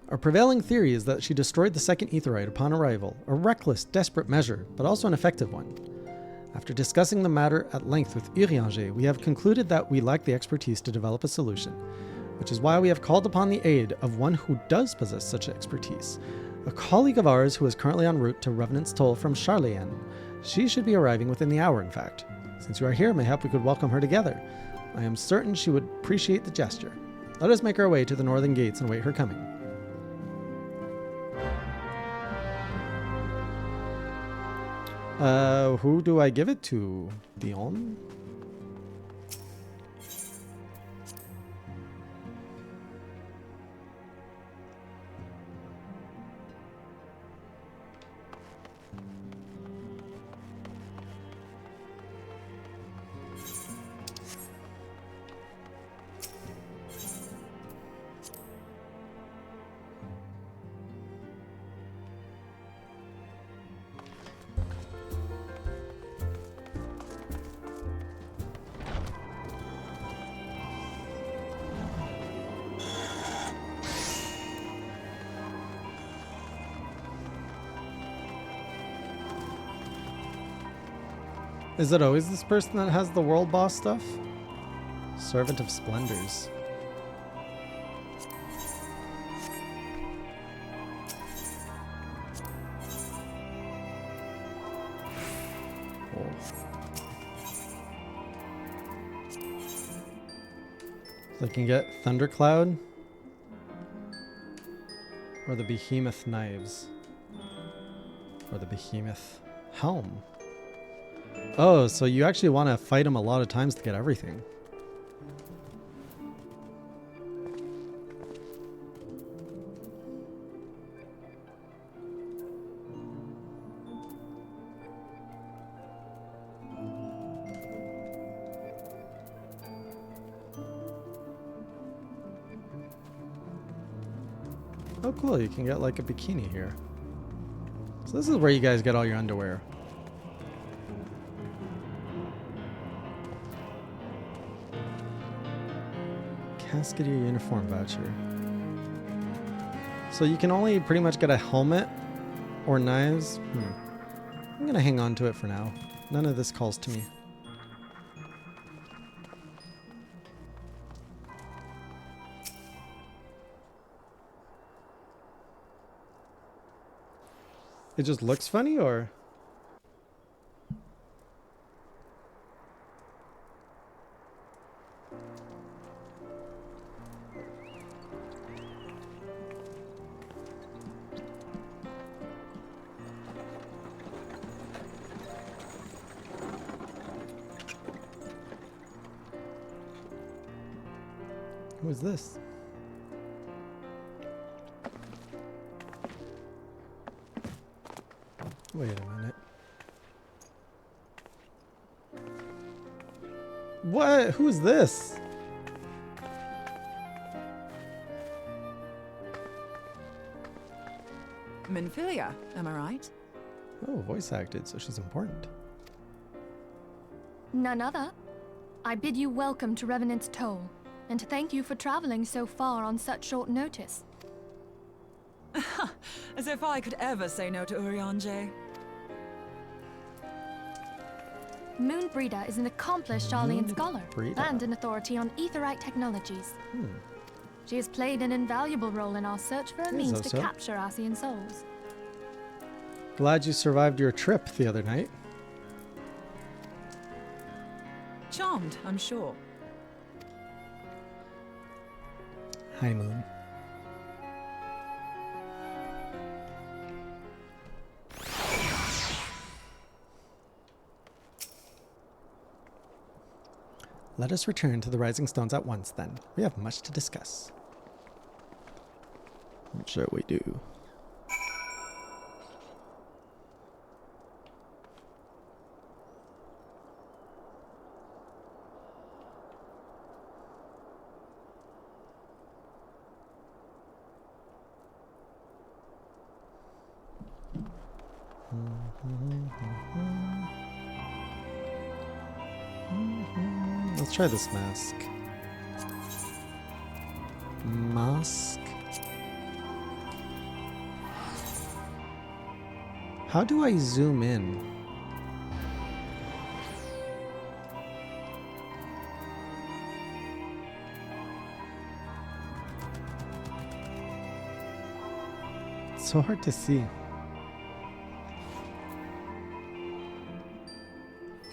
Our prevailing theory is that she destroyed the second Aetheryte upon arrival, a reckless, desperate measure, but also an effective one. After discussing the matter at length with Urianger, we have concluded that we lack the expertise to develop a solution, which is why we have called upon the aid of one who does possess such expertise, a colleague of ours who is currently en route to Revenant's Toll from Charlayan. She should be arriving within the hour, in fact. Since you are here, mayhap we could welcome her together. I am certain she would appreciate the gesture. Let us make our way to the northern gates and wait her coming. Who do I give it to? Dion? Is it always this person that has the world boss stuff? Servant of Splendors. Oh. So I can get Thundercloud or the Behemoth Knives or the Behemoth Helm. Oh, so you actually want to fight him a lot of times to get everything. Oh cool, you can get like a bikini here. So this is where you guys get all your underwear. Cascadier uniform voucher. So you can only pretty much get a helmet or knives. I'm gonna hang on to it for now. None of this calls to me. It just looks funny, or? Who is this? Wait a minute. What? Who is this? Minfilia, am I right? Oh, voice acted, so she's important. None other. I bid you welcome to Revenant's Toll, and to thank you for traveling so far on such short notice. As if I could ever say no to Urianger. Moonbreeder is an accomplished Arlean scholar Moonbreeder. and an authority on aetheryte technologies. She has played an invaluable role in our search for a means to Zoso. capture Ascian souls. Glad you survived your trip the other night. Charmed, I'm sure. Hi, Moon. Let us return to the Rising Stones at once, then. We have much to discuss. I'm sure we do. Let's try this mask. Mask. How do I zoom in? It's so hard to see.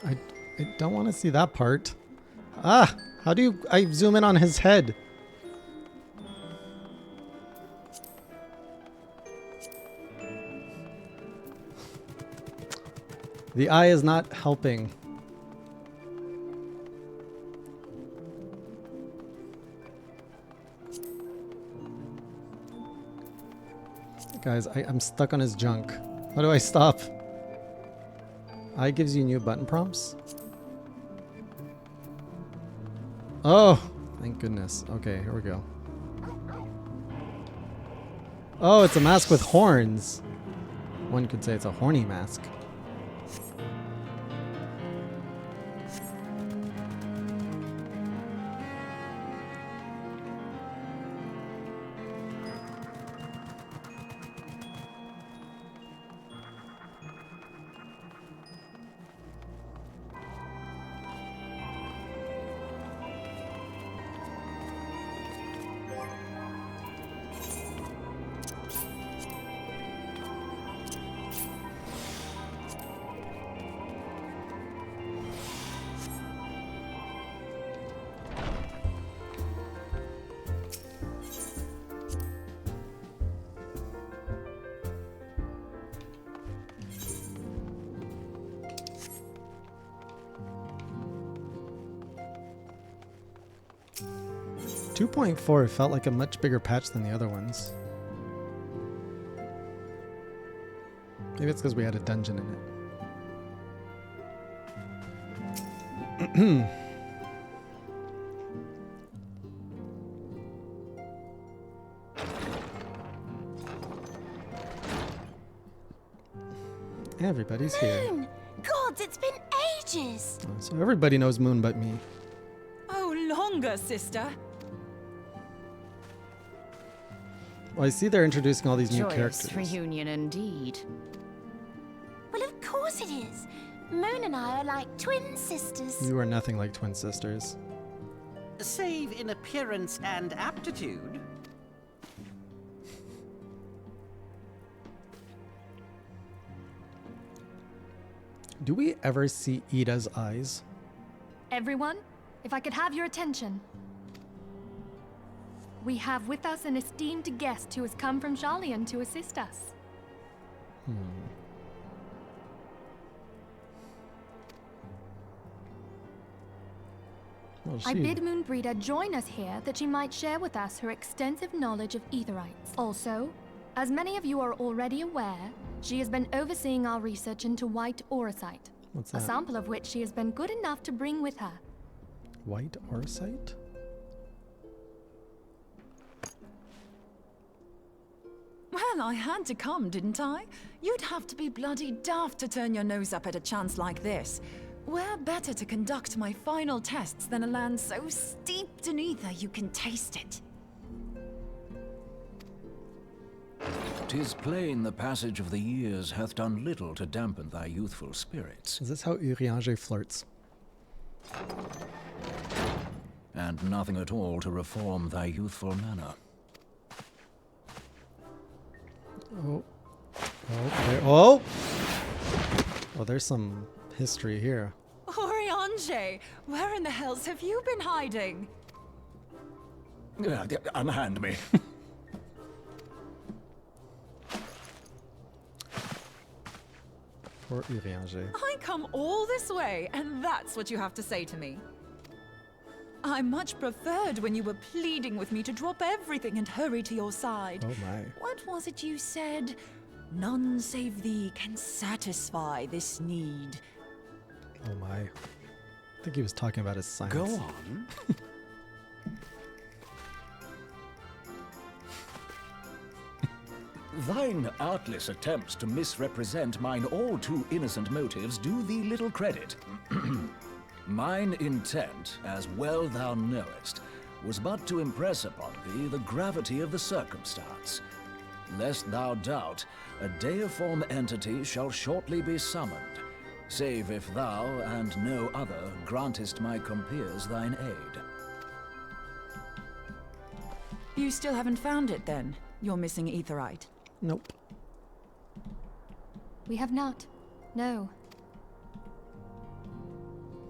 I don't want to see that part. Ah! How do I zoom in on his head? The eye is not helping. Guys, I'm stuck on his junk. How do I stop? Eye gives you new button prompts? Oh, thank goodness. Okay, here we go. Oh, it's a mask with horns. One could say it's a horny mask. 2.4 felt like a much bigger patch than the other ones. Maybe it's because we had a dungeon in it. Everybody's here. Moon! Gods, it's been ages! So everybody knows Moon but me. Oh, longer, sister. Well, I see they're introducing all these new Joyous characters. reunion indeed. Well, of course it is. Moon and I are like twin sisters. You are nothing like twin sisters. Save in appearance and aptitude. Do we ever see Ida's eyes? Everyone, if I could have your attention. We have with us an esteemed guest who has come from Jalian to assist us. Well, I bid Moonbreeder join us here that she might share with us her extensive knowledge of Aetherites. Also, as many of you are already aware, she has been overseeing our research into white auracite. What's A that? sample of which she has been good enough to bring with her. White auracite? Well, I had to come, didn't I? You'd have to be bloody daft to turn your nose up at a chance like this. Where better to conduct my final tests than a land so steeped in ether you can taste it? 'Tis plain the passage of the years hath done little to dampen thy youthful spirits, Is this how Urianger flirts? and nothing at all to reform thy youthful manner. Oh. Oh! Oh, there's some history here. Oriange, where in the hells have you been hiding? Unhand me. Poor Urianger. I come all this way, and that's what you have to say to me. I much preferred when you were pleading with me to drop everything and hurry to your side. Oh my. What was it you said? None save thee can satisfy this need. Oh my. I think he was talking about his science. Go on. Thine artless attempts to misrepresent mine all too innocent motives do thee little credit. Mine intent, as well thou knowest, was but to impress upon thee the gravity of the circumstance. Lest thou doubt, a deiform entity shall shortly be summoned, save if thou and no other grantest my compeers thine aid. You still haven't found it then? You're missing Aetherite. Nope. We have not. No.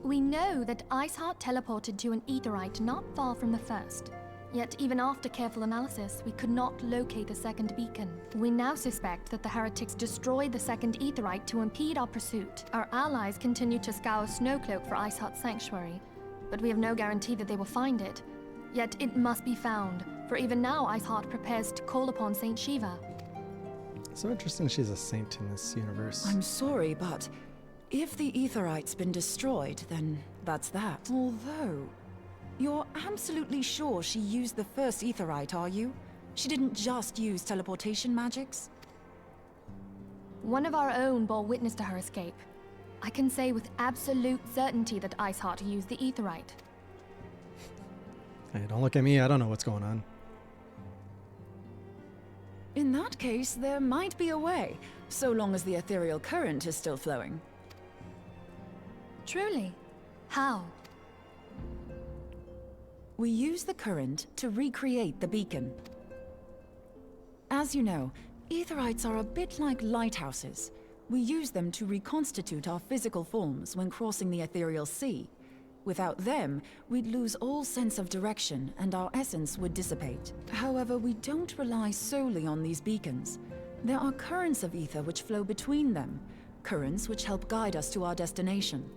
We know that Iceheart teleported to an Aetherite not far from the first. Yet even after careful analysis, we could not locate the second beacon. We now suspect that the heretics destroyed the second Aetherite to impede our pursuit. Our allies continue to scour Snowcloak for Iceheart's sanctuary, but we have no guarantee that they will find it. Yet it must be found, for even now Iceheart prepares to call upon Saint Shiva. So interesting she's a saint in this universe. I'm sorry, but if the Aetherite's been destroyed, then that's that. Although, you're absolutely sure she used the first Aetherite, are you? She didn't just use teleportation magics? One of our own bore witness to her escape. I can say with absolute certainty that Iceheart used the Aetherite. Hey, don't look at me, I don't know what's going on. In that case, there might be a way, so long as the ethereal current is still flowing. Truly? How? We use the current to recreate the beacon. As you know, Aetherites are a bit like lighthouses. We use them to reconstitute our physical forms when crossing the ethereal sea. Without them, we'd lose all sense of direction and our essence would dissipate. However, we don't rely solely on these beacons. There are currents of ether which flow between them, currents which help guide us to our destination.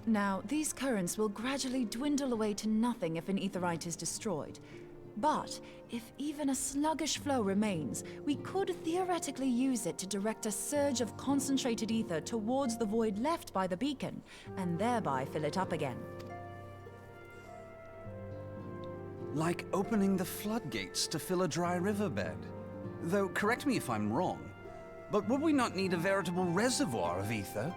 Now, these currents will gradually dwindle away to nothing if an aetherite is destroyed. But if even a sluggish flow remains, we could theoretically use it to direct a surge of concentrated ether towards the void left by the beacon, and thereby fill it up again. Like opening the floodgates to fill a dry riverbed. Though, correct me if I'm wrong, but would we not need a veritable reservoir of ether?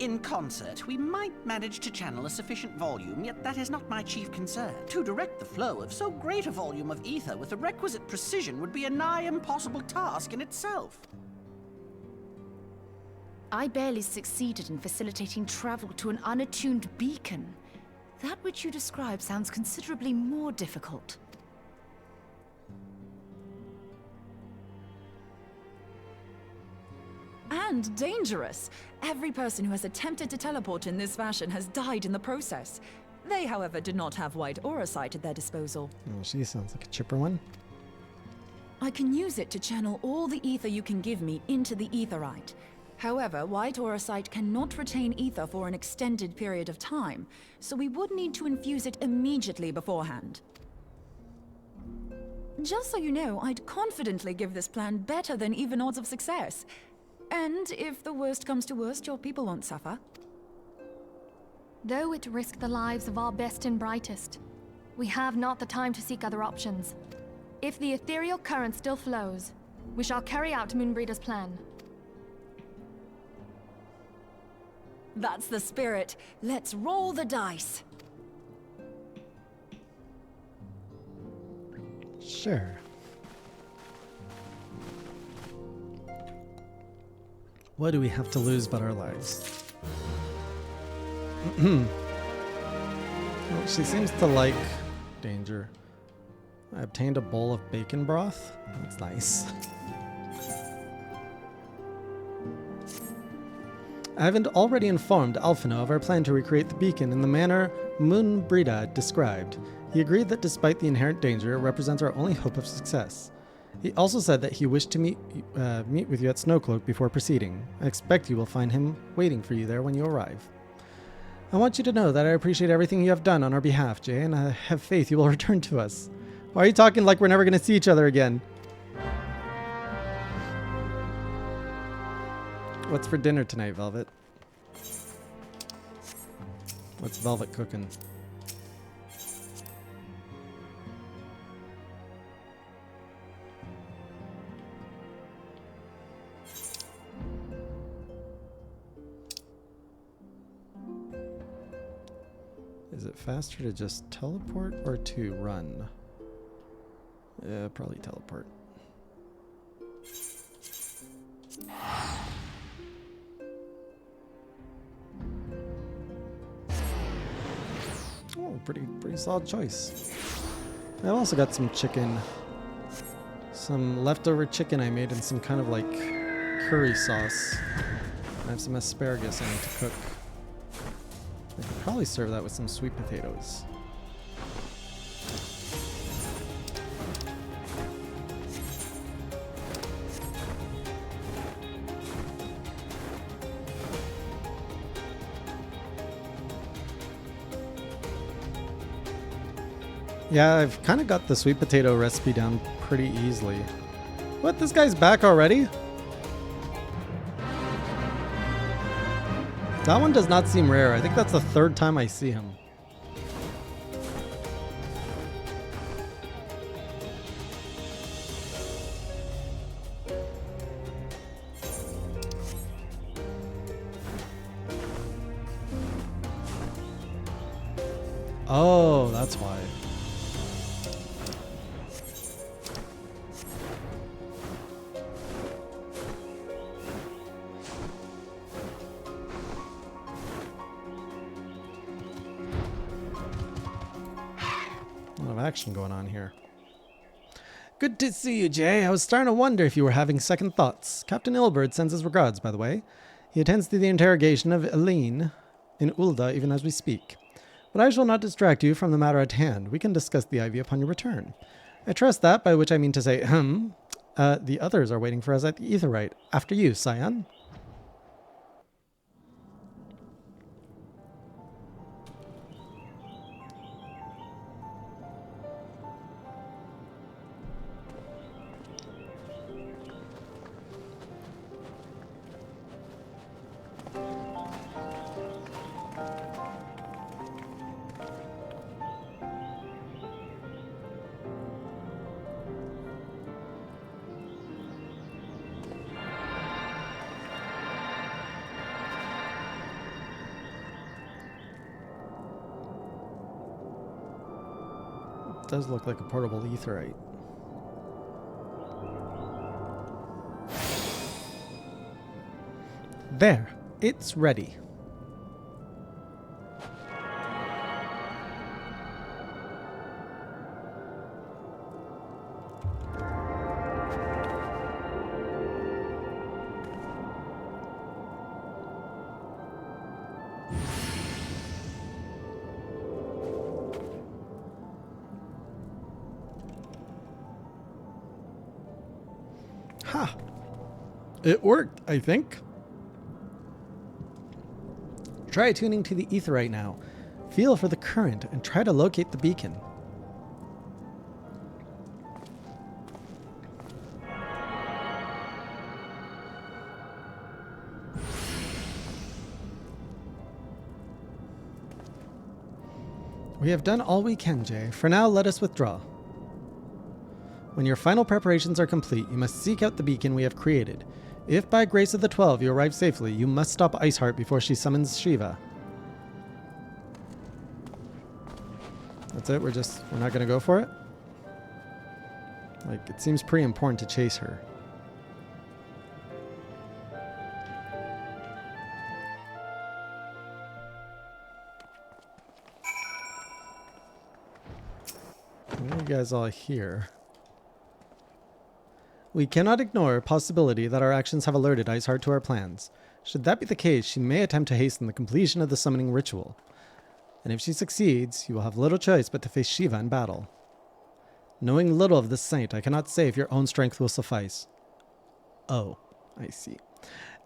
In concert, we might manage to channel a sufficient volume, yet that is not my chief concern. To direct the flow of so great a volume of ether with the requisite precision would be a nigh impossible task in itself. I barely succeeded in facilitating travel to an unattuned beacon. That which you describe sounds considerably more difficult. And dangerous. Every person who has attempted to teleport in this fashion has died in the process. They, however, did not have white aura sight at their disposal. Oh, she sounds like a chipper one. I can use it to channel all the ether you can give me into the aetherite. However, white aura sight cannot retain ether for an extended period of time, so we would need to infuse it immediately beforehand. Just so you know, I'd confidently give this plan better than even odds of success. And if the worst comes to worst, your people won't suffer. Though it risked the lives of our best and brightest, we have not the time to seek other options. If the ethereal current still flows, we shall carry out Moonbreeder's plan. That's the spirit. Let's roll the dice. Sure. What do we have to lose but our lives? Well, she seems to like danger. I obtained a bowl of bacon broth. That's nice. I haven't already informed Alphino of our plan to recreate the beacon in the manner Moonbrida described. He agreed that despite the inherent danger, it represents our only hope of success. He also said that he wished to meet with you at Snowcloak before proceeding. I expect you will find him waiting for you there when you arrive. I want you to know that I appreciate everything you have done on our behalf, Jay, and I have faith you will return to us. Why are you talking like we're never going to see each other again? What's for dinner tonight, Velvet? What's Velvet cooking? Is it faster to just teleport or to run? Yeah, probably teleport. Oh, pretty solid choice. I've also got some chicken. Some leftover chicken I made in some kind of like curry sauce. I have some asparagus I need to cook. I could probably serve that with some sweet potatoes. Yeah, I've kind of got the sweet potato recipe down pretty easily. What, this guy's back already? That one does not seem rare. I think that's the third time I see him. Oh, that's why. A lot of action going on here. Good to see you, Jay. I was starting to wonder if you were having second thoughts. Captain Ilbert sends his regards, by the way. He attends to the interrogation of Eileen in Ulda even as we speak. But I shall not distract you from the matter at hand. We can discuss the Ivy upon your return. I trust that, by which I mean to say, the others are waiting for us at the Aetherite. After you, Scion. does look like a portable aetherite. There, it's ready. Ha! It worked, I think. Try tuning to the aetherite now. Feel for the current and try to locate the beacon. We have done all we can, Jay. For now, let us withdraw. When your final preparations are complete, you must seek out the beacon we have created. If by grace of the 12 you arrive safely, you must stop Iceheart before she summons Shiva. That's it? We're not gonna go for it? Like, it seems pretty important to chase her. What are you guys all here? We cannot ignore a possibility that our actions have alerted Iceheart to our plans. Should that be the case, she may attempt to hasten the completion of the summoning ritual. And if she succeeds, you will have little choice but to face Shiva in battle. Knowing little of this saint, I cannot say if your own strength will suffice. Oh, I see.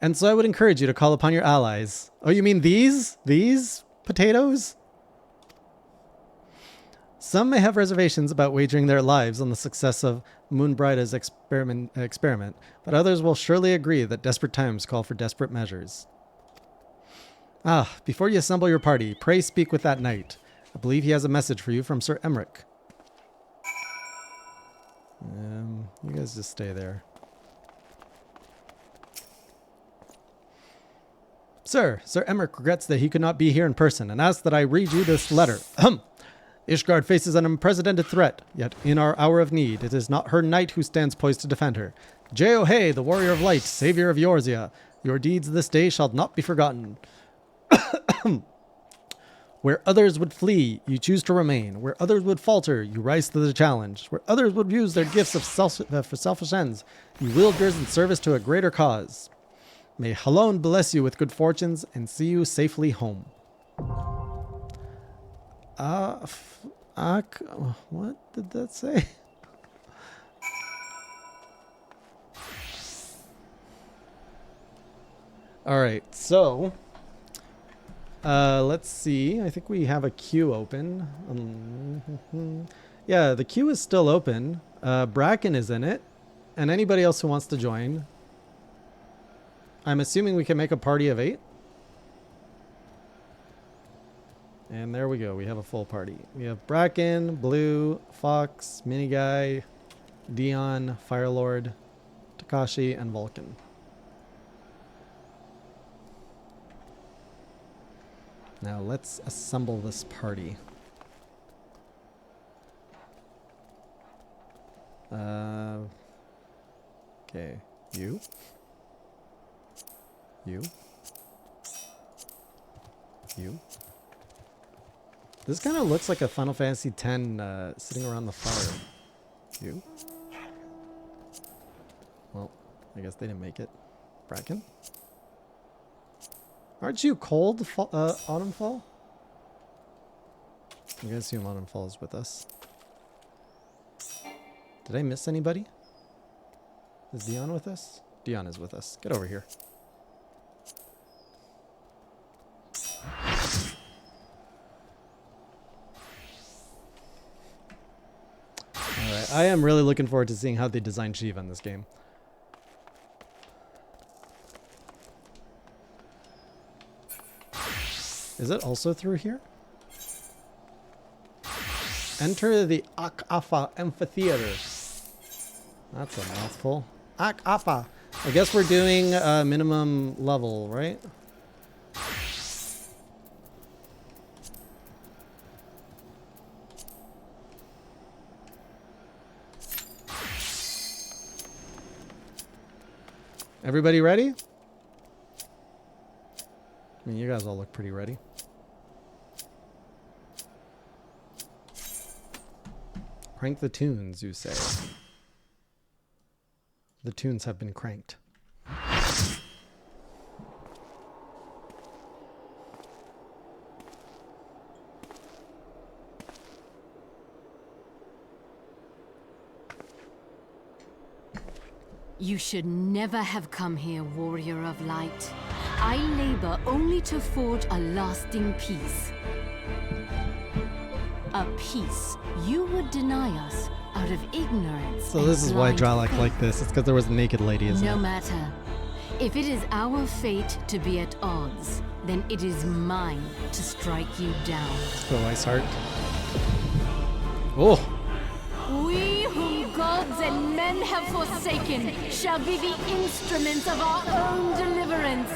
And so I would encourage you to call upon your allies. Oh, you mean these? These potatoes? Some may have reservations about wagering their lives on the success of Moonbrighta's experiment, but others will surely agree that desperate times call for desperate measures. Ah, before you assemble your party, pray speak with that knight. I believe he has a message for you from Sir Emmerich. You guys just stay there. Sir Emmerich regrets that he could not be here in person and asks that I read you this letter. Ishgard faces an unprecedented threat, yet in our hour of need, it is not her knight who stands poised to defend her. Jeohei, the warrior of light, savior of Eorzea, your deeds this day shall not be forgotten. Where others would flee, you choose to remain. Where others would falter, you rise to the challenge. Where others would use their gifts for selfish ends, you wield yours in service to a greater cause. May Halon bless you with good fortunes and see you safely home. What did that say? All right, so let's see. I think we have a queue open. Yeah, the queue is still open. Bracken is in it, and anybody else who wants to join. I'm assuming we can make a party of 8. And there we go. We have a full party. We have Bracken, Blue, Fox, Mini Guy, Dion, Firelord, Takashi, and Vulcan. Now let's assemble this party. Okay. You. This kind of looks like a Final Fantasy X sitting around the fire. You. Well, I guess they didn't make it. Bracken? Aren't you cold, Autumnfall? I'm gonna assume Autumnfall is with us. Did I miss anybody? Is Dion with us? Dion is with us. Get over here. Alright, I am really looking forward to seeing how they design Shiva in this game. Is it also through here? Enter the Ak-Afa Amphitheater. That's a mouthful. Ak-Afa. I guess we're doing a minimum level, right? Everybody ready? I mean, you guys all look pretty ready. Crank the tunes, you say. The tunes have been cranked. You should never have come here, warrior of light. I labor only to forge a lasting peace. A peace you would deny us out of ignorance. So this is why Dralak like this. It's because there was a naked lady, isn't it? No matter. If it is our fate to be at odds, then it is mine to strike you down. Let's go, Ice Heart. Oh! We whom gods and men have forsaken shall be the instruments of our own deliverance.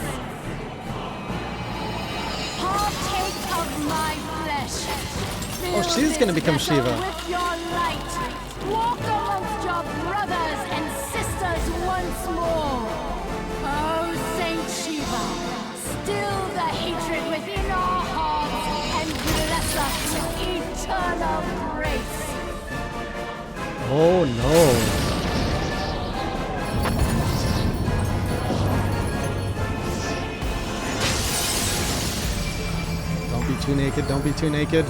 Partake of my flesh. Oh, she's gonna become Shiva. With your light, walk amongst your brothers and sisters once more. Oh, Saint Shiva, still the hatred within our hearts and bless us with eternal grace. Oh no. Don't be too naked, don't be too naked.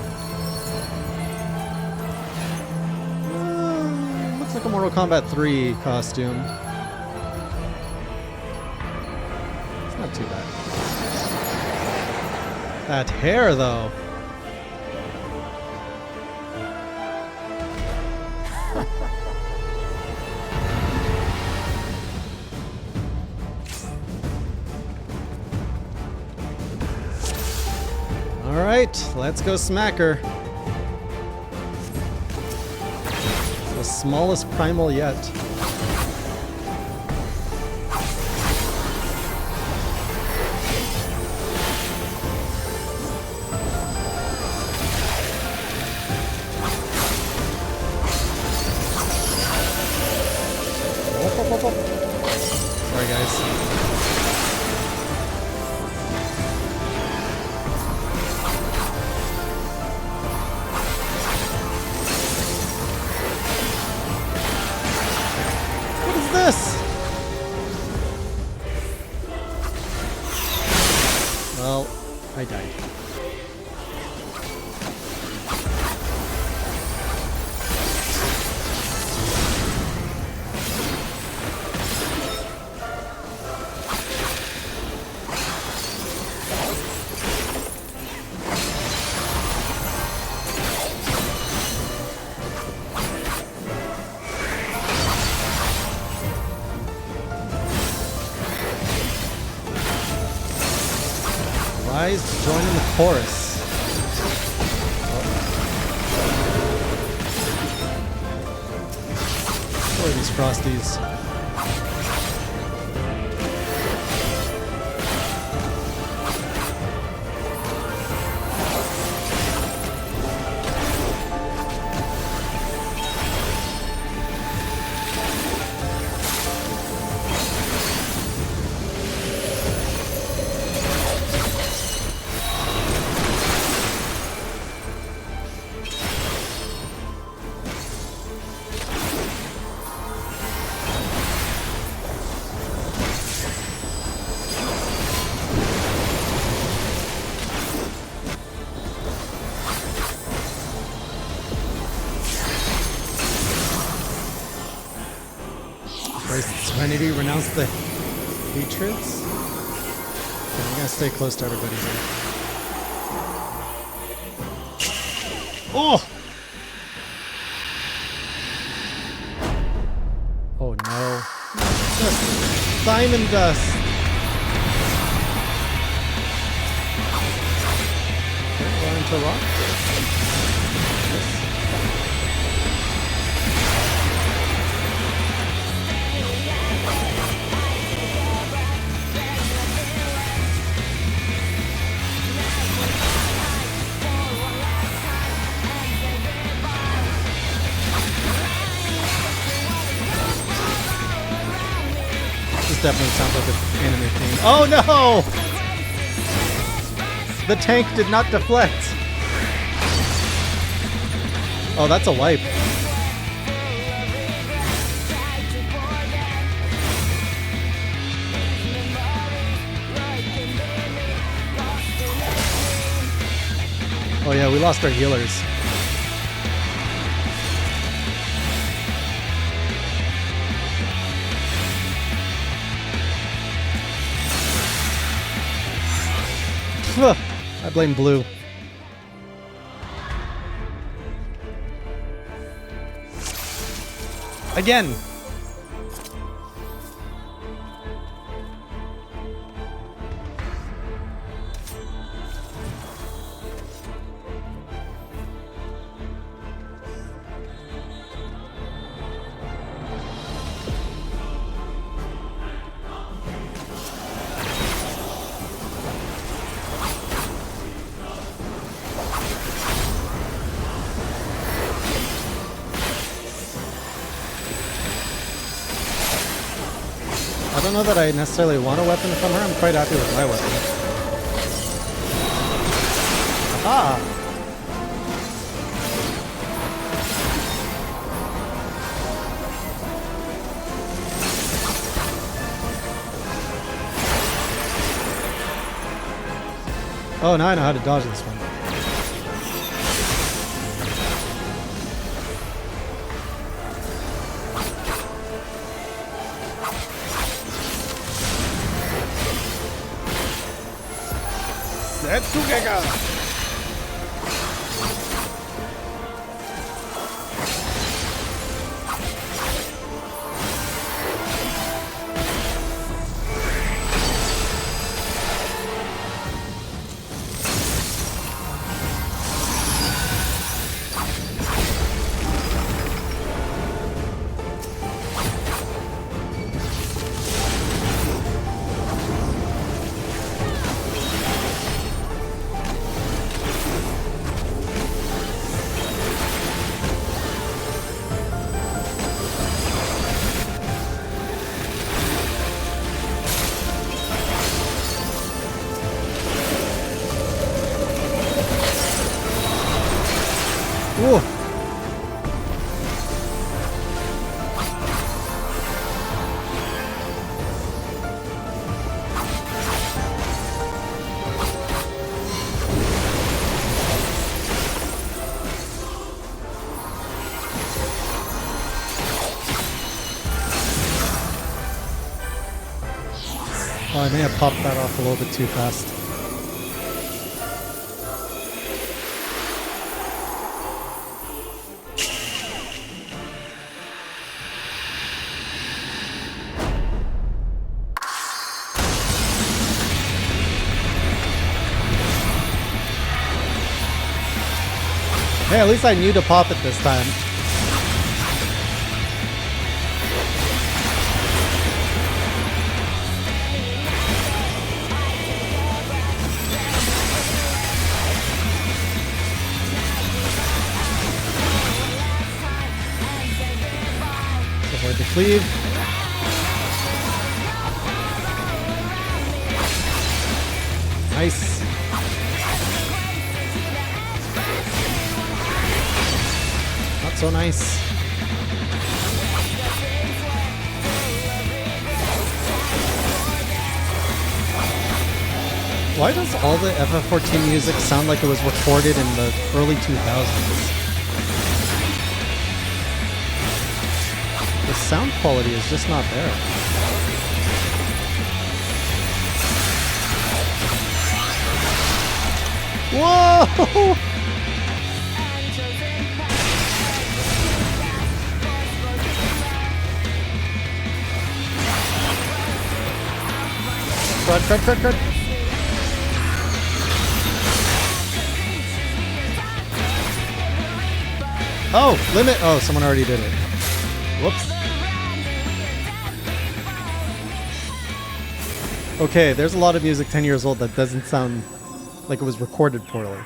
Looks like a Mortal Kombat 3 costume. It's not too bad. That hair though. Alright, let's go smack her. The smallest primal yet. Sorry guys. Well, I died. Rise to join in the chorus. Where are these Frosties? Serenity, renounce the hatreds. Okay, I'm gonna stay close to everybody here. Oh! Oh no. Dust. Diamond dust. Okay, run into a rock. definitely sounds like an anime theme. Oh no! The tank did not deflect. Oh, that's a wipe. Oh yeah, we lost our healers. I blame blue. Again. I don't know that I necessarily want a weapon from her. I'm quite happy with my weapon. Aha! Oh, now I know how to dodge this one. Setsugega! Ooh. Oh, I may have popped that off a little bit too fast. Hey, at least I knew to pop it this time. Avoid the cleave. Nice. Not so nice. Why does all the FF14 music sound like it was recorded in the early 2000s? The sound quality is just not there. Whoa! Crud. Oh, limit. Oh, someone already did it. Whoops. Okay, there's a lot of music 10 years old that doesn't sound like it was recorded poorly.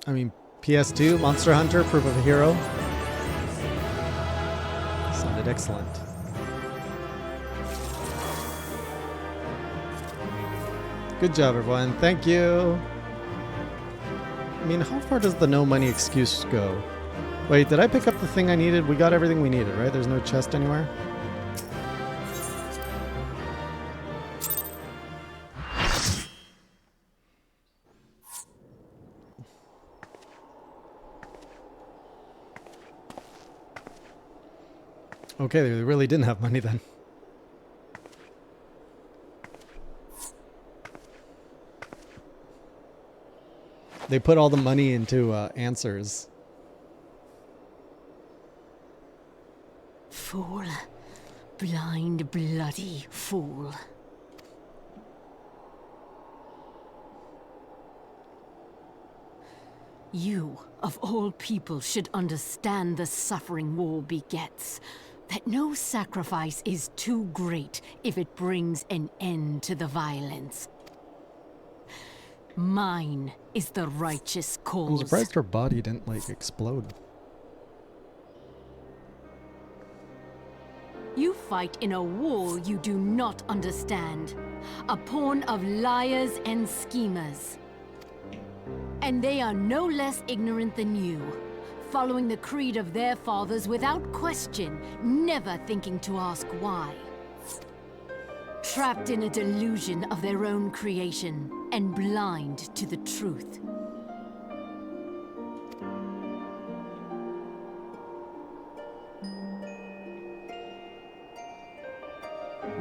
I mean, PS2, Monster Hunter, Proof of a Hero. Sounded excellent. Good job, everyone. Thank you. I mean, how far does the no money excuse go? Wait, did I pick up the thing I needed? We got everything we needed, right? There's no chest anywhere? Okay, they really didn't have money then. They put all the money into answers. Fool. Blind, bloody fool. You, of all people, should understand the suffering war begets. That no sacrifice is too great if it brings an end to the violence. Mine is the righteous cause. I'm surprised her body didn't, like, explode. You fight in a war you do not understand. A pawn of liars and schemers. And they are no less ignorant than you. Following the creed of their fathers without question, never thinking to ask why. Trapped in a delusion of their own creation, and blind to the truth.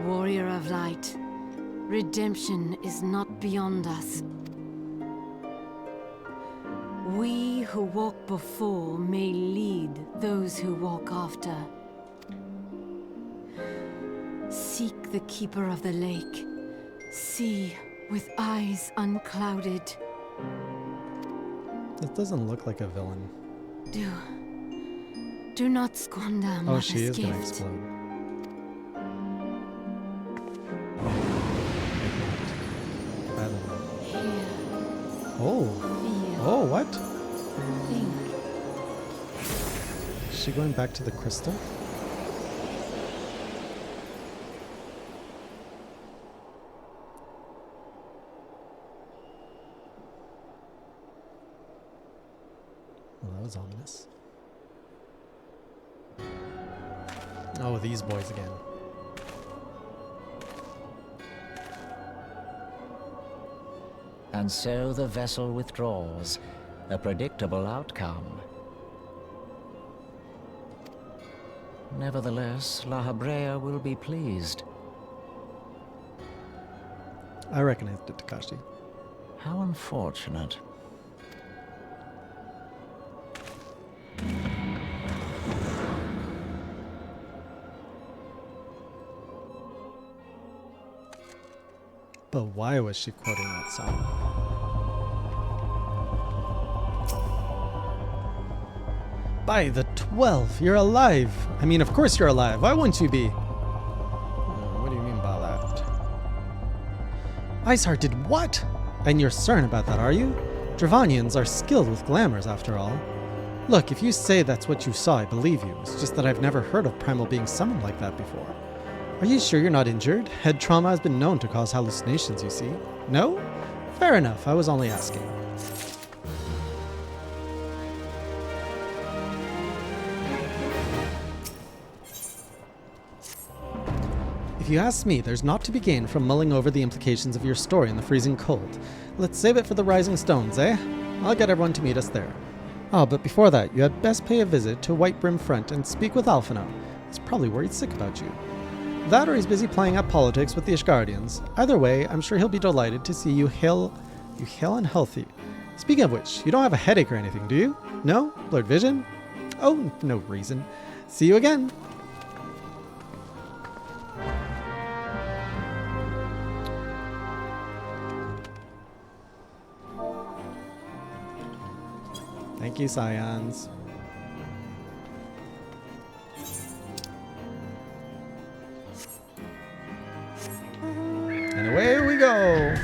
Warrior of light, redemption is not beyond us. We who walk before may lead those who walk after. Seek the keeper of the lake. See with eyes unclouded. This doesn't look like a villain. Do not squander Oh, she is gift. gonna explode. I don't know. Here. Oh. Feel. Oh, what? Think. Is she going back to the crystal? Well, that was ominous. Oh, these boys again. And so the vessel withdraws. A predictable outcome. Nevertheless, La Habrea will be pleased. I recognized it, Takashi. How unfortunate. But why was she quoting that song? By the 12, you're alive! I mean, of course you're alive. Why wouldn't you be? What do you mean by that? Iceheart did what? And you're certain about that, are you? Dravanians are skilled with glamours, after all. Look, if you say that's what you saw, I believe you. It's just that I've never heard of Primal being summoned like that before. Are you sure you're not injured? Head trauma has been known to cause hallucinations, you see. No? Fair enough, I was only asking. If you ask me, there's naught to be gained from mulling over the implications of your story in the freezing cold. Let's save it for the Rising Stones, eh? I'll get everyone to meet us there. Oh, but before that, you had best pay a visit to White Brim Front and speak with Alphino. He's probably worried sick about you. That or he's busy playing up politics with the Ishgardians. Either way, I'm sure he'll be delighted to see you hale and healthy. Speaking of which, you don't have a headache or anything, do you? No? Blurred vision? Oh, no reason. See you again. Thank you, Scions. And away we go!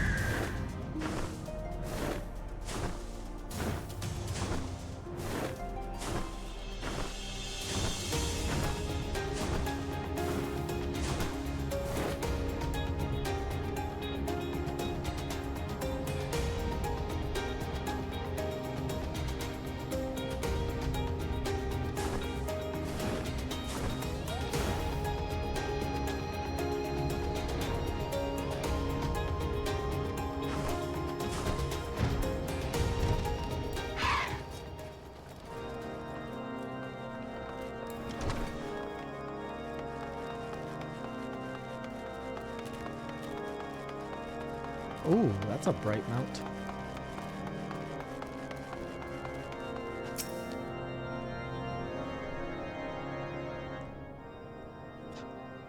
Ooh, that's a bright mount.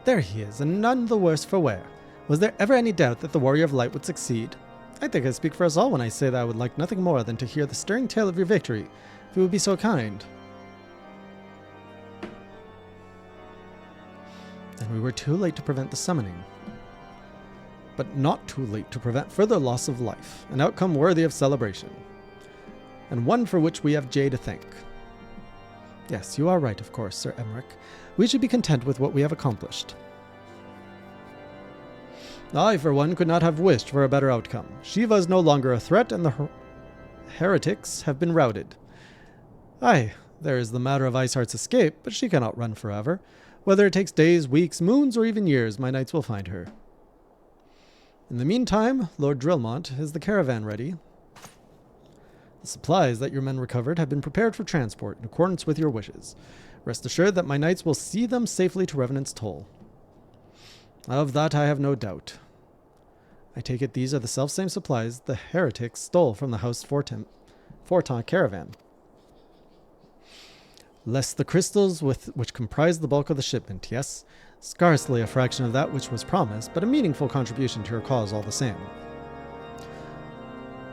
There he is, and none the worse for wear. Was there ever any doubt that the Warrior of Light would succeed? I think I speak for us all when I say that I would like nothing more than to hear the stirring tale of your victory, if you would be so kind. Then we were too late to prevent the summoning. But not too late to prevent further loss of life, an outcome worthy of celebration. And one for which we have Jay to thank. Yes, you are right, of course, Sir Emmerich. We should be content with what we have accomplished. I, for one, could not have wished for a better outcome. Shiva is no longer a threat, and the heretics have been routed. Aye, there is the matter of Iceheart's escape, but she cannot run forever. Whether it takes days, weeks, moons, or even years, my knights will find her. In the meantime, Lord Drillmont, is the caravan ready? The supplies that your men recovered have been prepared for transport in accordance with your wishes. Rest assured that my knights will see them safely to Revenant's Toll. Of that I have no doubt. I take it these are the selfsame supplies the heretics stole from the House Fortin caravan. Less the crystals which comprise the bulk of the shipment, yes. Scarcely a fraction of that which was promised, but a meaningful contribution to your cause all the same.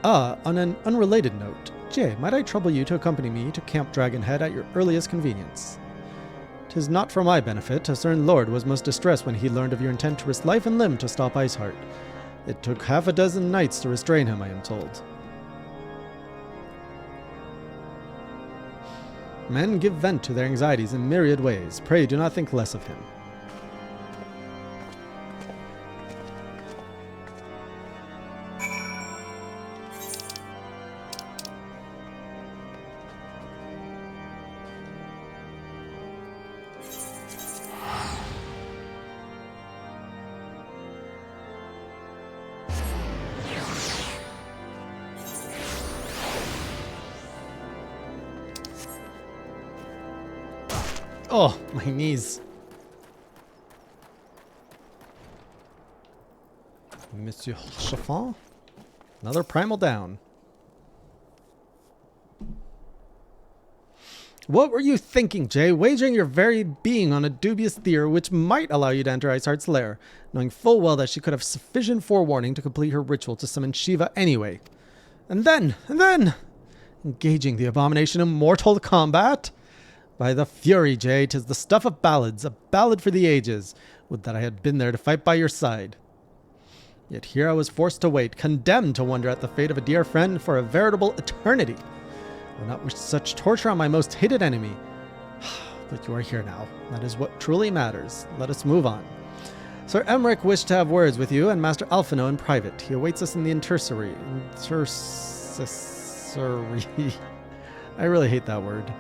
On an unrelated note, Jay, might I trouble you to accompany me to Camp Dragonhead at your earliest convenience? 'Tis not for my benefit. A certain lord was most distressed when he learned of your intent to risk life and limb to stop Iceheart. It took half a dozen knights to restrain him, I am told. Men give vent to their anxieties in myriad ways. Pray do not think less of him. Oh, my knees. Monsieur Chiffon? Another primal down. What were you thinking, Jay? Wagering your very being on a dubious theory which might allow you to enter Iceheart's lair, knowing full well that she could have sufficient forewarning to complete her ritual to summon Shiva anyway. And then, engaging the abomination in mortal combat? By the fury, Jay, 'tis the stuff of ballads, a ballad for the ages. Would that I had been there to fight by your side. Yet here I was forced to wait, condemned to wonder at the fate of a dear friend for a veritable eternity. I would not wish such torture on my most hated enemy. But you are here now. That is what truly matters. Let us move on. Sir Emmerich wished to have words with you and Master Alphino in private. He awaits us in the intercessory. I really hate that word.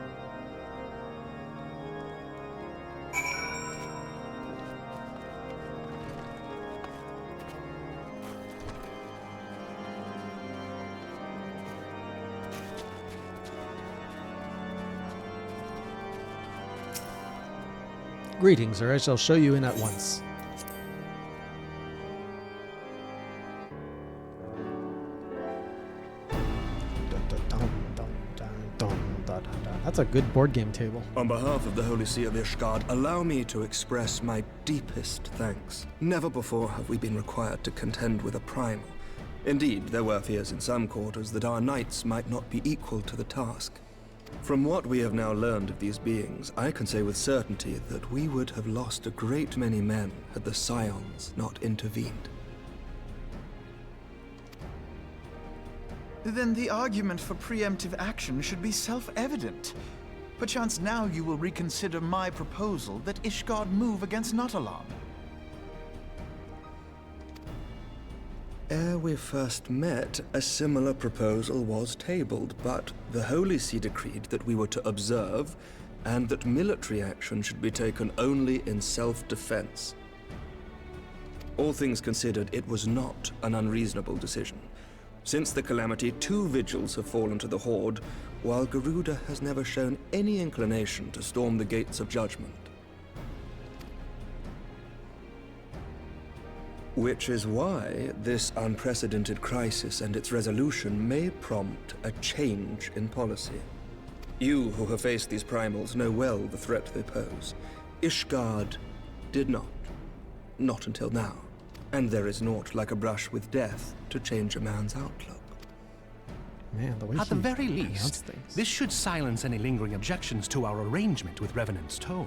Greetings, sir. I shall show you in at once. That's a good board game table. On behalf of the Holy See of Ishgard, allow me to express my deepest thanks. Never before have we been required to contend with a primal. Indeed, there were fears in some quarters that our knights might not be equal to the task. From what we have now learned of these beings, I can say with certainty that we would have lost a great many men had the Scions not intervened. Then the argument for preemptive action should be self-evident. Perchance now you will reconsider my proposal that Ishgard move against Natalan. Ere we first met, a similar proposal was tabled, but the Holy See decreed that we were to observe, and that military action should be taken only in self-defense. All things considered, it was not an unreasonable decision. Since the calamity, 2 vigils have fallen to the Horde, while Garuda has never shown any inclination to storm the gates of judgment. Which is why this unprecedented crisis and its resolution may prompt a change in policy. You who have faced these primals know well the threat they pose. Ishgard did not. Not until now. And there is naught like a brush with death to change a man's outlook. Man, the way At the he very pronounced least, things. this should silence any lingering objections to our arrangement with Revenant's Toll.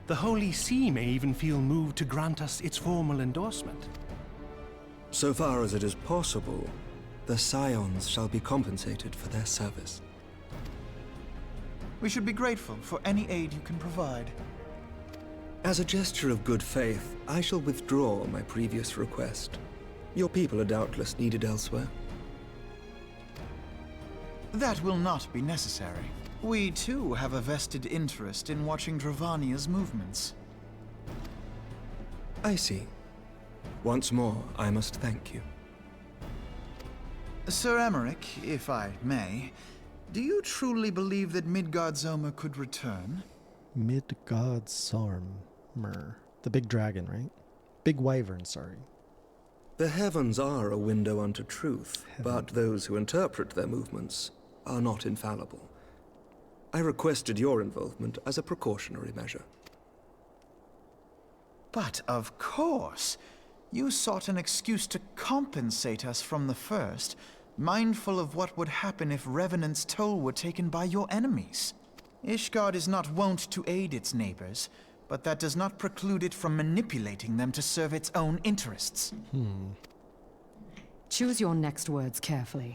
The Holy See may even feel moved to grant us its formal endorsement. So far as it is possible, the Scions shall be compensated for their service. We should be grateful for any aid you can provide. As a gesture of good faith, I shall withdraw my previous request. Your people are doubtless needed elsewhere. That will not be necessary. We, too, have a vested interest in watching Dravania's movements. I see. Once more, I must thank you. Sir Emmerich, if I may, do you truly believe that Midgardsormr could return? Midgardsormr. The big dragon, right? Big wyvern, sorry. The heavens are a window unto truth, but those who interpret their movements are not infallible. I requested your involvement as a precautionary measure. But of course! You sought an excuse to compensate us from the first, mindful of what would happen if Revenant's Toll were taken by your enemies. Ishgard is not wont to aid its neighbors, but that does not preclude it from manipulating them to serve its own interests. Choose your next words carefully.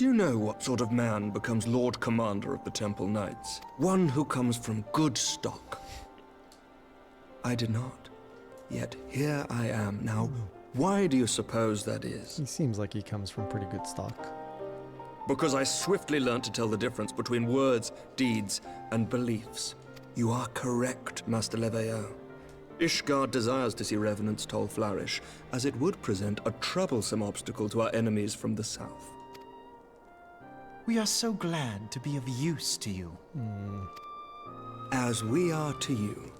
Do you know what sort of man becomes Lord Commander of the Temple Knights? One who comes from good stock. I did not. Yet here I am now. Why do you suppose that is? He seems like he comes from pretty good stock. Because I swiftly learned to tell the difference between words, deeds, and beliefs. You are correct, Master Leveilleur. Ishgard desires to see Revenant's Toll flourish, as it would present a troublesome obstacle to our enemies from the south. We are so glad to be of use to you. As we are to you.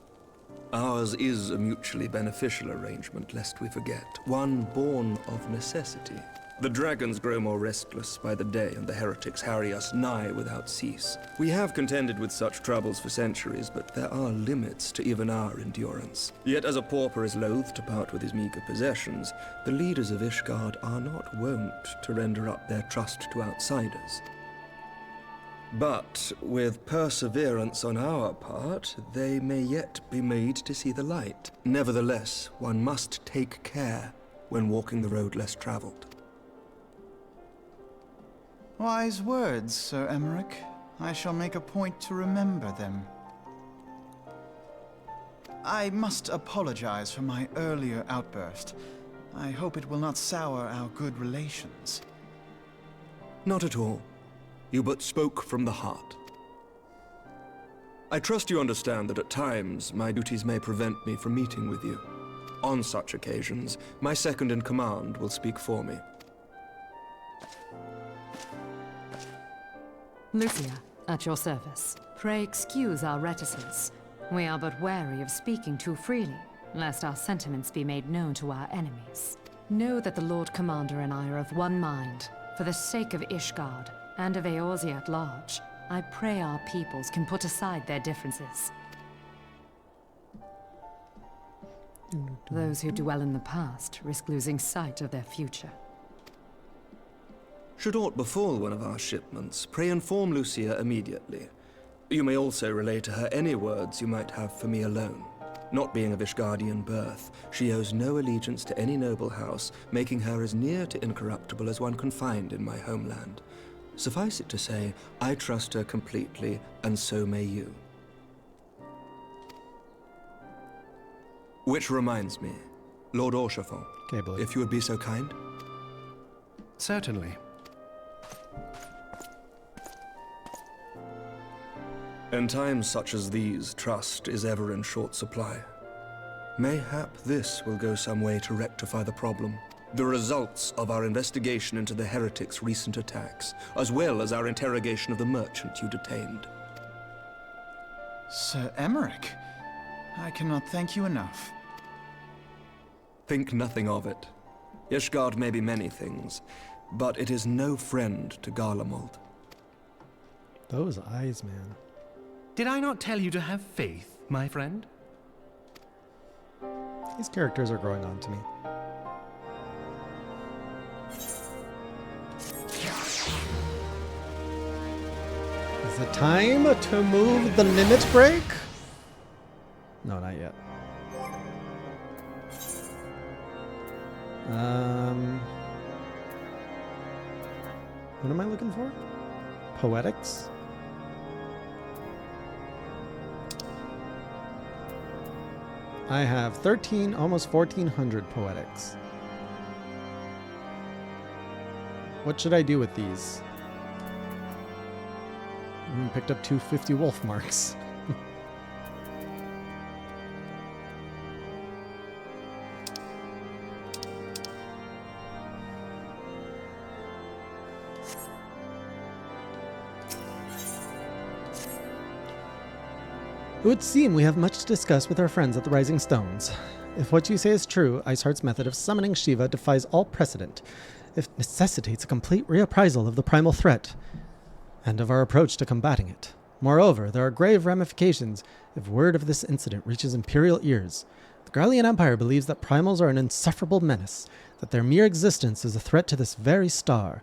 Ours is a mutually beneficial arrangement, lest we forget. One born of necessity. The dragons grow more restless by the day, and the heretics harry us nigh without cease. We have contended with such troubles for centuries, but there are limits to even our endurance. Yet as a pauper is loath to part with his meager possessions, the leaders of Ishgard are not wont to render up their trust to outsiders. But with perseverance on our part, they may yet be made to see the light. Nevertheless, one must take care when walking the road less traveled. Wise words, Sir Emmerich. I shall make a point to remember them. I must apologize for my earlier outburst. I hope it will not sour our good relations. Not at all. You but spoke from the heart. I trust you understand that at times my duties may prevent me from meeting with you. On such occasions, my second-in-command will speak for me. Lucia, at your service. Pray excuse our reticence. We are but wary of speaking too freely, lest our sentiments be made known to our enemies. Know that the Lord Commander and I are of one mind. For the sake of Ishgard, and of Eorzea at large, I pray our peoples can put aside their differences. Those who dwell in the past risk losing sight of their future. Should aught befall one of our shipments, pray inform Lucia immediately. You may also relay to her any words you might have for me alone. Not being of Ishgardian birth, she owes no allegiance to any noble house, making her as near to incorruptible as one can find in my homeland. Suffice it to say, I trust her completely, and so may you. Which reminds me, Lord Orshafon, if you would be so kind. Certainly. In times such as these, trust is ever in short supply. Mayhap this will go some way to rectify the problem. The results of our investigation into the heretics' recent attacks, as well as our interrogation of the merchant you detained. Sir Emmerich, I cannot thank you enough. Think nothing of it. Ishgard may be many things, but it is no friend to Garlemald. Those eyes, man. Did I not tell you to have faith, my friend? These characters are growing on to me. Is it time to move the limit break? No, not yet. What am I looking for? Poetics? I have 13, almost 1400 poetics. What should I do with these? Picked up 250 wolf marks. It would seem we have much to discuss with our friends at the Rising Stones. If what you say is true, Iceheart's method of summoning Shiva defies all precedent. It necessitates a complete reappraisal of the primal threat, and of our approach to combating it. Moreover, there are grave ramifications if word of this incident reaches Imperial ears. The Garlean Empire believes that primals are an insufferable menace, that their mere existence is a threat to this very star.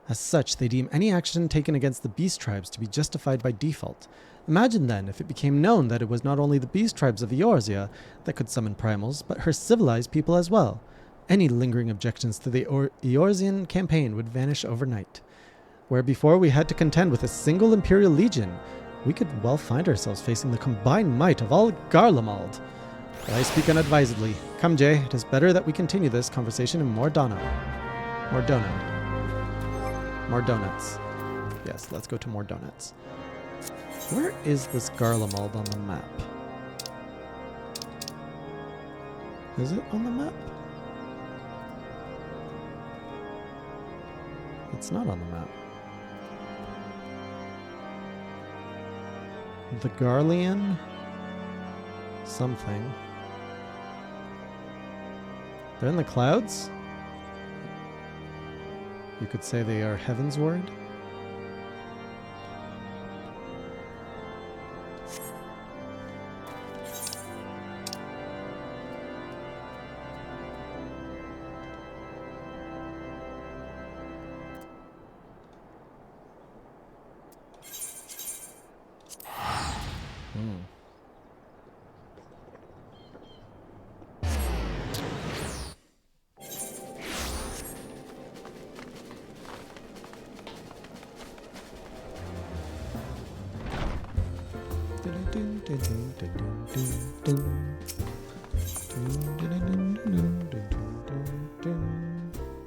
As such, they deem any action taken against the beast tribes to be justified by default. Imagine then if it became known that it was not only the beast tribes of Eorzea that could summon primals, but her civilized people as well. Any lingering objections to the Eorzean campaign would vanish overnight. Where before we had to contend with a single Imperial Legion, we could well find ourselves facing the combined might of all Garlemald. But I speak unadvisedly. Come, Jay, it is better that we continue this conversation in Mordona. More donuts. Yes, let's go to more donuts. Where is this Garlemald on the map? Is it on the map? It's not on the map. The Garlean something. They're in the clouds? You could say they are Heavensward.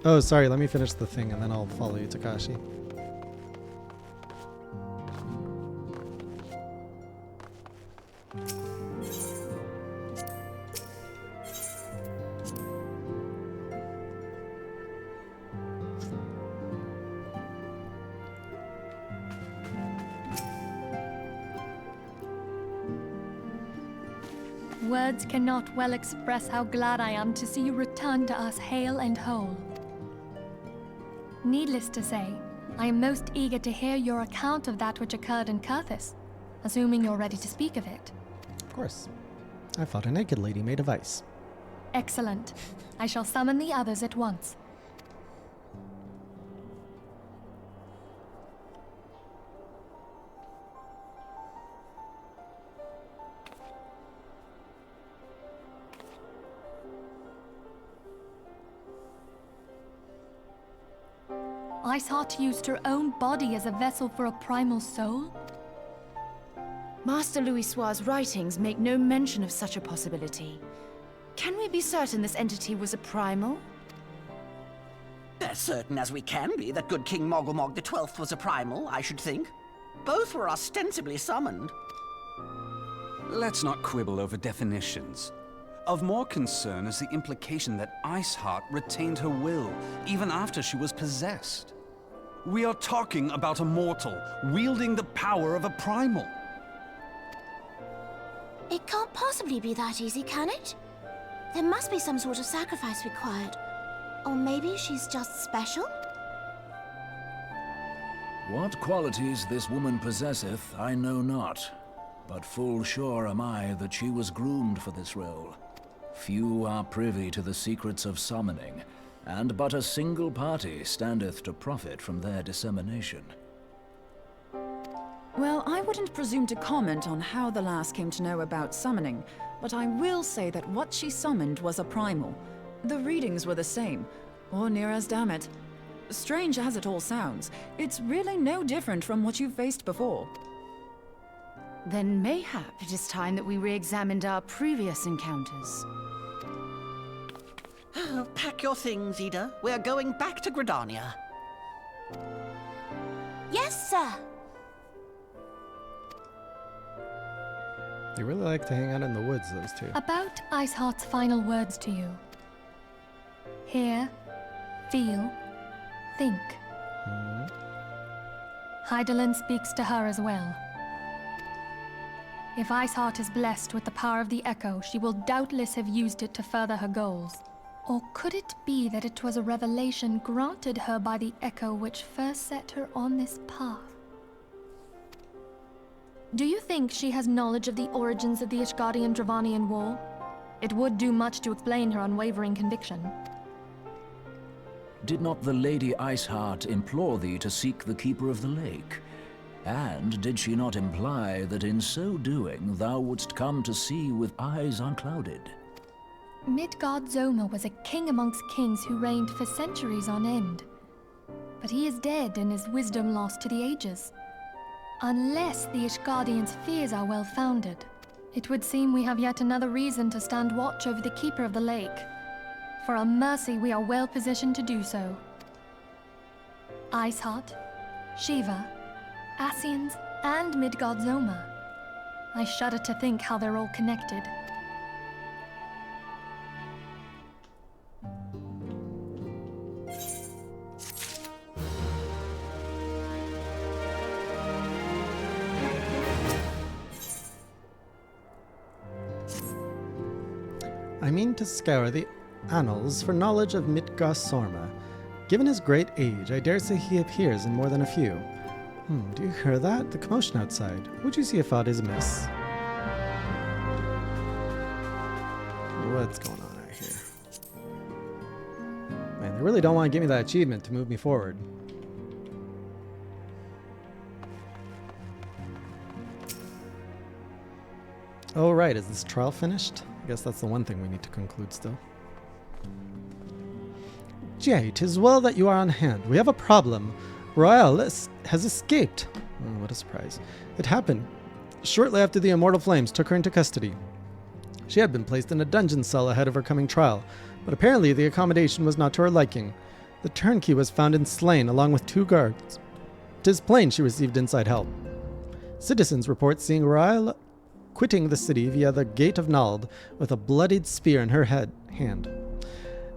Oh, sorry, let me finish the thing and then I'll follow you, Takashi. Words cannot well express how glad I am to see you return to us hale and whole. Needless to say, I am most eager to hear your account of that which occurred in Kurthis, assuming you're ready to speak of it. Of course. I fought a naked lady made of ice. Excellent. I shall summon the others at once. Iceheart used her own body as a vessel for a primal soul? Master Louis Soir's writings make no mention of such a possibility. Can we be certain this entity was a primal? As certain as we can be that good King Mogulmog XII was a primal, I should think. Both were ostensibly summoned. Let's not quibble over definitions. Of more concern is the implication that Iceheart retained her will, even after she was possessed. We are talking about a mortal, wielding the power of a primal. It can't possibly be that easy, can it? There must be some sort of sacrifice required. Or maybe she's just special? What qualities this woman possesseth, I know not. But full sure am I that she was groomed for this role. Few are privy to the secrets of summoning, and but a single party standeth to profit from their dissemination. Well, I wouldn't presume to comment on how the lass came to know about summoning, but I will say that what she summoned was a primal. The readings were the same, or near as damn it. Strange as it all sounds, it's really no different from what you've faced before. Then mayhap it is time that we re-examined our previous encounters. Pack your things, Ida. We're going back to Gridania. Yes, sir. They really like to hang out in the woods, those two. About Iceheart's final words to you. Hear, feel, think. Hydaelyn speaks to her as well. If Iceheart is blessed with the power of the Echo, she will doubtless have used it to further her goals. Or could it be that it was a revelation granted her by the Echo which first set her on this path? Do you think she has knowledge of the origins of the Ishgardian-Dravanian War? It would do much to explain her unwavering conviction. Did not the Lady Iceheart implore thee to seek the Keeper of the Lake? And did she not imply that in so doing thou wouldst come to see with eyes unclouded? Midgard-Zoma was a king amongst kings who reigned for centuries on end. But he is dead and his wisdom lost to the ages. Unless the Ishgardians' fears are well-founded, it would seem we have yet another reason to stand watch over the Keeper of the Lake. For a mercy, we are well positioned to do so. Iceheart, Shiva, Ascians, and Midgard-Zoma. I shudder to think how they're all connected. I mean to scour the annals for knowledge of Midgard-Zorma. Given his great age, I dare say he appears in more than a few. Do you hear that? The commotion outside. Would you see if aught is amiss? What's going on out here? Man, they really don't want to give me that achievement to move me forward. Oh, right. Is this trial finished? I guess that's the one thing we need to conclude still. Jay, 'tis well that you are on hand. We have a problem. Royale has escaped. Oh, what a surprise. It happened shortly after the Immortal Flames took her into custody. She had been placed in a dungeon cell ahead of her coming trial, but apparently the accommodation was not to her liking. The turnkey was found and slain along with 2 guards. 'Tis plain she received inside help. Citizens report seeing Royale quitting the city via the Gate of Nald with a bloodied spear in her hand.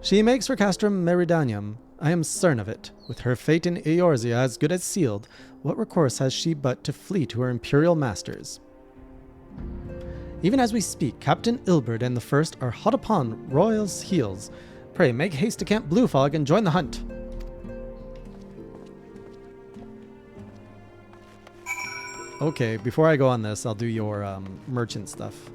She makes for Castrum Meridianum. I am certain of it. With her fate in Eorzea as good as sealed, what recourse has she but to flee to her imperial masters? Even as we speak, Captain Ilberd and the First are hot upon Royal's heels. Pray, make haste to Camp Bluefog and join the hunt. Okay, before I go on this, I'll do your merchant stuff.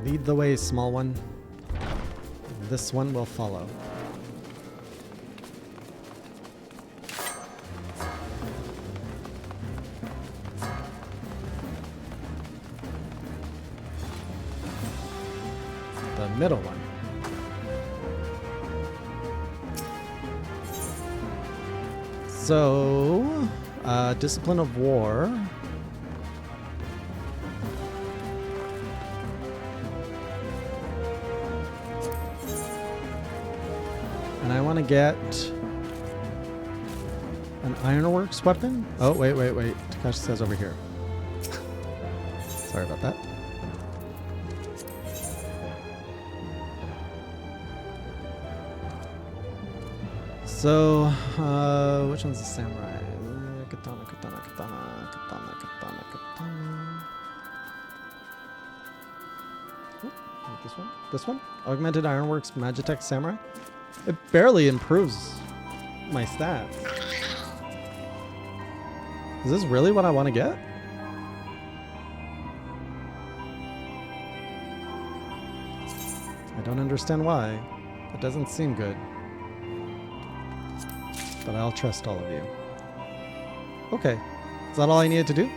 Lead the way, small one. This one will follow. The middle one. So, discipline of war. And I want to get an ironworks weapon. Oh, wait. Takashi says over here. Sorry about that. So, which one's the samurai? Katana, katana, katana, katana, katana, katana. Ooh, like this one? This one? Augmented Ironworks Magitech Samurai? It barely improves my stats. Is this really what I want to get? I don't understand why. It doesn't seem good. But I'll trust all of you. Okay. Is that all I needed to do?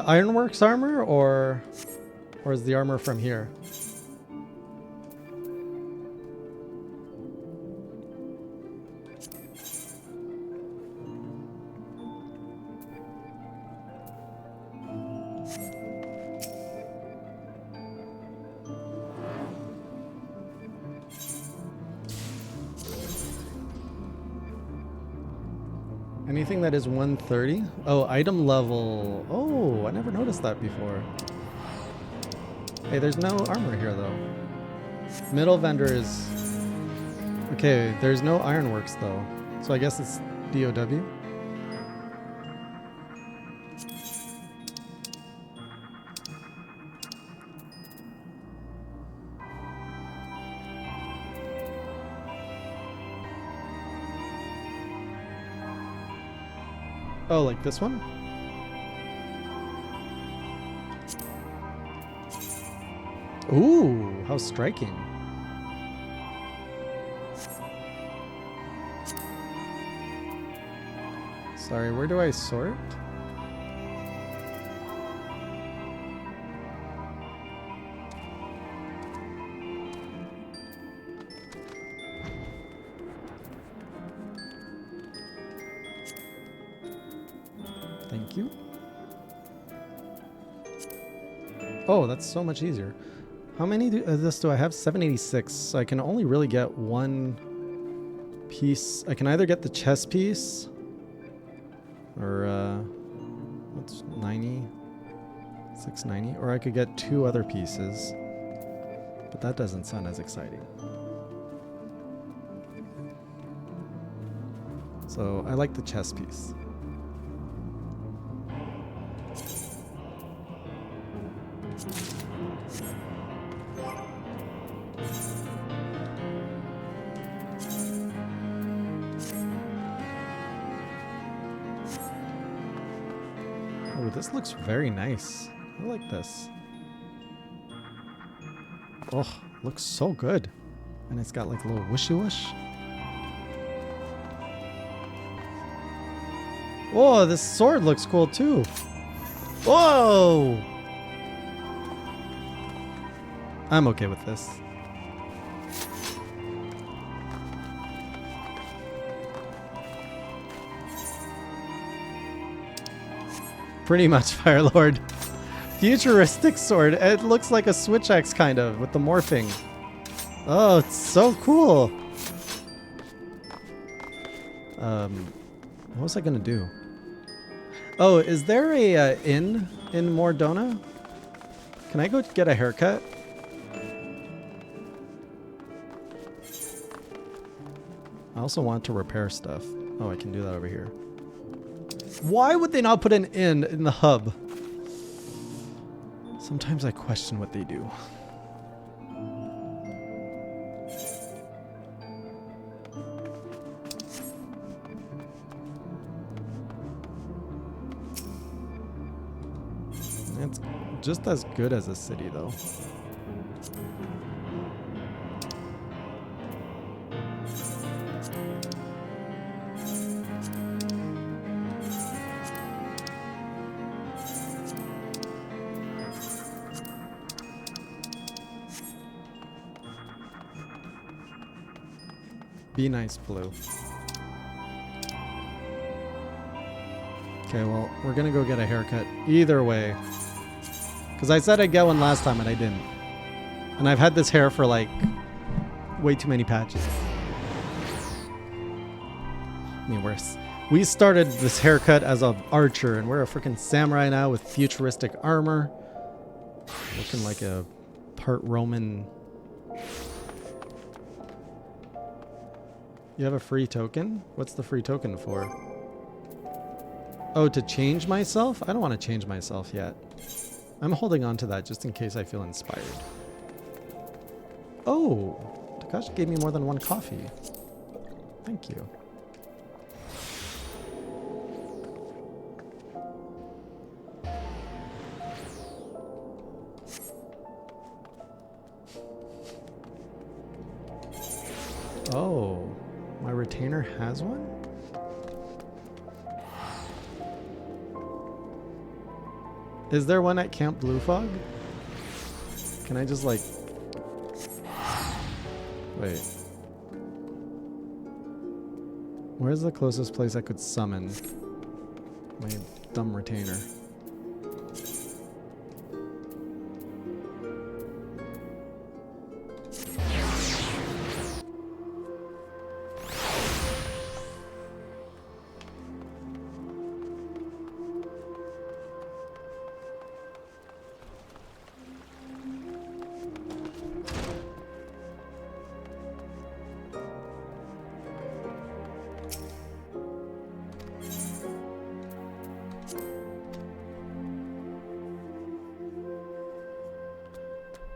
Ironworks armor, or is the armor from here? Anything that is 130? Oh, item level. Oh, I never noticed that before. Hey, there's no armor here though. Middle vendor is... Okay, there's no ironworks though. So I guess it's DOW. Oh, like this one? Ooh, how striking. Sorry, where do I sort? Thank you. Oh, that's so much easier. How many of this do I have? 786. So I can only really get one piece. I can either get the chest piece or what's 90? 690, or I could get two other pieces. But that doesn't sound as exciting. So I like the chest piece. Oh, this looks very nice. I like this. Oh, looks so good. And it's got like a little whooshy whoosh. Whoa, this sword looks cool too. Whoa! I'm okay with this. Pretty much, Fire Lord. Futuristic sword. It looks like a switch axe kind of with the morphing. Oh, it's so cool. What was I gonna do? Oh, is there a inn in Mordona? Can I go get a haircut? I also want to repair stuff. Oh, I can do that over here. Why would they not put an inn in the hub? Sometimes I question what they do. It's just as good as a city, though. Be nice, Blue. Okay, well, we're gonna go get a haircut either way. Because I said I'd get one last time and I didn't. And I've had this hair for like way too many patches. I mean, we started this haircut as an archer, and we're a freaking samurai now with futuristic armor. Looking like a part Roman. You have a free token? What's the free token for? Oh, to change myself? I don't want to change myself yet. I'm holding on to that just in case I feel inspired. Oh, Takashi gave me more than one coffee. Thank you. Oh, my retainer has one? Is there one at Camp Blue Fog? Can I just like... Wait. Where's the closest place I could summon my dumb retainer?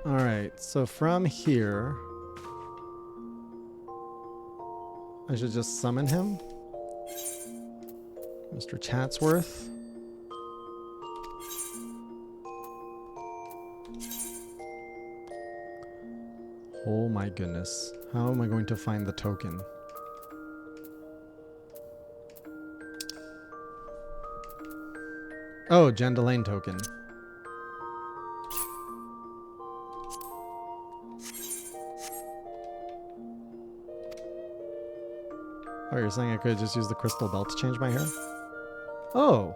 Alright, so from here, I should just summon him. Mr. Chatsworth. Oh my goodness. How am I going to find the token? Oh, Jandalane token. Oh, you're saying I could just use the crystal belt to change my hair? Oh!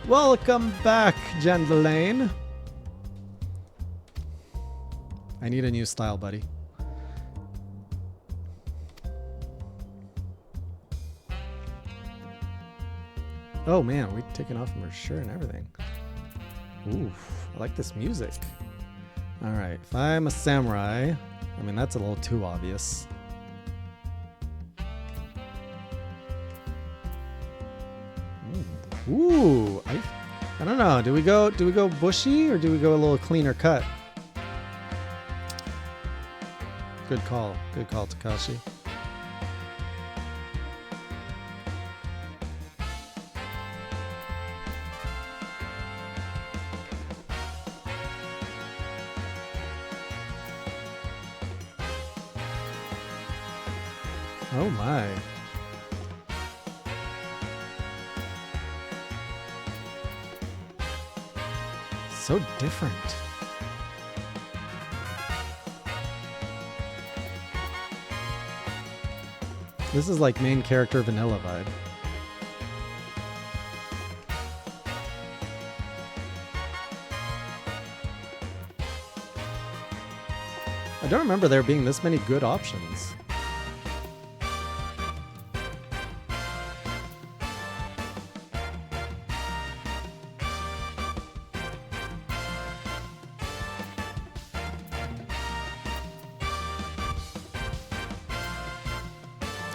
Welcome back, Jandalane. I need a new style, buddy. Oh man, we've taken off her shirt and everything. Oof, I like this music. Alright, if I'm a samurai, I mean, that's a little too obvious. Ooh, I don't know. Do we go bushy or do we go a little cleaner cut? Good call, Takashi. Oh my. So different. This is like main character vanilla vibe. I don't remember there being this many good options.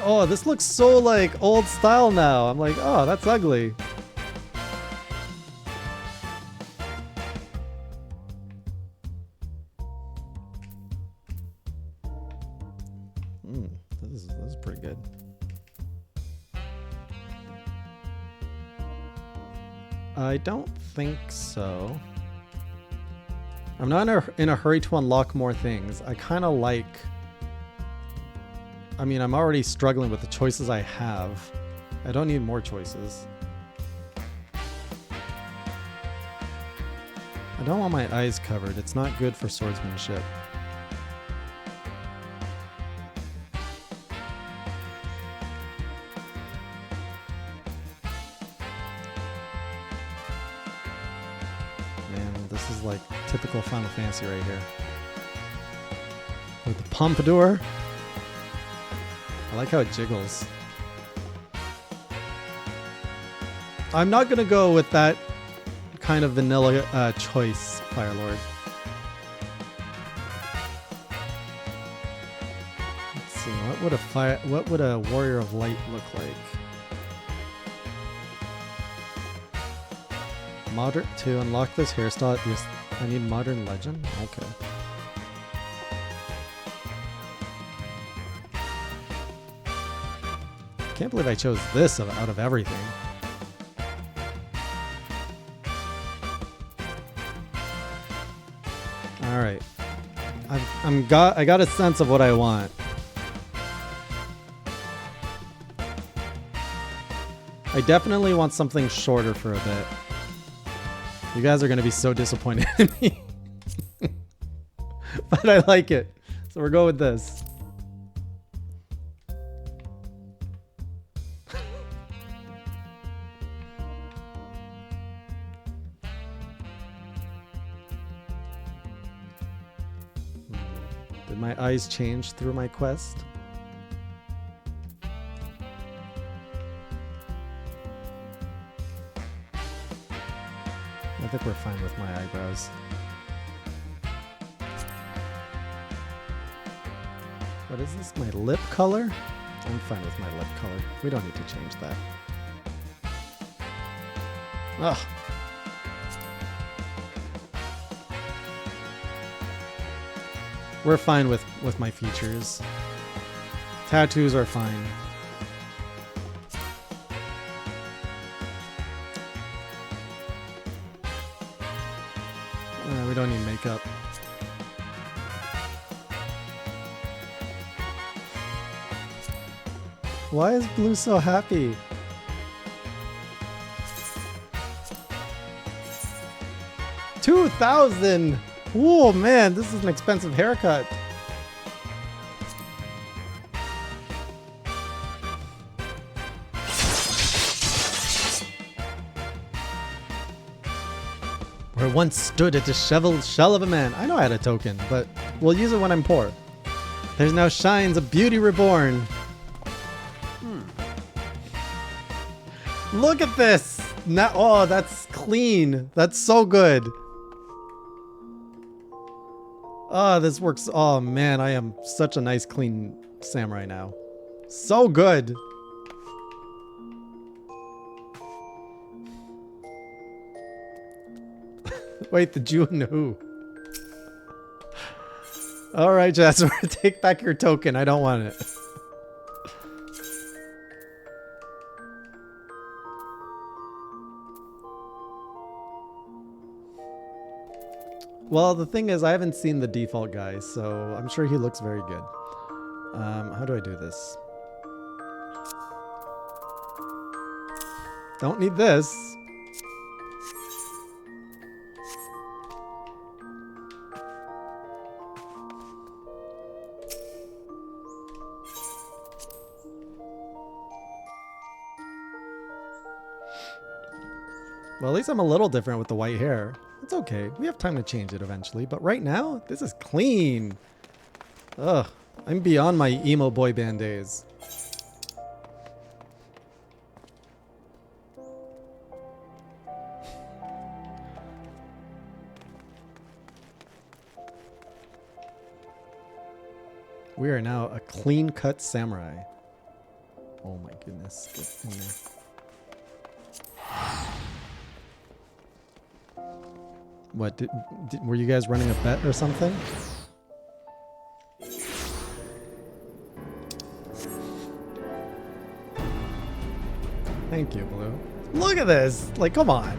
Oh, this looks so like old style now. I'm like, oh, that's ugly. This is pretty good. I don't think so. I'm not in a hurry to unlock more things. I kind of like... I mean, I'm already struggling with the choices I have. I don't need more choices. I don't want my eyes covered. It's not good for swordsmanship. typical Final Fantasy right here. With the pompadour. I like how it jiggles. I'm not gonna go with that kind of vanilla choice, Firelord. Let's see, what would a Warrior of Light look like? Modern to unlock this hairstyle. Yes, I need Modern Legend. Okay. Can't believe I chose this out of everything. All right, I got a sense of what I want. I definitely want something shorter for a bit. You guys are gonna be so disappointed in me, but I like it, so we're going with this. Did my eyes change through my quest? I think we're fine with my eyebrows. What is this? My lip color? I'm fine with my lip color. We don't need to change that. Ugh. We're fine with my features. Tattoos are fine. We don't need makeup. Why is Blue so happy? $2,000! Oh man, this is an expensive haircut. Where once stood a disheveled shell of a man. I know I had a token, but we'll use it when I'm poor. There's now shines a beauty reborn. Look at this! Now, oh, that's clean. That's so good. Oh, this works. Oh man, I am such a nice clean samurai now. So good. Wait, the Jew and who? Alright, Jasper, take back your token. I don't want it. Well, the thing is, I haven't seen the default guy, so I'm sure he looks very good. How do I do this? Don't need this. Well, at least I'm a little different with the white hair. It's okay. We have time to change it eventually. But right now, this is clean. Ugh. I'm beyond my emo boy band days. We are now a clean-cut samurai. Oh my goodness. Get in there. What, were you guys running a bet or something? Thank you, Blue. Look at this! Like, come on!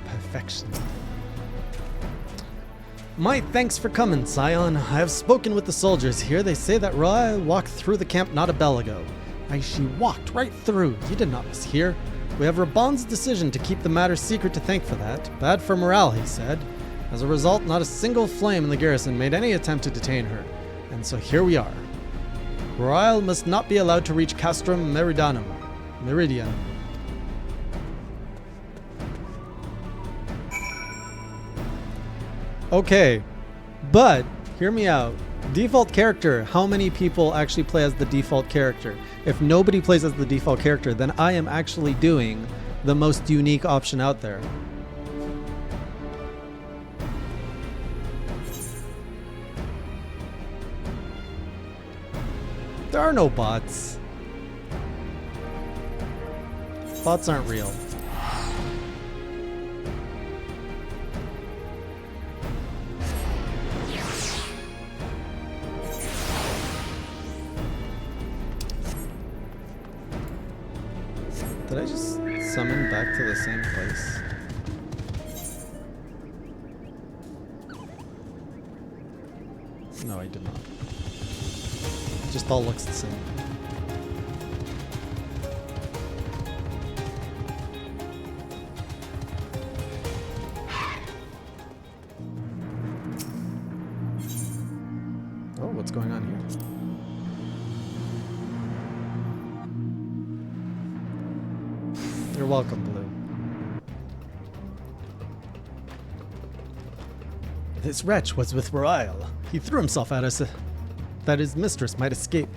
Perfection. My thanks for coming, Scion. I have spoken with the soldiers here. They say that Rai walked through the camp not a bell ago. She walked right through. You did not mishear. We have Raban's decision to keep the matter secret to thank for that. Bad for morale, he said. As a result, not a single flame in the garrison made any attempt to detain her. And so here we are. Royal must not be allowed to reach Castrum Meridianum. Okay, but hear me out. Default character. How many people actually play as the default character? If nobody plays as the default character, then I am actually doing the most unique option out there. There are no bots. Bots aren't real. Did I just summon back to the same place? No, I did not. It just all looks the same. Oh, what's going on here? You're welcome, Blue. This wretch was with Royal. He threw himself at us that his mistress might escape.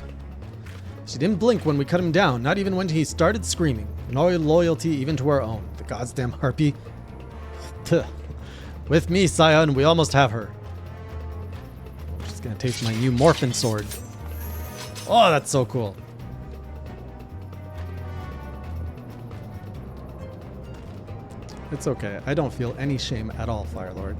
She didn't blink when we cut him down, not even when he started screaming. No loyalty even to our own. The goddamn harpy. Tuh. With me, Scion, we almost have her. She's gonna taste my new Morphin sword. Oh, that's so cool. It's okay. I don't feel any shame at all, Firelord.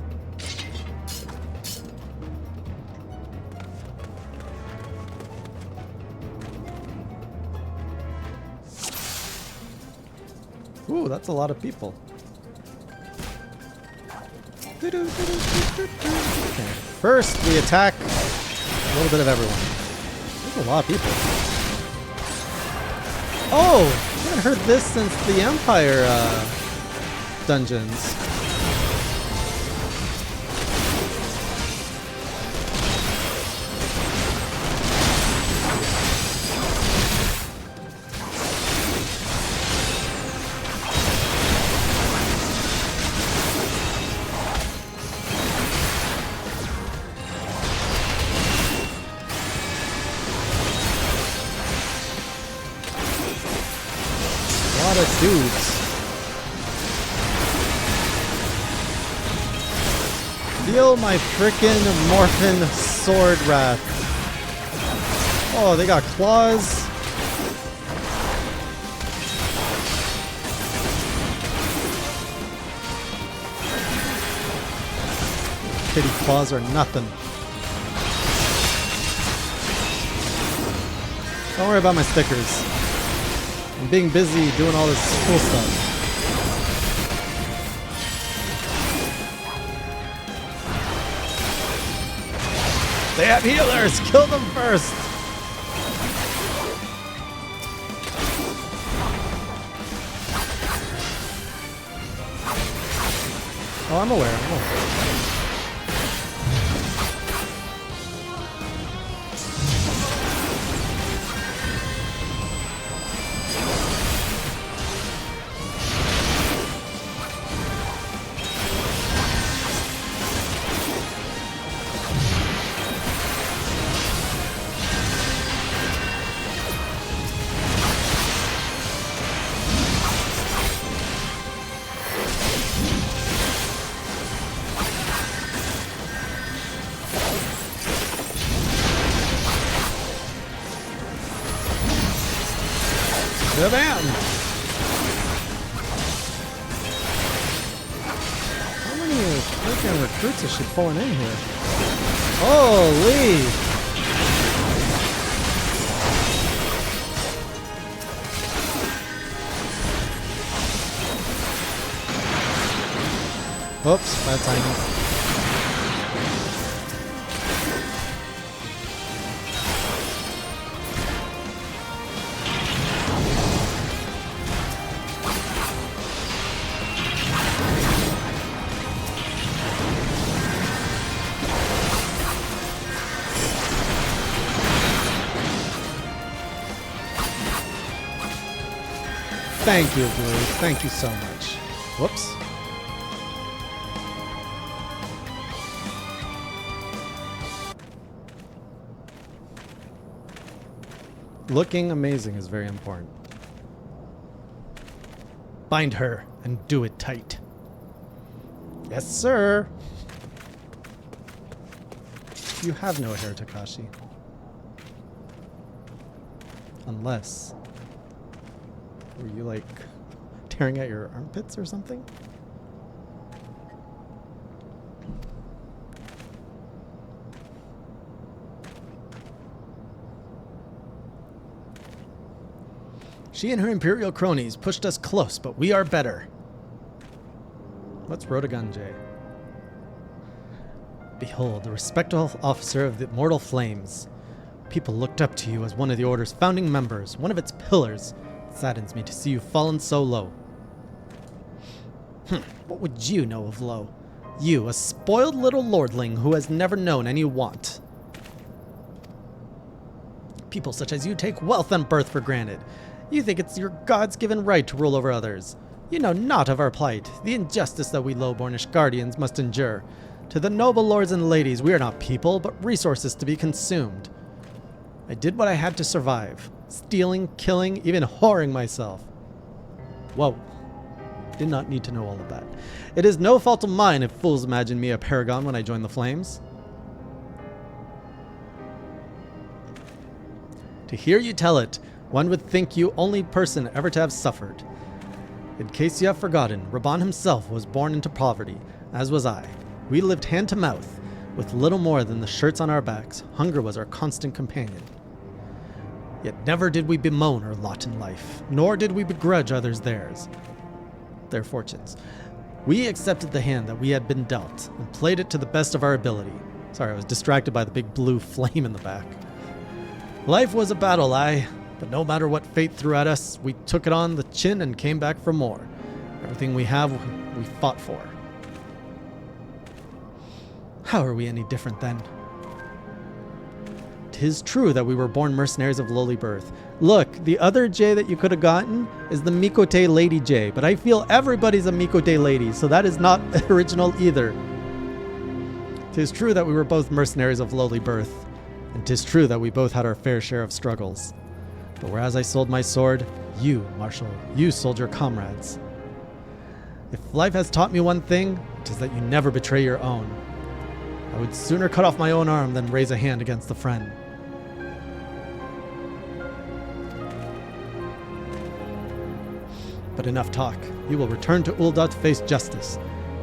Ooh, that's a lot of people. Okay. First, we attack a little bit of everyone. There's a lot of people. Oh! I haven't heard this since the Empire dungeons. A lot of dudes. Feel my frickin' Morphin sword wrath. Oh, they got claws. Kitty claws are nothing. Don't worry about my stickers. I'm being busy doing all this cool stuff. They have healers! Kill them first! Oh, I'm aware. I'm aware. Bam! How many freaking recruits is she pulling in here? Holy! Oops, bad timing. Thank you, Blue. Thank you so much. Whoops. Looking amazing is very important. Bind her and do it tight. Yes, sir. You have no hair, Takashi. Unless... Were you, like, tearing at your armpits or something? She and her Imperial cronies pushed us close, but we are better. What's Rotogun J? Behold, the respectable officer of the Immortal Flames. People looked up to you as one of the Order's founding members, one of its pillars. It saddens me to see you fallen so low. What would you know of low? You, a spoiled little lordling who has never known any want. People such as you take wealth and birth for granted. You think it's your God's given right to rule over others. You know not of our plight, the injustice that we lowbornish guardians must endure. To the noble lords and ladies, we are not people, but resources to be consumed. I did what I had to survive. Stealing, killing, even whoring myself. Whoa. Did not need to know all of that. It is no fault of mine if fools imagine me a paragon when I join the Flames. To hear you tell it, one would think you only person ever to have suffered. In case you have forgotten, Raban himself was born into poverty, as was I. We lived hand to mouth, with little more than the shirts on our backs. Hunger was our constant companion. Yet never did we bemoan our lot in life, nor did we begrudge others their fortunes. We accepted the hand that we had been dealt, and played it to the best of our ability. Sorry, I was distracted by the big blue flame in the back. Life was a battle, but no matter what fate threw at us, we took it on the chin and came back for more. Everything we have, we fought for. How are we any different then? 'Tis true that we were born mercenaries of lowly birth. Look, the other J that you could have gotten is the Mikote Lady J, but I feel everybody's a Mikote lady, so that is not original either. 'Tis true that we were both mercenaries of lowly birth, and 'tis true that we both had our fair share of struggles. But whereas I sold my sword, you, Marshal, you sold your comrades. If life has taught me one thing, it is that you never betray your own. I would sooner cut off my own arm than raise a hand against a friend. But enough talk. You will return to Ul'dah to face justice.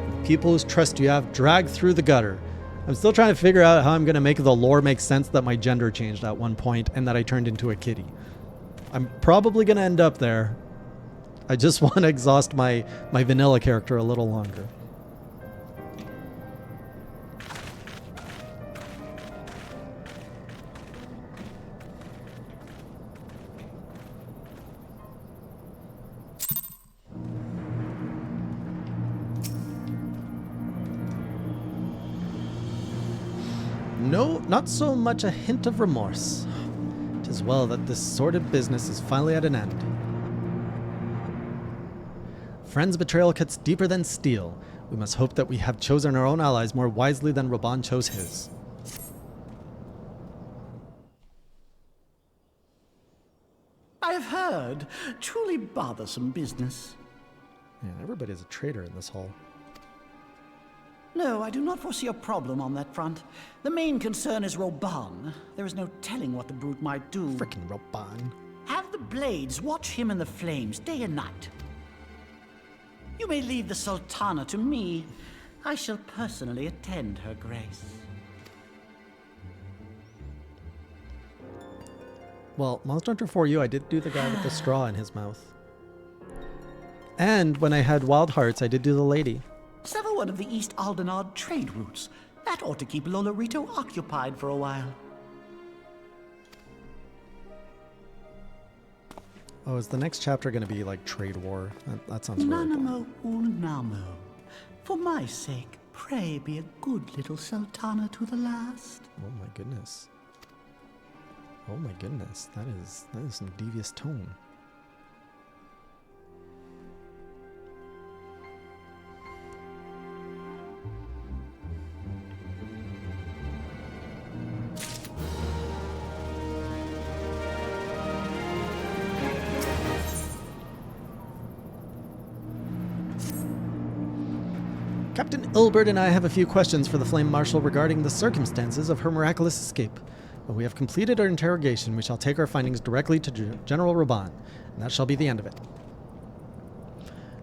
The people whose trust you have dragged through the gutter. I'm still trying to figure out how I'm going to make the lore make sense that my gender changed at one point and that I turned into a kitty. I'm probably going to end up there. I just want to exhaust my vanilla character a little longer. No, not so much a hint of remorse. 'Tis well that this sordid business is finally at an end. Friend's betrayal cuts deeper than steel. We must hope that we have chosen our own allies more wisely than Raban chose his. I have heard. Truly bothersome business. Man, everybody's a traitor in this hall. No, I do not foresee a problem on that front. The main concern is Raban. There is no telling what the brute might do. Frickin' Raban. Have the Blades watch him in the flames day and night. You may leave the Sultana to me. I shall personally attend her grace. Well, Monster Hunter 4U, I did do the guy with the straw in his mouth. And when I had Wild Hearts, I did do the lady. Sever one of the East Aldenard trade routes. That ought to keep Lolorito occupied for a while. Oh, is the next chapter going to be like trade war? That sounds really cool. Nanamo Ulnamo. For my sake, pray be a good little Sultana to the last. Oh my goodness. Oh my goodness. That is some devious tone. Captain Ilbert and I have a few questions for the Flame Marshal regarding the circumstances of her miraculous escape. When we have completed our interrogation, we shall take our findings directly to General Raban, and that shall be the end of it.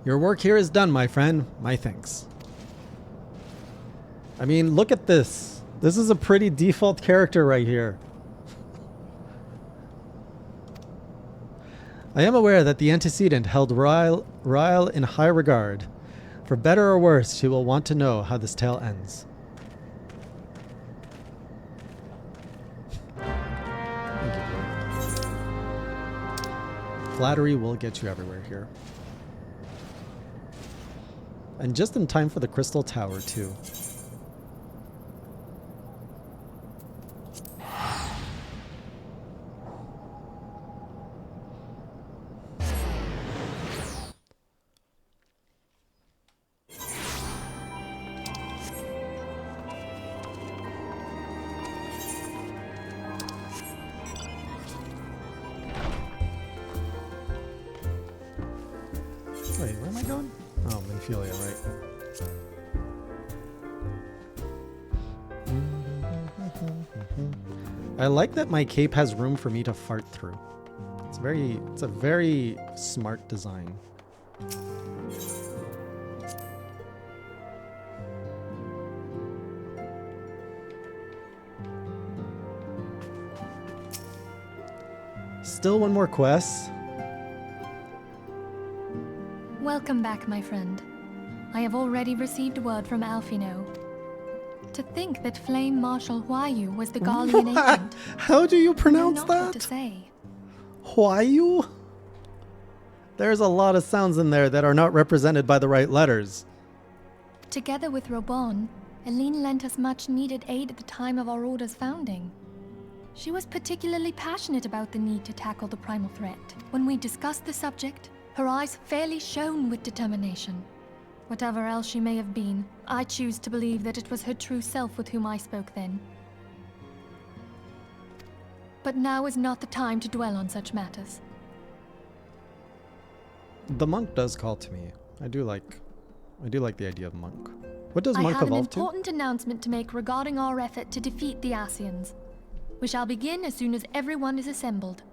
Your work here is done, my friend. My thanks. I mean, look at this. This is a pretty default character right here. I am aware that the antecedent held Ryle in high regard. For better or worse, she will want to know how this tale ends. Thank you. Flattery will get you everywhere here. And just in time for the Crystal Tower, too. Wait, where am I going? Oh, Minfilia, right. I like that my cape has room for me to fart through. It's a very smart design. Still one more quest. Welcome back, my friend. I have already received word from Alfino. To think that Flame Marshal Huayu was the Garlean agent. How do you pronounce I know not that? what to say. Huayu? There's a lot of sounds in there that are not represented by the right letters. Together with Robon, Aline lent us much needed aid at the time of our Order's founding. She was particularly passionate about the need to tackle the primal threat. When we discussed the subject, her eyes fairly shone with determination. Whatever else she may have been, I choose to believe that it was her true self with whom I spoke then. But now is not the time to dwell on such matters. The monk does call to me. I do like the idea of monk. What does monk I have an evolve to? important announcement to make regarding our effort to defeat the Asians. We shall begin as soon as everyone is assembled.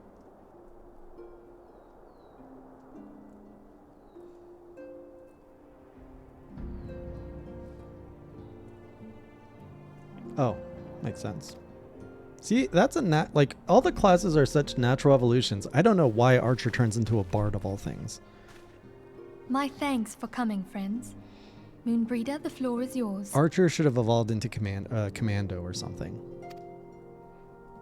Oh, makes sense. See, that's a like all the classes are such natural evolutions. I don't know why Archer turns into a bard of all things. My thanks for coming, friends. Moonbreeder, the floor is yours. Archer should have evolved into commando or something.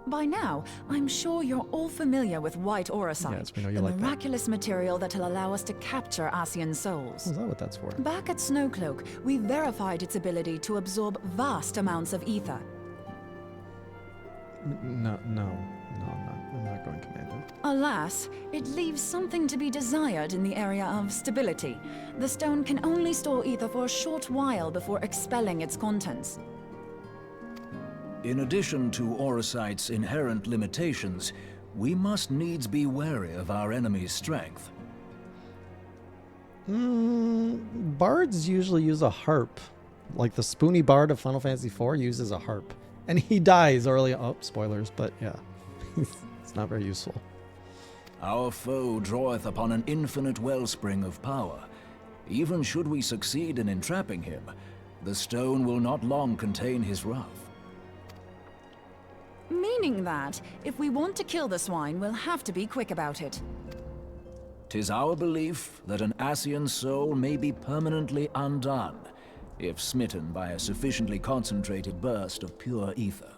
By now, I'm sure you're all familiar with white auracite, Yes, we know you the like that. miraculous material that'll allow us to capture Asian souls. Is that what that's for? Back at Snowcloak, we verified its ability to absorb vast amounts of ether. No, I'm not going commando. Alas, it leaves something to be desired in the area of stability. The stone can only store ether for a short while before expelling its contents. In addition to auracite's inherent limitations, we must needs be wary of our enemy's strength. Bards usually use a harp. Like the spoony bard of Final Fantasy IV uses a harp. And he dies early. Oh, spoilers, but yeah. It's not very useful. Our foe draweth upon an infinite wellspring of power. Even should we succeed in entrapping him, the stone will not long contain his wrath. Meaning that, if we want to kill the swine, we'll have to be quick about it. 'Tis our belief that an Asian soul may be permanently undone, if smitten by a sufficiently concentrated burst of pure ether.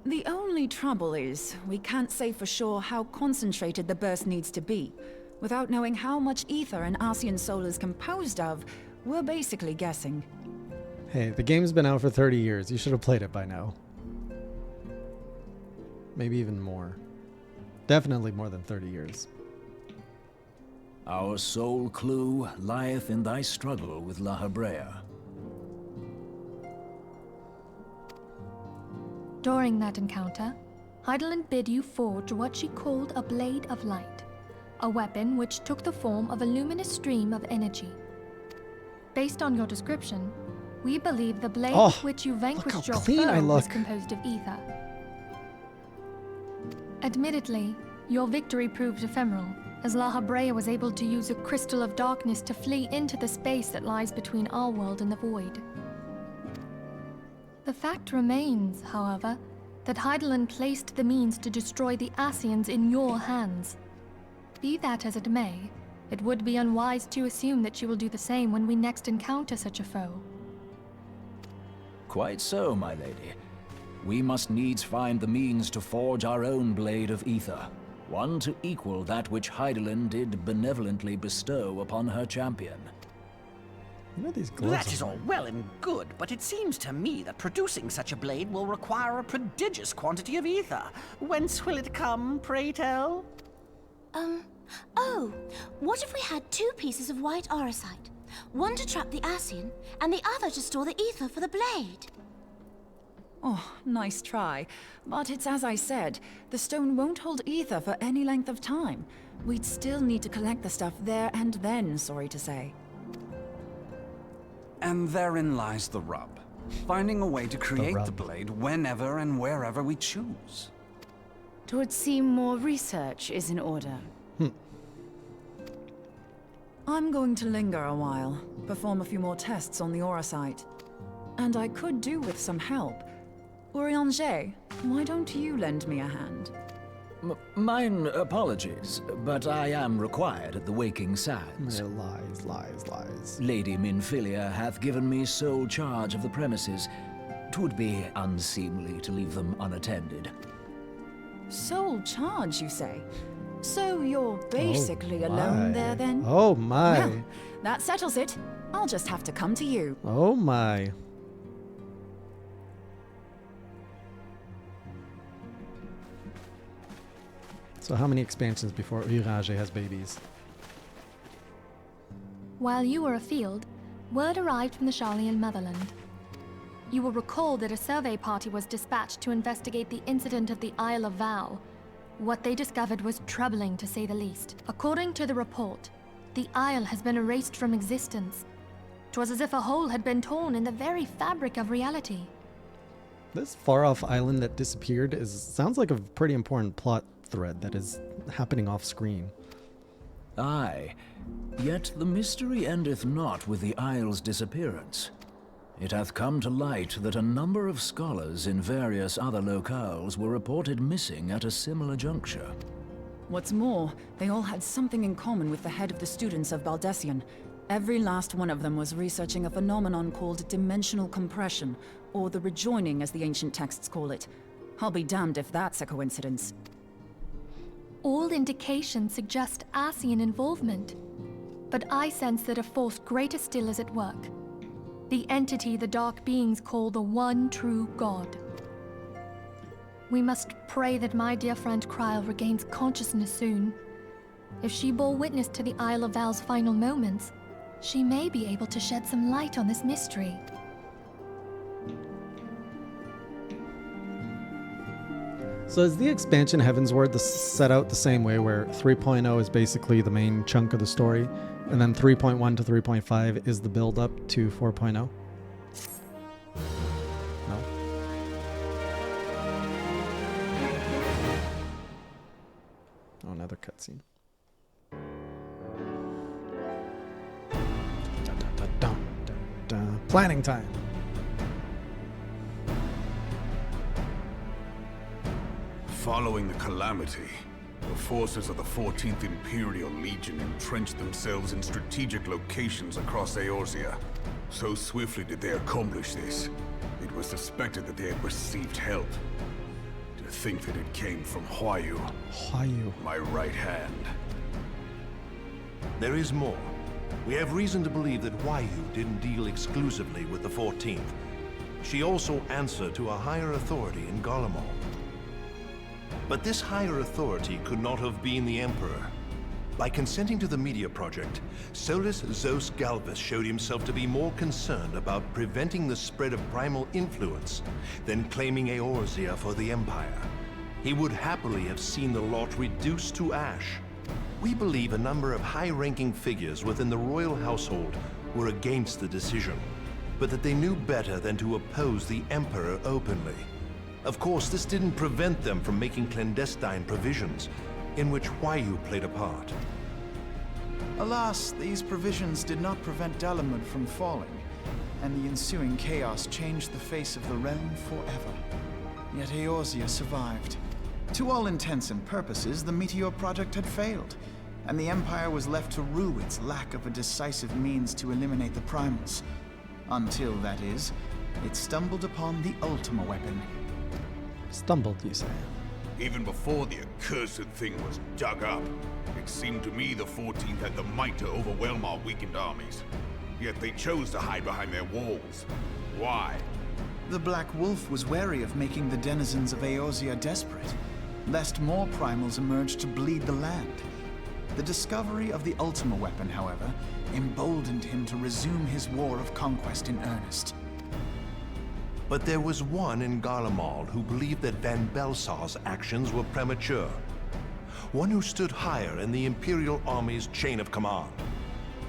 The only trouble is, we can't say for sure how concentrated the burst needs to be. Without knowing how much ether an Asian soul is composed of, we're basically guessing. Hey, the game's been out for 30 years. You should have played it by now. Maybe even more. Definitely more than 30 years. Our sole clue lieth in thy struggle with La Habrea. During that encounter, Heidelin bid you forge what she called a Blade of Light, a weapon which took the form of a luminous stream of energy. Based on your description, we believe the blade Oh, with which you vanquished your clean I foe was look. composed of ether. Admittedly, your victory proved ephemeral, as La Habrea was able to use a crystal of darkness to flee into the space that lies between our world and the void. The fact remains, however, that Hydaelyn placed the means to destroy the Ascians in your hands. Be that as it may, it would be unwise to assume that she will do the same when we next encounter such a foe. Quite so, my lady. We must needs find the means to forge our own blade of ether, one to equal that which Hydaelyn did benevolently bestow upon her champion. What are these gloves? That is all well and good, but it seems to me that producing such a blade will require a prodigious quantity of ether. Whence will it come, pray tell? Oh, what if we had 2 pieces of white orosite? One to trap the Ascian, and the other to store the ether for the blade. Oh, nice try. But it's as I said, the stone won't hold ether for any length of time. We'd still need to collect the stuff there and then, sorry to say. And therein lies the rub. Finding a way to create the blade whenever and wherever we choose. It would seem more research is in order. I'm going to linger a while, perform a few more tests on the orosite. And I could do with some help. Urianger, why don't you lend me a hand? Mine apologies, but I am required at the Waking Sands. Lies. Lady Minfilia hath given me sole charge of the premises. 'Twould be unseemly to leave them unattended. Sole charge, you say? So you're basically alone there then? Oh my. Well, that settles it. I'll just have to come to you. Oh my. So how many expansions before Urianger has babies? While you were afield, word arrived from the Sharlayan motherland. You will recall that a survey party was dispatched to investigate the incident at the Isle of Vow. What they discovered was troubling, to say the least. According to the report, the Isle has been erased from existence. 'Twas as if a hole had been torn in the very fabric of reality. This far-off island that disappeared sounds like a pretty important plot thread that is happening off-screen. Aye, yet the mystery endeth not with the Isle's disappearance. It hath come to light that a number of scholars in various other locales were reported missing at a similar juncture. What's more, they all had something in common with the head of the students of Baldessian. Every last one of them was researching a phenomenon called dimensional compression, or the rejoining as the ancient texts call it. I'll be damned if that's a coincidence. All indications suggest Ascian involvement, but I sense that a force greater still is at work. The entity the Dark Beings call the One True God. We must pray that my dear friend Kryl regains consciousness soon. If she bore witness to the Isle of Val's final moments, she may be able to shed some light on this mystery. So is the expansion Heavensward set out the same way, where 3.0 is basically the main chunk of the story, and then 3.1 to 3.5 is the build-up to 4.0? No? Oh, another cutscene. Planning time. Following the calamity, the forces of the 14th Imperial Legion entrenched themselves in strategic locations across Eorzea. So swiftly did they accomplish this, it was suspected that they had received help. To think that it came from Huayu, my right hand. There is more. We have reason to believe that Huayu didn't deal exclusively with the 14th. She also answered to a higher authority in Garlemald. But this higher authority could not have been the Emperor. By consenting to the media project, Solus Zos Galvus showed himself to be more concerned about preventing the spread of primal influence than claiming Eorzea for the Empire. He would happily have seen the lot reduced to ash. We believe a number of high-ranking figures within the royal household were against the decision, but that they knew better than to oppose the Emperor openly. Of course, this didn't prevent them from making clandestine provisions, in which Huayu played a part. Alas, these provisions did not prevent Dalamud from falling, and the ensuing chaos changed the face of the realm forever. Yet Eorzea survived. To all intents and purposes, the Meteor Project had failed, and the Empire was left to rue its lack of a decisive means to eliminate the Primals. Until, that is, it stumbled upon the Ultima weapon. Stumbled, you say? Even before the accursed thing was dug up, it seemed to me the 14th had the might to overwhelm our weakened armies. Yet they chose to hide behind their walls. Why? The Black Wolf was wary of making the denizens of Eorzea desperate, lest more Primals emerged to bleed the land. The discovery of the Ultima weapon, however, emboldened him to resume his war of conquest in earnest. But there was one in Garlemald who believed that Van Belsar's actions were premature. One who stood higher in the Imperial Army's chain of command.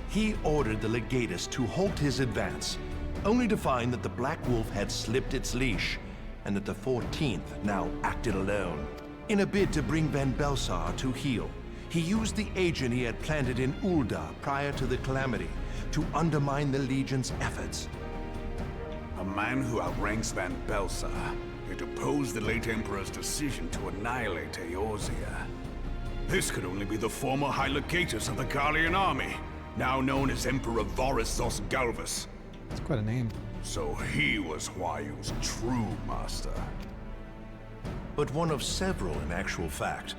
He ordered the Legatus to halt his advance, only to find that the Black Wolf had slipped its leash, and that the 14th now acted alone. In a bid to bring Van Belsar to heel, he used the agent he had planted in Ul'dah prior to the Calamity to undermine the Legion's efforts. A man who outranks Van Belsar, yet opposed the late Emperor's decision to annihilate Eorzea. This could only be the former High Legatus of the Garlean army, now known as Emperor Varus Zosgalvus. That's quite a name. So he was Huayu's true master. But one of several in actual fact.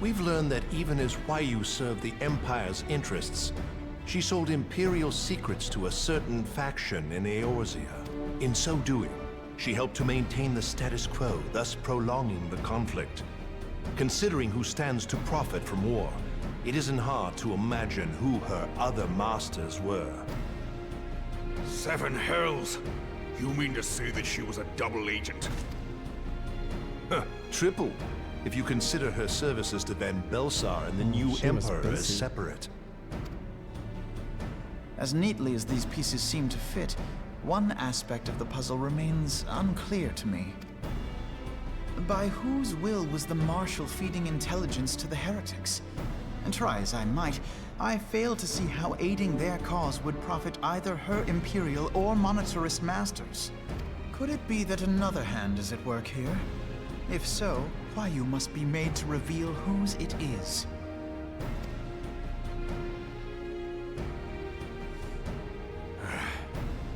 We've learned that even as Huayu served the Empire's interests, she sold Imperial secrets to a certain faction in Eorzea. In so doing, she helped to maintain the status quo, thus prolonging the conflict. Considering who stands to profit from war, it isn't hard to imagine who her other masters were. Seven hells! You mean to say that she was a double agent? Huh, triple, if you consider her services to Van Belsar and the new Emperor as separate. As neatly as these pieces seem to fit, one aspect of the puzzle remains unclear to me. By whose will was the Marshal feeding intelligence to the heretics? And try as I might, I fail to see how aiding their cause would profit either her Imperial or Monetarist masters. Could it be that another hand is at work here? If so, Huayu must be made to reveal whose it is.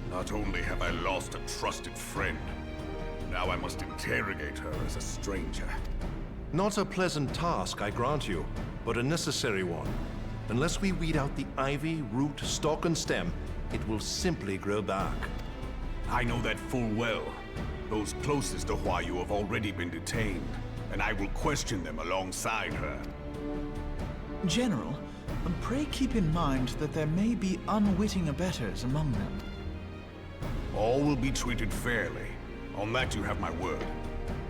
Not only have I lost a trusted friend, now I must interrogate her as a stranger. Not a pleasant task, I grant you, but a necessary one. Unless we weed out the ivy, root, stalk, and stem, it will simply grow back. I know that full well. Those closest to Huayu have already been detained, and I will question them alongside her. General, pray keep in mind that there may be unwitting abettors among them. All will be treated fairly. On that you have my word.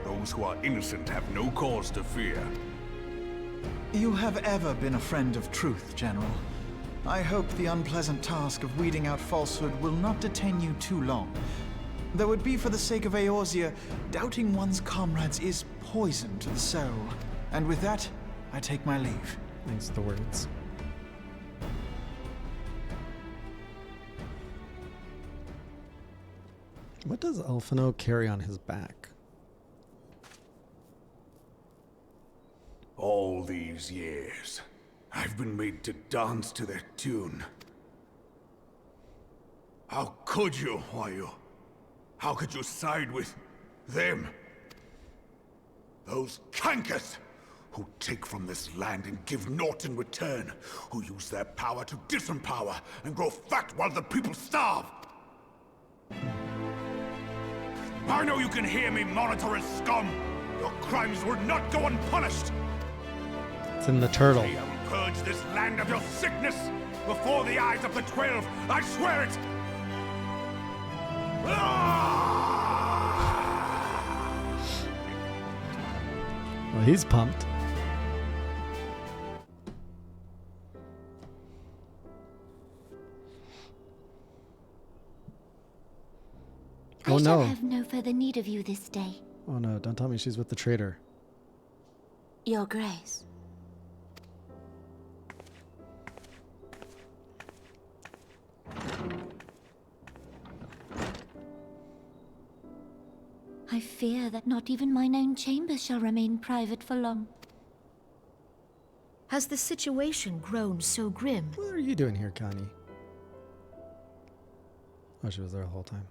Those who are innocent have no cause to fear. You have ever been a friend of truth, General. I hope the unpleasant task of weeding out falsehood will not detain you too long. Though it be for the sake of Eorzea, doubting one's comrades is poison to the soul. And with that, I take my leave. Thanks for the words. What does Alphino carry on his back? All these years, I've been made to dance to their tune. How could you, Huayu? How could you side with them? Those cankers who take from this land and give naught in return, who use their power to disempower and grow fat while the people starve. I know you can hear me, monetarist scum! Your crimes will not go unpunished! It's in the turtle. I will purge this land of your sickness before the eyes of the 12, I swear it! Well, he's pumped. Oh I shall no. have no further need of you this day, Oh no, don't tell me she's with the traitor. Your Grace. I fear that not even mine own chamber shall remain private for long. Has the situation grown so grim? What are you doing here, Connie? Oh, she was there the whole time.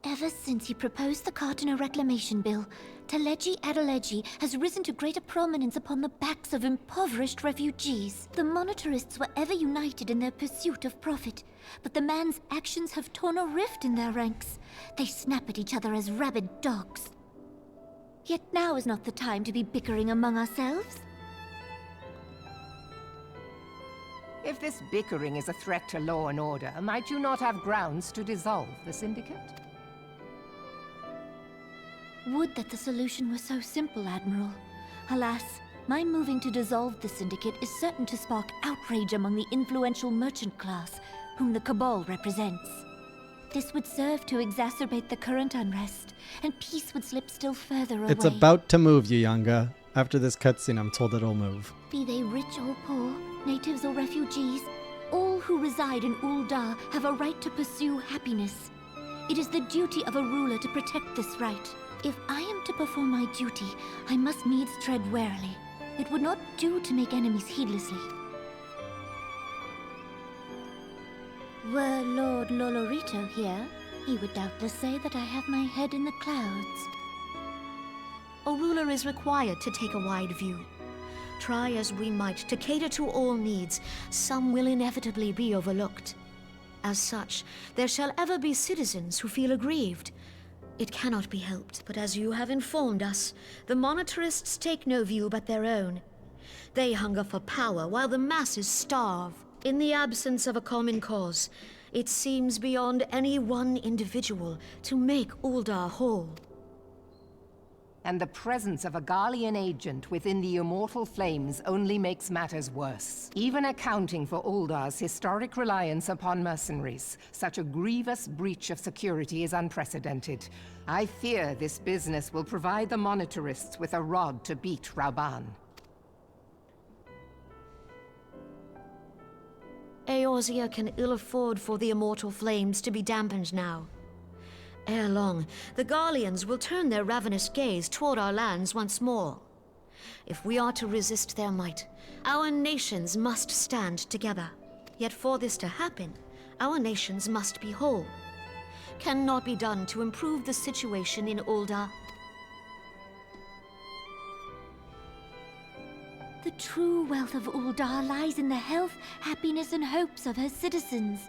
Ever since he proposed the Cardinal Reclamation Bill, Teleji Adeleji has risen to greater prominence upon the backs of impoverished refugees. The monetarists were ever united in their pursuit of profit, but the man's actions have torn a rift in their ranks. They snap at each other as rabid dogs. Yet now is not the time to be bickering among ourselves. If this bickering is a threat to law and order, might you not have grounds to dissolve the Syndicate? Would that the solution were so simple, Admiral. Alas, my moving to dissolve the Syndicate is certain to spark outrage among the influential merchant class, whom the Cabal represents. This would serve to exacerbate the current unrest, and peace would slip still further away. It's about to move, Yuyanga. After this cutscene, I'm told it'll move. Be they rich or poor, natives or refugees, all who reside in Ul'dah have a right to pursue happiness. It is the duty of a ruler to protect this right. If I am to perform my duty, I must needs tread warily. It would not do to make enemies heedlessly. Were Lord Lolorito here, he would doubtless say that I have my head in the clouds. A ruler is required to take a wide view. Try as we might to cater to all needs, some will inevitably be overlooked. As such, there shall ever be citizens who feel aggrieved. It cannot be helped, but as you have informed us, the monetarists take no view but their own. They hunger for power while the masses starve. In the absence of a common cause, it seems beyond any one individual to make Ul'dah whole. And the presence of a Garlean agent within the Immortal Flames only makes matters worse. Even accounting for Ul'dah's historic reliance upon mercenaries, such a grievous breach of security is unprecedented. I fear this business will provide the monetarists with a rod to beat Rauban. Eorzea can ill afford for the Immortal Flames to be dampened now. Ere long, the Garleans will turn their ravenous gaze toward our lands once more. If we are to resist their might, our nations must stand together. Yet for this to happen, our nations must be whole. Cannot be done to improve the situation in Ul'dah. The true wealth of Ul'dah lies in the health, happiness, and hopes of her citizens.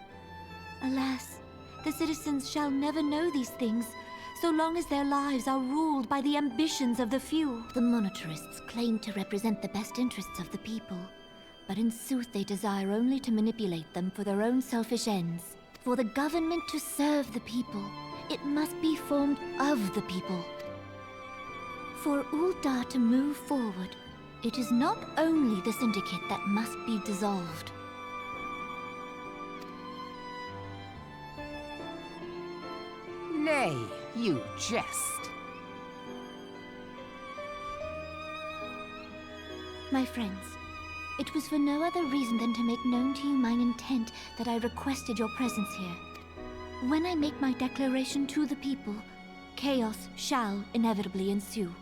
Alas, the citizens shall never know these things, so long as their lives are ruled by the ambitions of the few. The monetarists claim to represent the best interests of the people, but in sooth they desire only to manipulate them for their own selfish ends. For the government to serve the people, it must be formed of the people. For Ul'dah to move forward, it is not only the Syndicate that must be dissolved. Nay, you jest. My friends, it was for no other reason than to make known to you mine intent that I requested your presence here. When I make my declaration to the people, chaos shall inevitably ensue.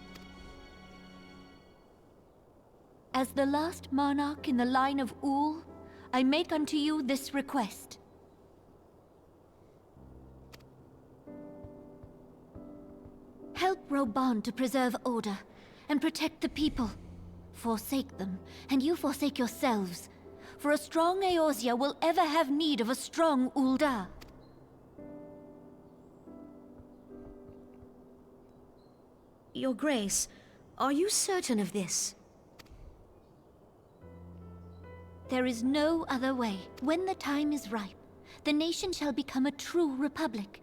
As the last monarch in the line of Ul, I make unto you this request. Help Rauban to preserve order and protect the people. Forsake them, and you forsake yourselves. For a strong Eorzea will ever have need of a strong Ul'dah. Your Grace, are you certain of this? There is no other way. When the time is ripe, the nation shall become a true republic.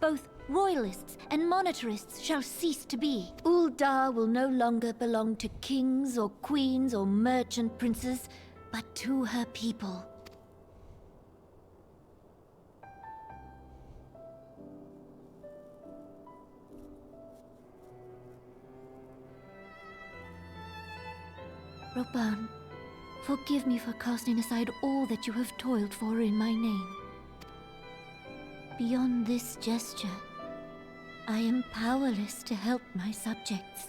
Both royalists and monetarists shall cease to be. Ul'dah will no longer belong to kings or queens or merchant princes, but to her people. Roban, forgive me for casting aside all that you have toiled for in my name. Beyond this gesture, I am powerless to help my subjects.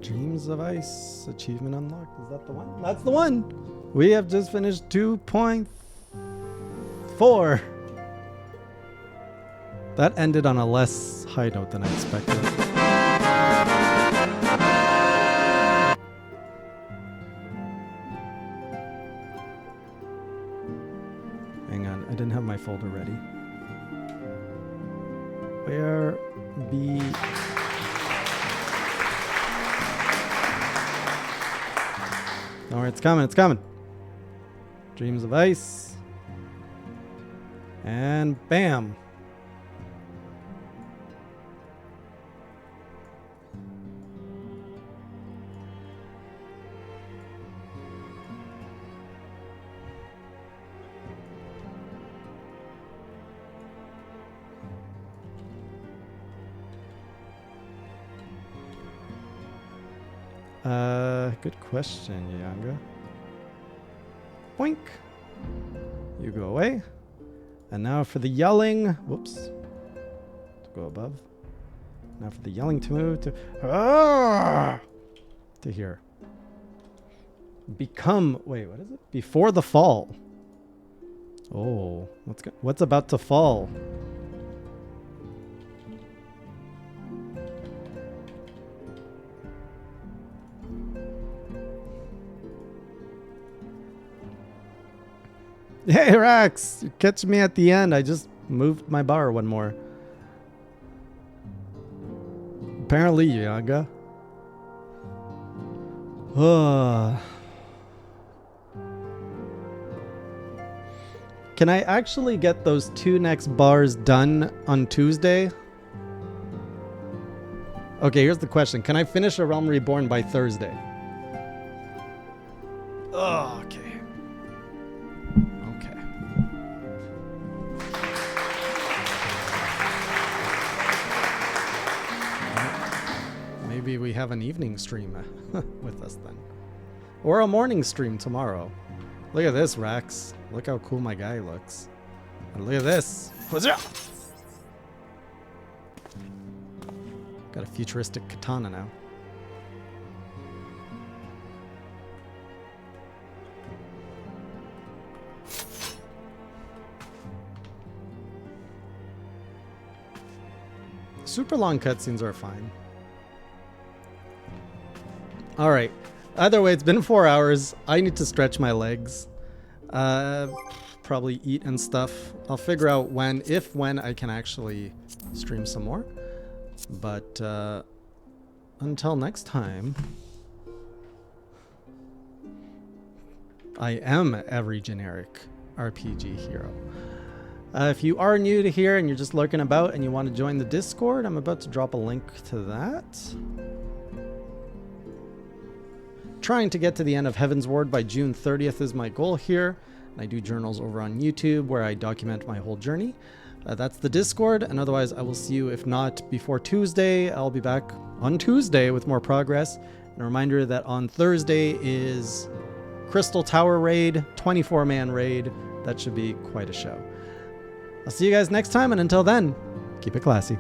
Dreams of Ice achievement unlocked. Is that the one? That's the one. We have just finished 2.4. That ended on a less high note than I expected. Hang on, I didn't have my folder ready. Where be... Don't worry, it's coming, it's coming. Dreams of Ice. And bam. Good question, Yanga. Boink. You go away. And now for the yelling. Whoops. To go above. Now for the yelling to move to... to here. Become... Wait, what is it? Before the fall. Oh. What's about to fall? Hey, Rax! You catch me at the end. I just moved my bar one more. Apparently, Yaga. Can I actually get those 2 next bars done on Tuesday? Okay, here's the question. Can I finish A Realm Reborn by Thursday? Oh, okay. Maybe we have an evening stream with us then. Or a morning stream tomorrow. Look at this, Rax. Look how cool my guy looks. And look at this. Got a futuristic katana now. Super long cutscenes are fine. All right. Either way, it's been 4 hours. I need to stretch my legs. Probably eat and stuff. I'll figure out when I can actually stream some more. But until next time, I am every generic RPG hero. If you are new to here and you're just lurking about and you want to join the Discord, I'm about to drop a link to that. Trying to get to the end of Heaven's Ward by June 30th is my goal here. And I do journals over on YouTube where I document my whole journey. That's the Discord, and otherwise I will see you, if not before Tuesday. I'll be back on Tuesday with more progress. And a reminder that on Thursday is Crystal Tower Raid, 24-man raid. That should be quite a show. I'll see you guys next time, and until then, keep it classy.